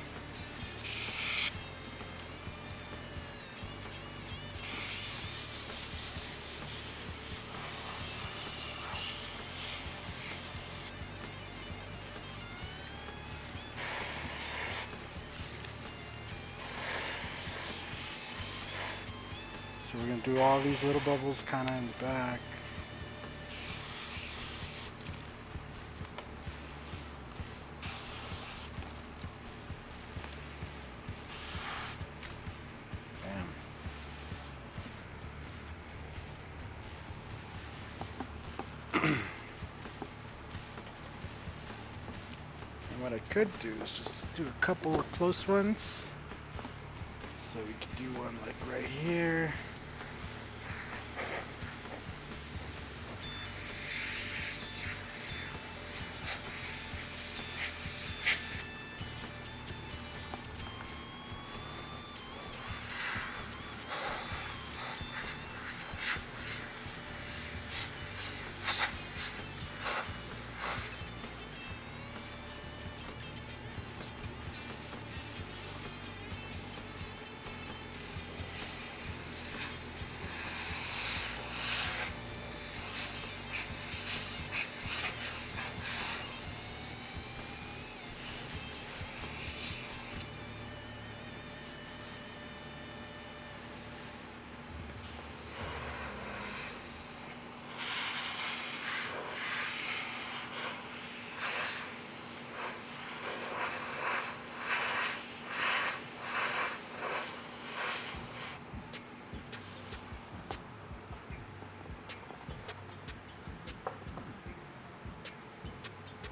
So we're going to do all these little bubbles kind of in the back. What I could do is just do a couple of close ones. So we could do one like right here.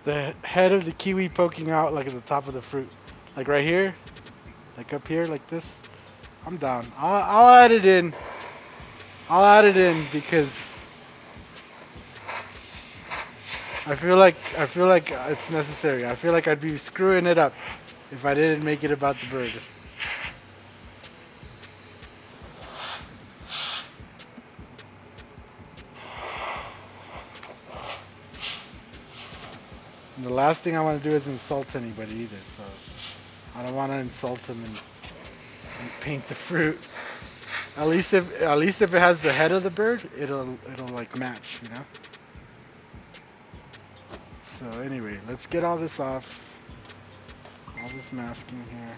the head of the kiwi poking out like at the top of the fruit. Like right here. Like up here like this. I'm down. I'll add it in. I'll add it in because I feel like it's necessary. I feel like I'd be screwing it up if I didn't make it about the bird. And the last thing I want to do is insult anybody either, so I don't want to insult them and paint the fruit. At least if it has the head of the bird, it'll like match, you know. So anyway, let's get all this off. All this masking here.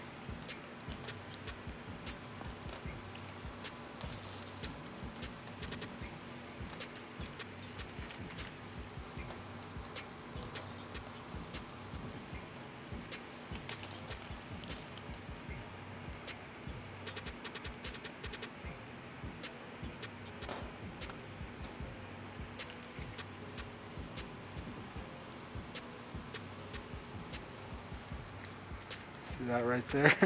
See that right there?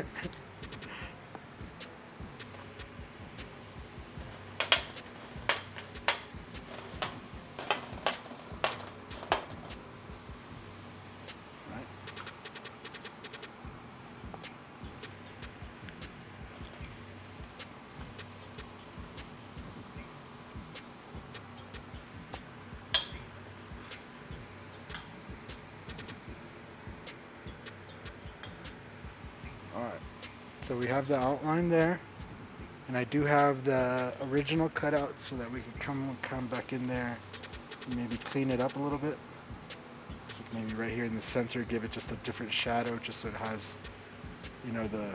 Right. Alright, so we have the outline there, and I do have the original cutout so that we can come back in there and maybe clean it up a little bit. Like maybe right here in the center, give it just a different shadow just so it has, you know, the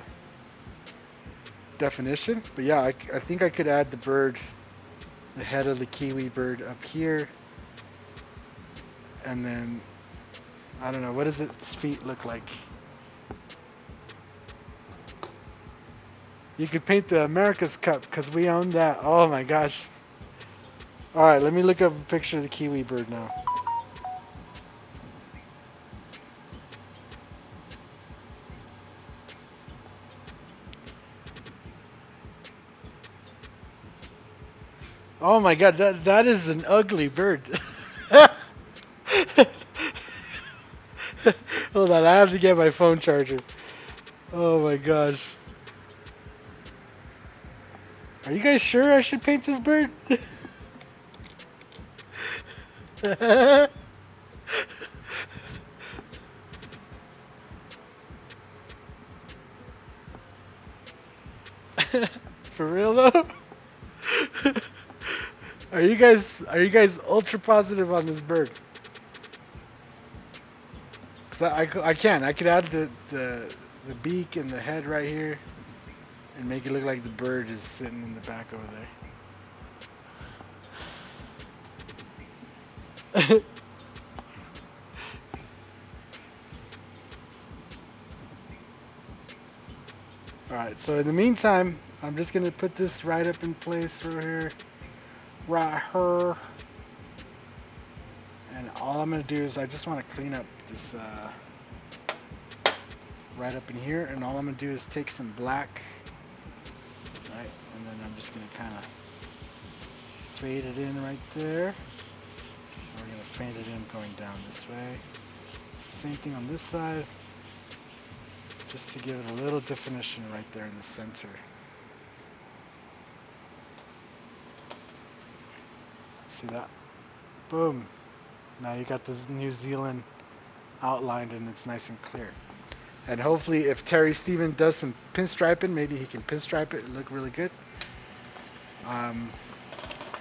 definition. But yeah, I think I could add the bird, the head of the kiwi bird up here, and then, I don't know, what does its feet look like? You could paint the America's Cup because we own that. Oh my gosh. Alright, let me look up a picture of the kiwi bird now. Oh my god, that is an ugly bird. Hold on, I have to get my phone charger. Oh my gosh. Are you guys sure I should paint this bird? For real though? Are you guys ultra positive on this bird? Cause I could add the beak and the head right here and make it look like the bird is sitting in the back over there. Alright, so in the meantime, I'm just going to put this right up in place right here. Right here. And all I'm going to do is I just want to clean up this right up in here. And all I'm going to do is take some black. Right, and then I'm just going to kind of fade it in right there. We're going to fade it in going down this way. Same thing on this side. Just to give it a little definition right there in the center. See that? Boom. Now you got this New Zealand outlined and it's nice and clear. And hopefully if Terry Steven does some pinstriping, maybe he can pinstripe it and look really good.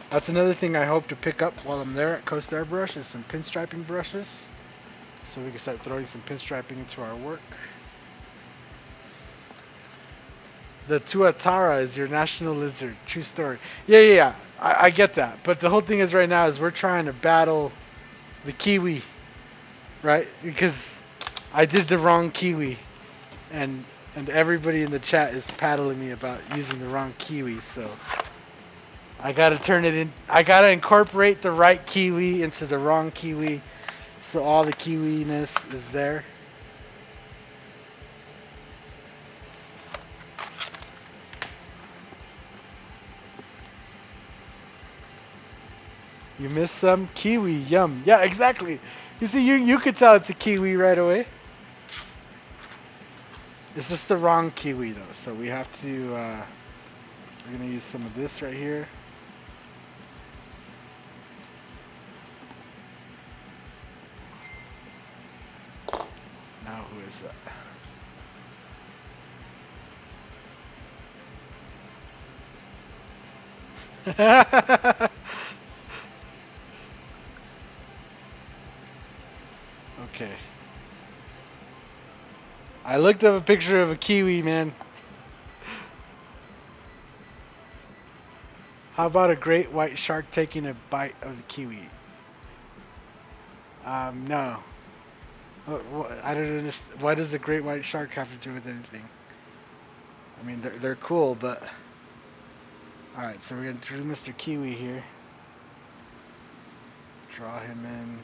That's another thing I hope to pick up while I'm there at Coast Airbrush is some pinstriping brushes. So we can start throwing some pinstriping into our work. The tuatara is your national lizard. True story. Yeah. I get that. But the whole thing is right now is we're trying to battle the kiwi. Right? Because I did the wrong kiwi. And everybody in the chat is paddling me about using the wrong kiwi. So I gotta turn it in. I gotta incorporate the right kiwi into the wrong kiwi So all the kiwi-ness is there. You missed some kiwi, yum. Yeah, exactly. You see, you could tell it's a kiwi right away. It's just the wrong kiwi though, so we have to. We're gonna use some of this right here. Now who is that? Okay. I looked up a picture of a kiwi, man. How about a great white shark taking a bite of the kiwi? No. I don't understand. Why does a great white shark have to do with anything? I mean, they're cool, but... Alright, so we're going to do Mr. Kiwi here. Draw him in.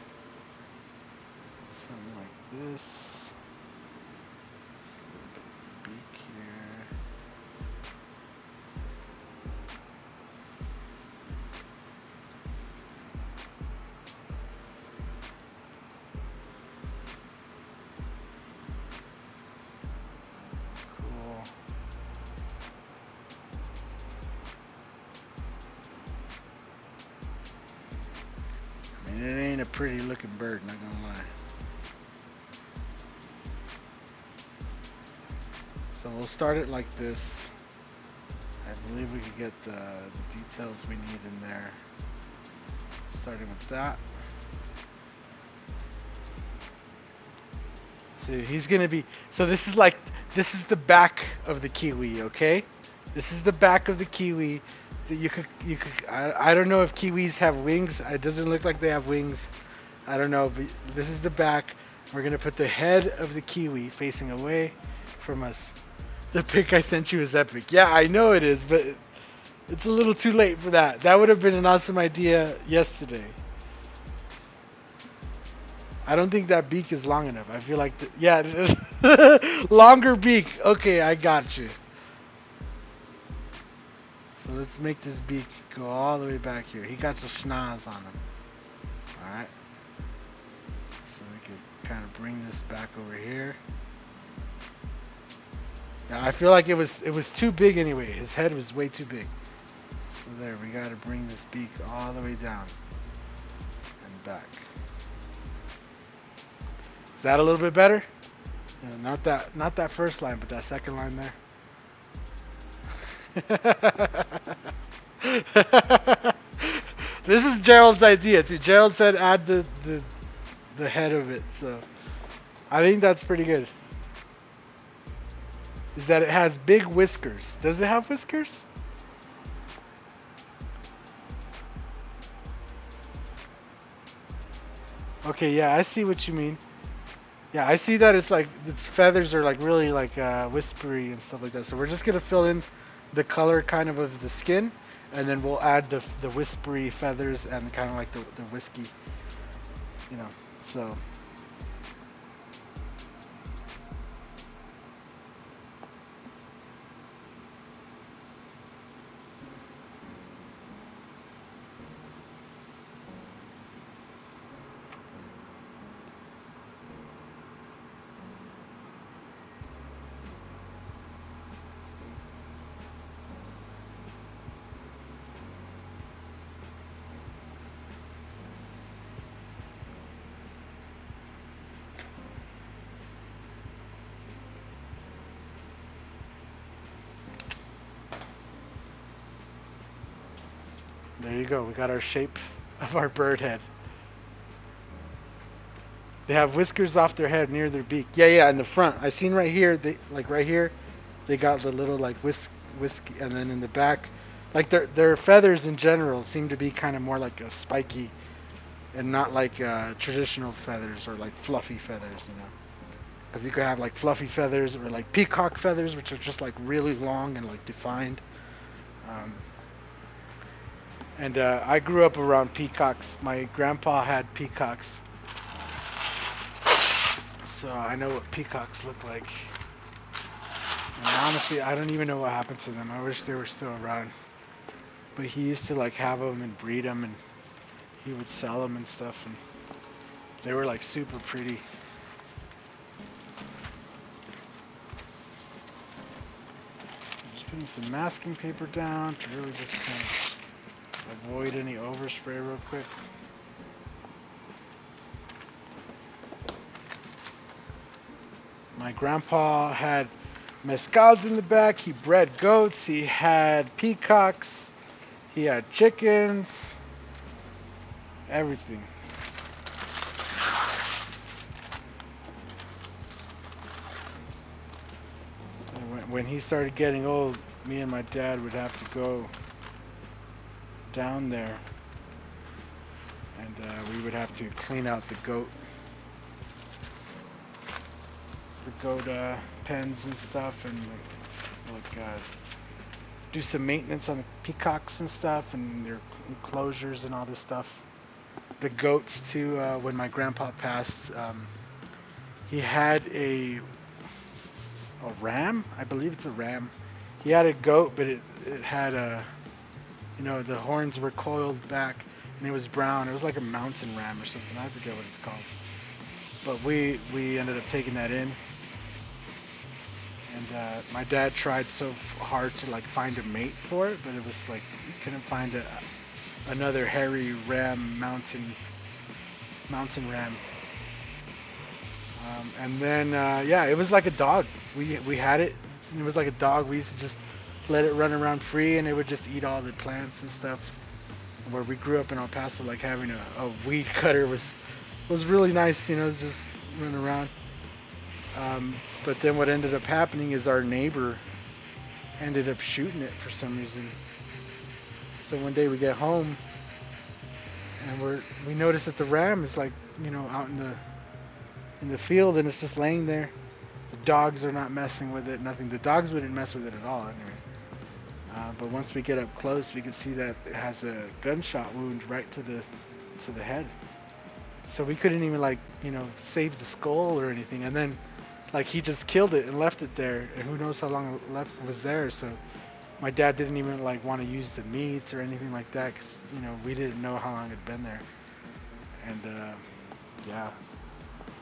Something like this. Just a little bit of beak here. Cool. I mean, it ain't a pretty looking bird, not gonna lie. So we'll start it like this. I believe we could get the details we need in there. Starting with that. So he's gonna be, so this is the back of the kiwi, okay? This is the back of the kiwi. That you could, I don't know if kiwis have wings. It doesn't look like they have wings. I don't know, but this is the back. We're gonna put the head of the kiwi facing away from us. The pic I sent you is epic. Yeah, I know it is, but it's a little too late for that. That would have been an awesome idea yesterday. I don't think that beak is long enough. I feel like, yeah, longer beak. Okay, I got you. So let's make this beak go all the way back here. He got the schnoz on him. Alright. So we can kind of bring this back over here. Now I feel like it was too big anyway. His head was way too big. So there, we gotta bring this beak all the way down and back. Is that a little bit better? Yeah, not that first line, but that second line there. This is Gerald's idea too. Gerald said add the head of it, so I think that's pretty good. Is that it has big whiskers. Does it have whiskers? Okay, yeah, I see what you mean. Yeah, I see that it's like its feathers are like really like whispery and stuff like that. So we're just gonna fill in the color kind of the skin, and then we'll add the whispery feathers and kind of like the whiskey, you know. So there you go. We got our shape of our bird head. They have whiskers off their head near their beak. Yeah, in the front. I seen right here. They like right here. They got the little like whiskey, and then in the back, like their feathers in general seem to be kind of more like a spiky, and not like traditional feathers or like fluffy feathers, you know. Because you could have like fluffy feathers or like peacock feathers, which are just like really long and like defined. And I grew up around peacocks. My grandpa had peacocks. So I know what peacocks look like. And honestly, I don't even know what happened to them. I wish they were still around. But he used to like have them and breed them, and he would sell them and stuff, and they were like super pretty. Just putting some masking paper down to really just kind of avoid any overspray real quick. My grandpa had mezcals in the back. He bred goats. He had peacocks. He had chickens. Everything. And when he started getting old, me and my dad would have to go down there, and we would have to clean out the goat pens and stuff, and do some maintenance on the peacocks and stuff, and their enclosures and all this stuff. The goats too. When my grandpa passed, he had a ram. I believe it's a ram. He had a goat, but it had the horns were coiled back, and it was brown. It was like a mountain ram or something. I forget what it's called. But we ended up taking that in. And my dad tried so hard to like find a mate for it, but it was like he couldn't find another hairy ram, mountain ram. And then it was like a dog. We had it. And it was like a dog. We used to just let it run around free, and it would just eat all the plants and stuff. Where we grew up in El Paso, like having a weed cutter was really nice, just run around. But then what ended up happening is our neighbor ended up shooting it for some reason. So one day we get home, and we notice that the ram is like, out in the field, and it's just laying there. The dogs are not messing with it, nothing. The dogs wouldn't mess with it at all anyway. But once we get up close, we can see that it has a gunshot wound right to the head. So we couldn't even save the skull or anything. And then he just killed it and left it there, and who knows how long it was there. So my dad didn't even want to use the meat or anything like that, because we didn't know how long it'd been there. And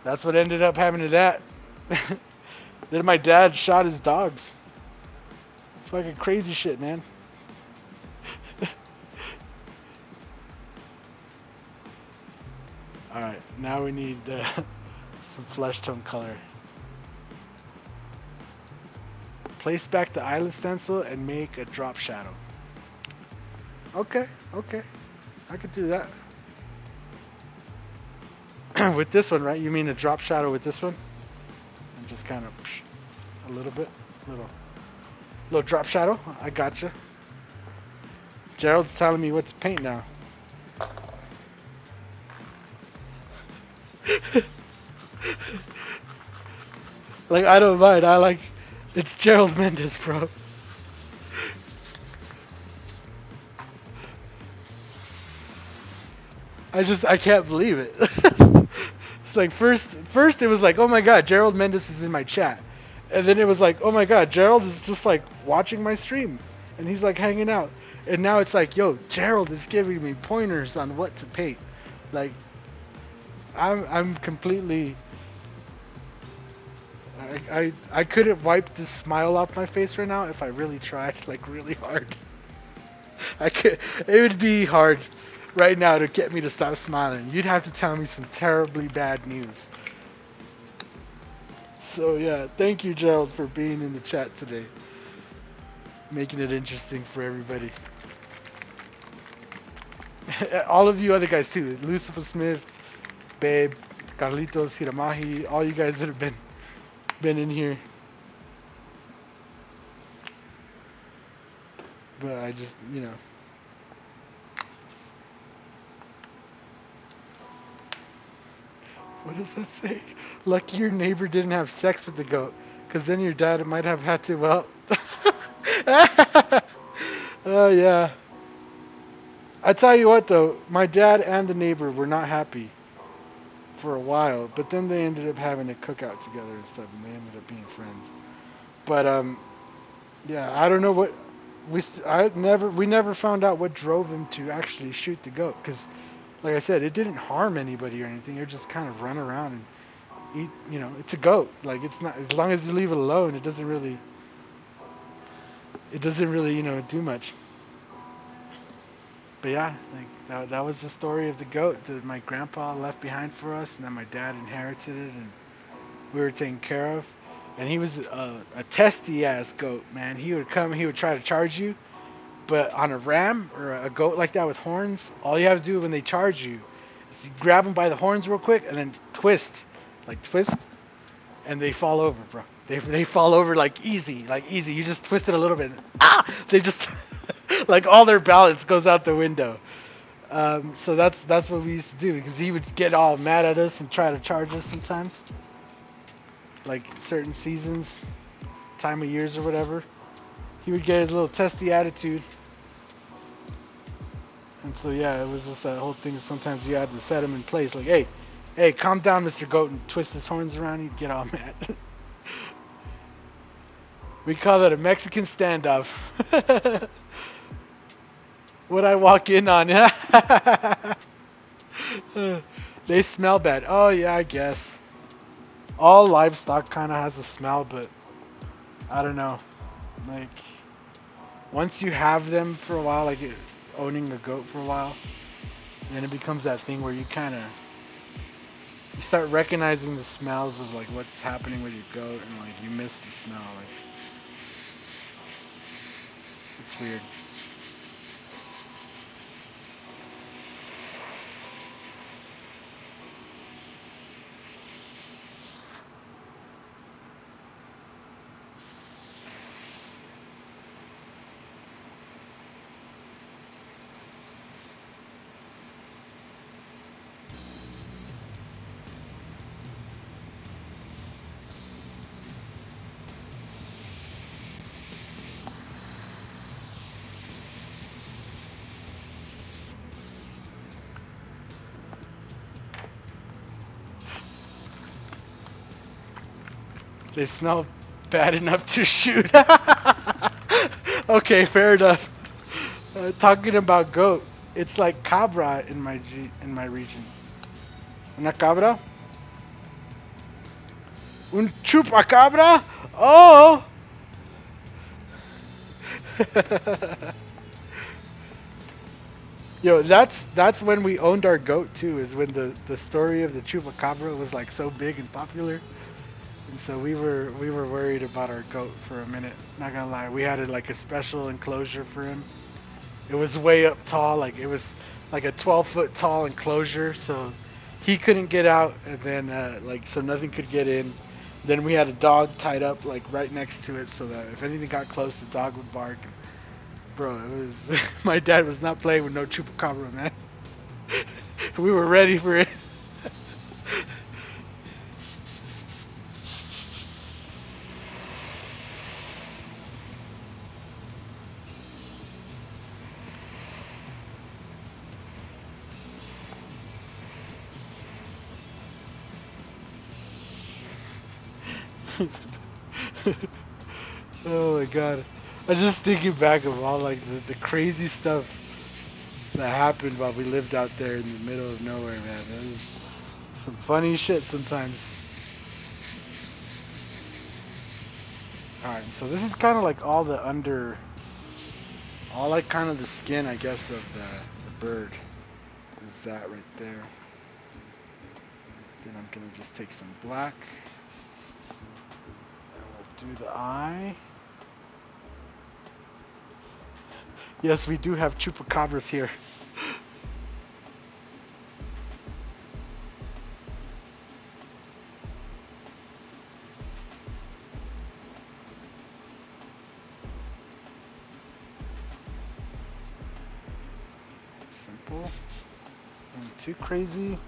that's what ended up happening to that. Then my dad shot his dogs. Fucking crazy shit, man. Alright, now we need some flesh tone color. Place back the eyelid stencil and make a drop shadow. Okay. I could do that. With this one, right? You mean a drop shadow with this one? And just kind of a little bit. Little drop shadow. I gotcha. Gerald's telling me what to paint now. I don't mind. It's Gerald Mendes, bro. I can't believe it. It's like first it was like, oh my god, Gerald Mendes is in my chat. And then it was like, oh my god, Gerald is just watching my stream. And he's hanging out. And now it's like, yo, Gerald is giving me pointers on what to paint. I'm completely... I couldn't wipe this smile off my face right now if I really tried, really hard. It would be hard right now to get me to stop smiling. You'd have to tell me some terribly bad news. So yeah, thank you, Gerald, for being in the chat today. Making it interesting for everybody. All of you other guys too. Lucifer Smith, Babe, Carlitos, Hiramahi, all you guys that have been in here. But I just, what does that say? Lucky your neighbor didn't have sex with the goat, because then your dad might have had to, well... Oh, yeah. I tell you what, though, my dad and the neighbor were not happy. for a while, but then they ended up having a cookout together and stuff, and they ended up being friends. But yeah, I don't know what we never found out what drove him to actually shoot the goat, because like I said, it didn't harm anybody or anything. It just kind of run around and eat. It's a goat. Like, it's not, as long as you leave it alone, it doesn't really do much. But yeah, like that was the story of the goat that my grandpa left behind for us, and then my dad inherited it, and we were taken care of. And he was a testy ass goat, man. He would come, he would try to charge you, but on a ram or a goat like that with horns, all you have to do when they charge you is you grab them by the horns real quick and then twist, like twist, and they fall over, bro. They fall over like easy, like easy. You just twist it a little bit. They just like all their balance goes out the window. So that's what we used to do, because he would get all mad at us and try to charge us sometimes, like certain seasons, time of years or whatever. He would get his little testy attitude. And so yeah, it was just that whole thing. Sometimes you had to set him in place, like, hey, calm down, Mr. Goat, and twist his horns around. He'd get all mad. We call it a Mexican standoff. What I walk in on, they smell bad. Oh yeah, I guess all livestock kind of has a smell, but I don't know. Like, once you have them for a while, like owning a goat for a while, then it becomes that thing where you start recognizing the smells of like what's happening with your goat, and like you miss the smell. Like, it's weird. They smell bad enough to shoot. Okay, fair enough. Talking about goat, it's like cabra in my region. Una cabra? Un chupacabra? Oh! Yo, that's when we owned our goat too. Is when the story of the chupacabra was like so big and popular. And so we were worried about our goat for a minute. Not gonna lie, we had like a special enclosure for him. It was way up tall, like it was like a 12-foot tall enclosure, so he couldn't get out, and then like so nothing could get in. Then we had a dog tied up like right next to it, so that if anything got close, the dog would bark. Bro, it was my dad was not playing with no chupacabra, man. We were ready for it. Oh my god. I'm just thinking back of all like the crazy stuff that happened while we lived out there in the middle of nowhere, man. That was some funny shit sometimes. Alright, so this is kind of like all like kind of the skin, I guess, of the bird. Is that right there. Then I'm gonna just take some black. And we'll do the eye. Yes, we do have chupacabras here. Simple. Not too crazy.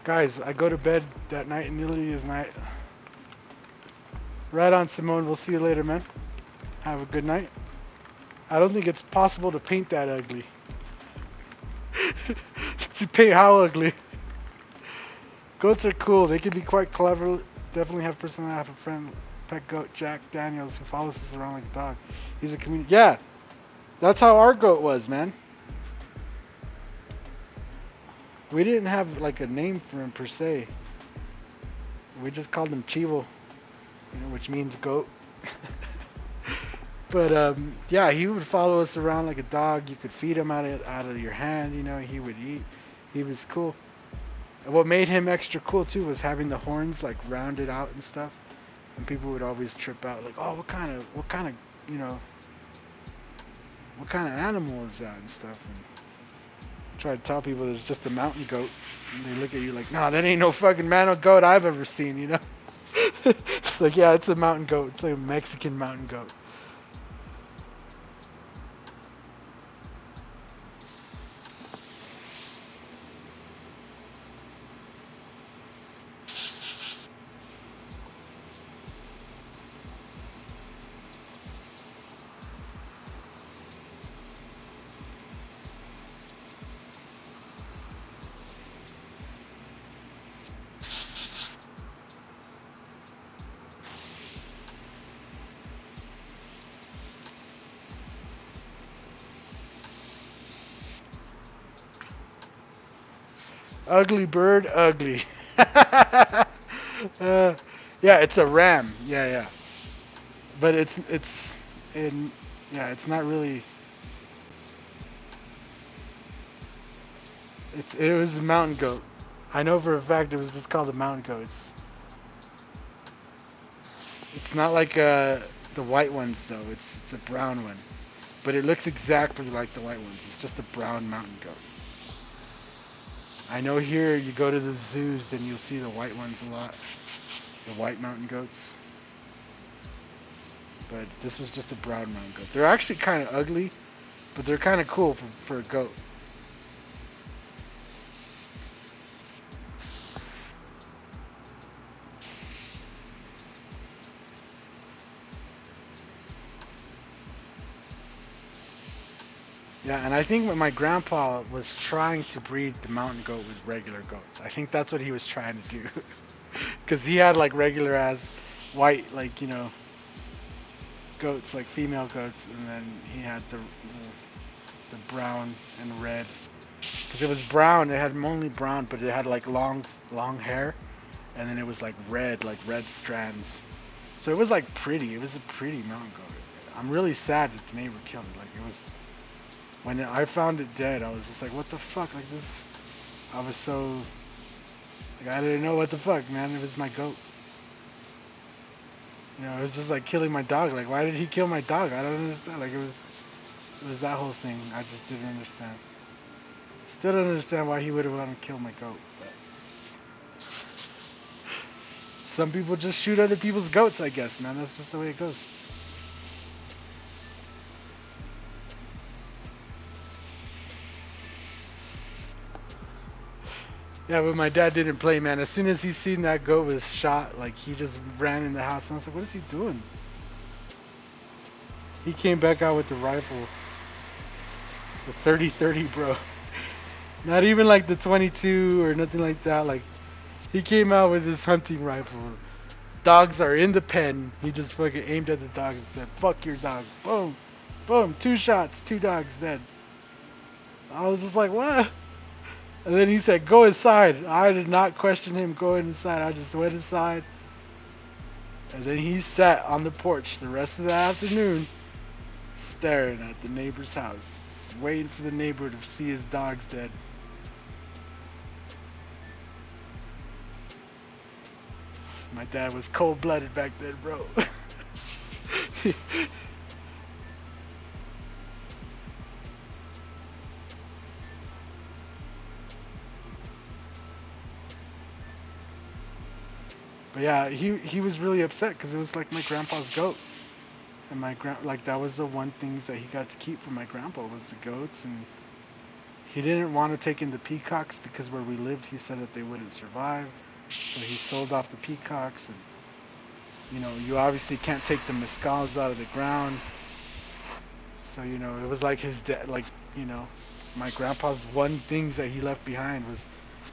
Guys, I go to bed that night and Italy is night. Right on, Simone. We'll see you later, man. Have a good night. I don't think it's possible to paint that ugly. To paint how ugly? Goats are cool. They can be quite clever. Definitely have personality. I have a friend, pet goat Jack Daniels, who follows us around like a dog. He's a comedian. Yeah, that's how our goat was, man. We didn't have like a name for him per se. We just called him Chivo, which means goat. But yeah, he would follow us around like a dog. You could feed him out of your hand. He would eat. He was cool. And what made him extra cool too was having the horns like rounded out and stuff. And people would always trip out like, oh, what kind of what kind of animal is that and stuff. And try to tell people there's just a mountain goat. And they look at you like, nah, that ain't no fucking mountain goat I've ever seen. It's like, yeah, it's a mountain goat. It's like a Mexican mountain goat. Ugly bird, ugly. uh, yeah, it's a ram. Yeah, yeah. But yeah, it's not really. It was a mountain goat. I know for a fact it was just called a mountain goat. It's not like the white ones though. It's a brown one, but it looks exactly like the white ones. It's just a brown mountain goat. I know here you go to the zoos and you'll see the white ones a lot, the white mountain goats. But this was just a brown mountain goat. They're actually kind of ugly, but they're kind of cool for a goat. Yeah, and I think my grandpa was trying to breed the mountain goat with regular goats. I think that's what he was trying to do. Because he had like regular as white, like, goats, like female goats, and then he had the brown and red. Because it was brown, it had only brown, but it had like long hair, and then it was like red strands. So it was like pretty. It was a pretty mountain goat. I'm really sad that the neighbor killed it. Like it was. When I found it dead, I was just like, what the fuck? Like this, I was so, like, I didn't know what the fuck, man. It was my goat. It was just like killing my dog. Like, why did he kill my dog? I don't understand. Like, it was that whole thing. I just didn't understand. Still don't understand why he would have wanted to kill my goat. But some people just shoot other people's goats, I guess, man. That's just the way it goes. Yeah, but my dad didn't play, man. As soon as he seen that goat was shot, like, he just ran in the house. And I was like, what is he doing? He came back out with the rifle. The 30-30, bro. Not even like the 22 or nothing like that. Like, he came out with his hunting rifle. Dogs are in the pen. He just fucking aimed at the dog and said, fuck your dog. Boom. Boom. 2 shots. 2 dogs dead. I was just like, what? And then he said, go inside. I did not question him going inside. I just went inside. And then he sat on the porch the rest of the afternoon staring at the neighbor's house, waiting for the neighbor to see his dogs dead. My dad was cold-blooded back then, bro. But yeah, he was really upset because it was like my grandpa's goat, and like that was the one things that he got to keep from my grandpa was the goats, and He didn't want to take in the peacocks because where we lived, he said that they wouldn't survive. So he sold off the peacocks, and you know, you obviously can't take the mescals out of the ground. So you know, it was like his dad, like you know, my grandpa's one things that he left behind was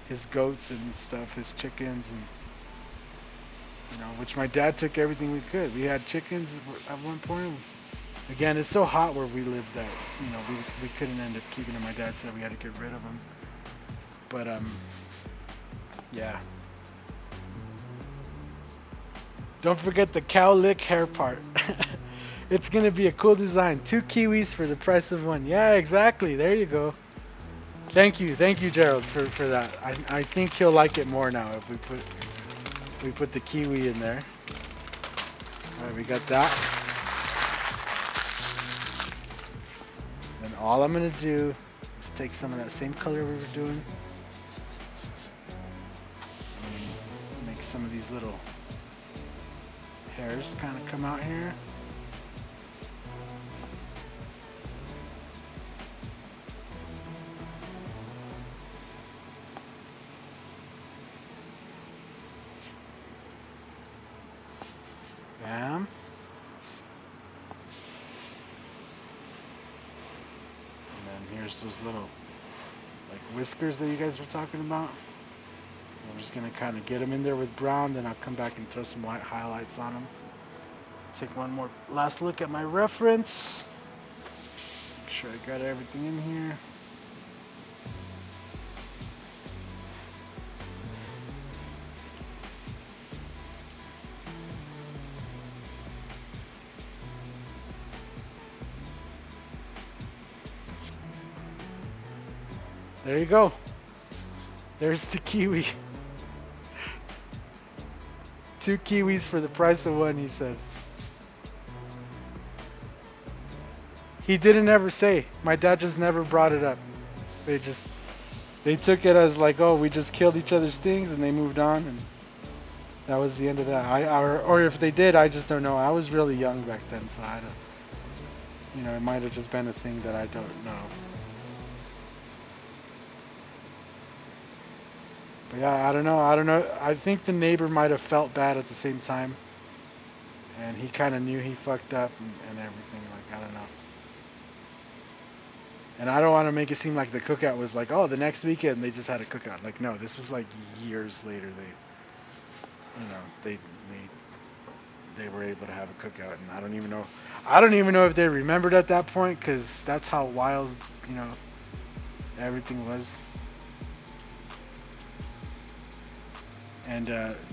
his goats and stuff, his chickens, and you know, which my dad took everything we could. We had chickens at one point. Again, it's so hot where we lived that you know we couldn't end up keeping them. My dad said we had to get rid of them. But yeah. Don't forget the cowlick hair part. It's gonna be a cool design. 2 kiwis for the price of 1. Yeah, exactly. There you go. Thank you, Gerald, for that. I think he'll like it more now if we put the kiwi in there. All right, we got that. And all I'm gonna do is take some of that same color we were doing, and make some of these little hairs kind of come out here. Bam. And then here's those little like whiskers that you guys were talking about. I'm just gonna kind of get them in there with brown, then I'll come back and throw some white highlights on them. Take one more last look at my reference. Make sure I got everything in here. There you go. There's the kiwi. 2 kiwis for the price of 1, he said. He didn't ever say. My dad just never brought it up. They took it as like, oh, we just killed each other's things, and they moved on, and that was the end of that. Or if they did, I just don't know. I was really young back then, so I don't. You know, it might have just been a thing that I don't know. But yeah, I don't know. I think the neighbor might have felt bad at the same time, and he kind of knew he fucked up and everything. Like, I don't know. And I don't want to make it seem like the cookout was like, oh, the next weekend they just had a cookout. Like, no, this was like years later. They were able to have a cookout, and I don't even know if they remembered at that point, because that's how wild, you know, everything was. And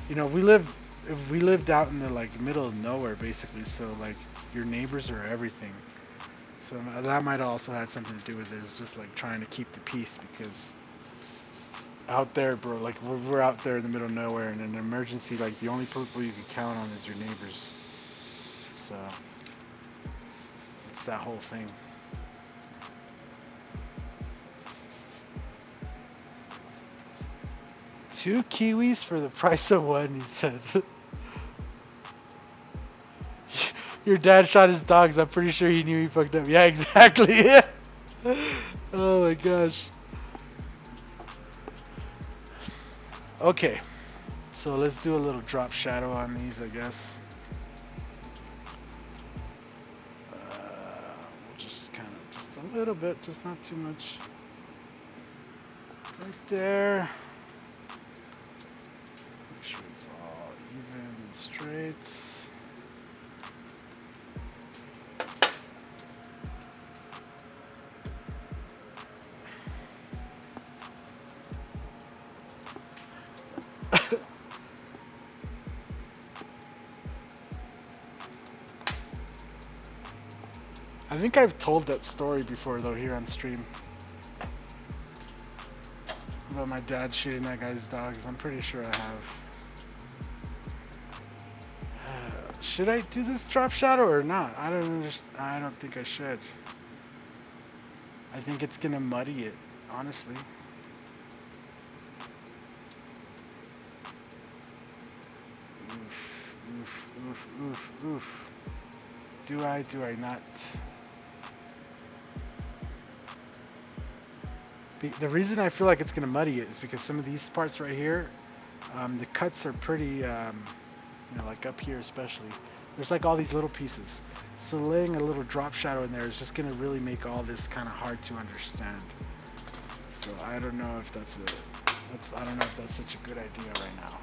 you know, we lived out in the like middle of nowhere basically, so like your neighbors are everything. So that might also had something to do with it. It's just like trying to keep the peace, because out there, bro, like we're out there in the middle of nowhere, and in an emergency, like the only people you can count on is your neighbors. So it's that whole thing. Two kiwis for the price of 1, he said. Your dad shot his dogs. I'm pretty sure he knew he fucked up. Yeah, exactly. Oh my gosh. Okay. So let's do a little drop shadow on these, I guess. We'll just kind of, just a little bit, just not too much. Right there. Make sure it's all even and straight. I think I've told that story before though here on stream. About my dad shooting that guy's dogs. I'm pretty sure I have. Should I do this drop shadow or not? I don't think I should. I think it's gonna muddy it, honestly. Oof. Do I not? The reason I feel like it's gonna muddy it is because some of these parts right here, the cuts are pretty, like up here especially. There's like all these little pieces. So laying a little drop shadow in there is just gonna really make all this kind of hard to understand. So I don't know if I don't know if that's such a good idea right now.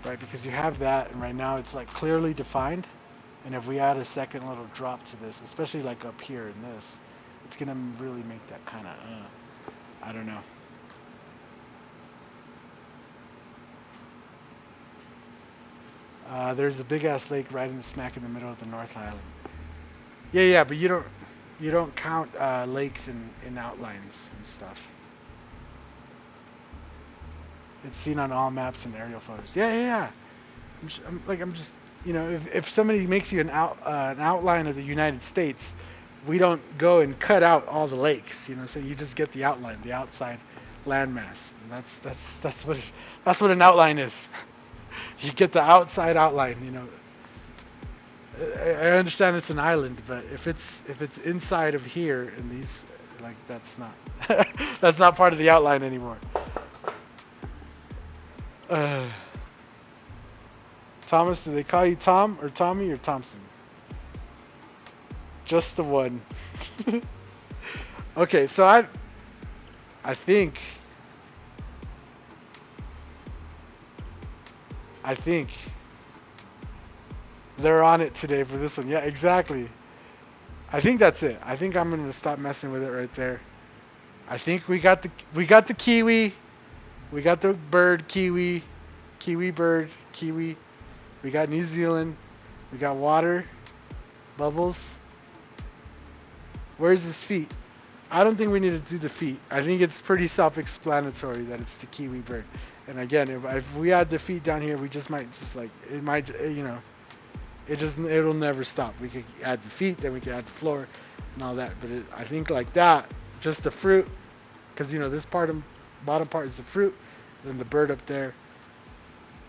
Right, because you have that, and right now it's like clearly defined. And if we add a second little drop to this, especially like up here in this, it's gonna really make that kind of, I don't know. There's a big ass lake right in the smack in the middle of the North Island. Yeah, but you don't count lakes in outlines and stuff. It's seen on all maps and aerial photos. Yeah. I'm just, if somebody makes you an outline of the United States, we don't go and cut out all the lakes. So you just get the outline, the outside landmass. And that's what an outline is. You get the outside outline. I understand it's an island, but if it's inside of here in these, like, that's not that's not part of the outline anymore. Thomas, do they call you Tom or Tommy or Thompson? Just the one. Okay, so I think they're on it today for this one. Yeah, exactly. I think that's it. I think I'm gonna stop messing with it right there. I think we got the kiwi. We got the bird kiwi bird kiwi. We got New Zealand. We got water, bubbles. Where's his feet? I don't think we need to do the feet. I think it's pretty self-explanatory that it's the kiwi bird. And again, if we add the feet down here, we just might it'll never stop. We could add the feet, then we could add the floor and all that. But I think like that, just the fruit, because this bottom part is the fruit, then the bird up there.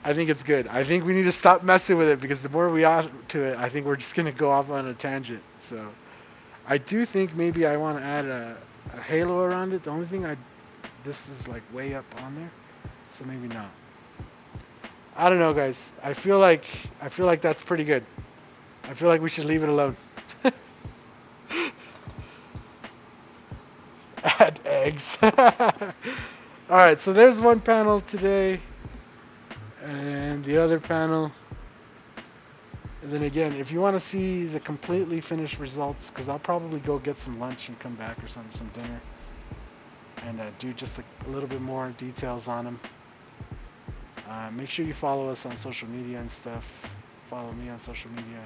I think it's good. I think we need to stop messing with it, because the more we add to it, I think we're just gonna go off on a tangent. So I do think maybe I want to add a halo around it. The only thing this is like way up on there, so maybe not. I don't know, guys. I feel like that's pretty good. I feel like we should leave it alone. Add eggs. Alright, so there's one panel today. And the other panel. And then again, if you want to see the completely finished results, because I'll probably go get some lunch and come back or some dinner. And do just a little bit more details on them. Make sure you follow us on social media and stuff. Follow me on social media.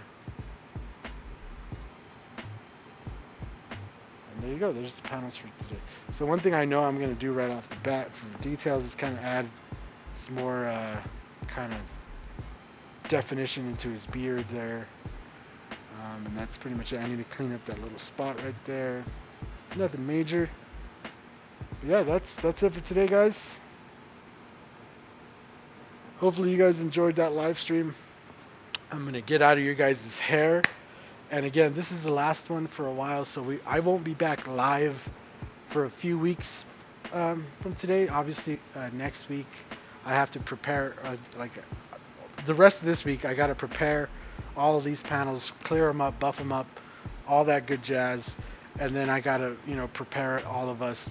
And there you go. There's the panels for today. So one thing I know I'm going to do right off the bat for details is kind of add some more kind of definition into his beard there. And that's pretty much it. I need to clean up that little spot right there. Nothing major. But yeah, that's it for today, guys. Hopefully you guys enjoyed that live stream. I'm going to get out of your guys' hair. And again, this is the last one for a while, so I won't be back live for a few weeks from today. Obviously, next week I have to prepare, the rest of this week I got to prepare all of these panels, clear them up, buff them up, all that good jazz. And then I got to, prepare all of us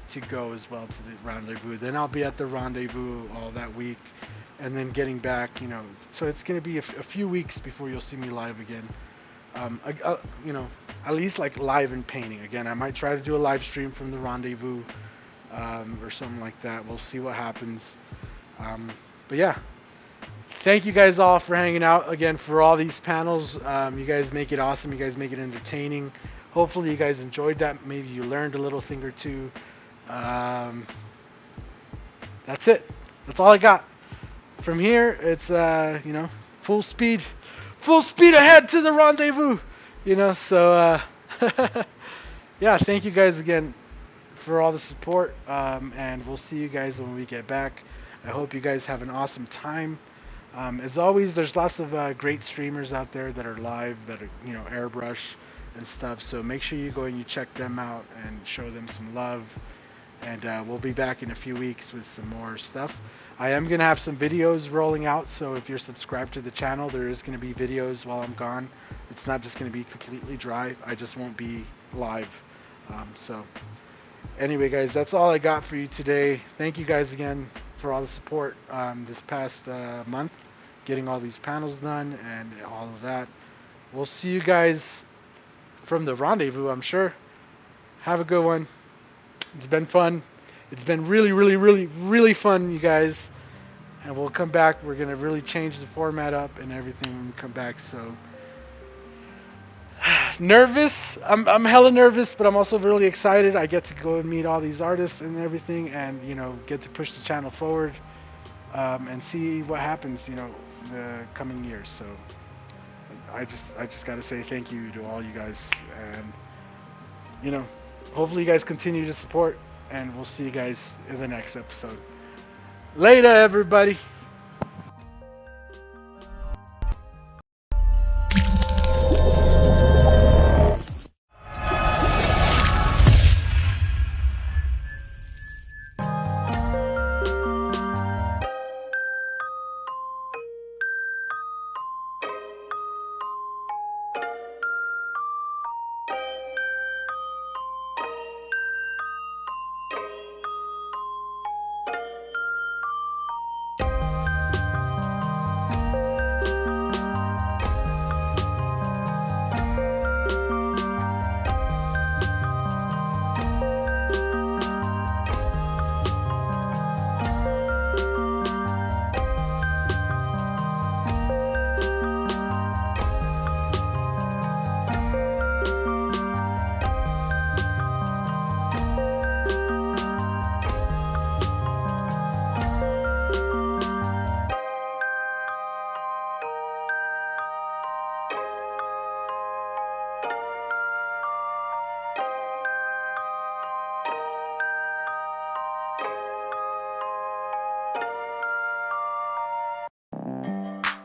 to go as well to the rendezvous. Then I'll be at the rendezvous all that week. And then getting back, so it's going to be a few weeks before you'll see me live again. At least like live and painting. Again, I might try to do a live stream from the rendezvous or something like that. We'll see what happens. But yeah, thank you guys all for hanging out again for all these panels. You guys make it awesome. You guys make it entertaining. Hopefully you guys enjoyed that. Maybe you learned a little thing or two. That's it. That's all I got. From here, it's, full speed ahead to the rendezvous, so, yeah, thank you guys again for all the support, and we'll see you guys when we get back. I hope you guys have an awesome time. As always, there's lots of great streamers out there that are live, that are, Airbrush and stuff, so make sure you go and you check them out and show them some love. and we'll be back in a few weeks with some more stuff. I am going to have some videos rolling out, so if you're subscribed to the channel, there is going to be videos while I'm gone. It's not just going to be completely dry. I just won't be live. So anyway, guys, that's all I got for you today. Thank you guys again for all the support this past month, getting all these panels done and all of that. We'll see you guys from the rendezvous, I'm sure. Have a good one. It's been fun. It's been really, really, really, really fun, you guys. And we'll come back. We're going to really change the format up and everything when we come back. So, nervous. I'm hella nervous, but I'm also really excited. I get to go and meet all these artists and everything, and, you know, get to push the channel forward and see what happens, you know, the coming years. So, I just got to say thank you to all you guys. And, you know, hopefully you guys continue to support. And we'll see you guys in the next episode. Later, everybody.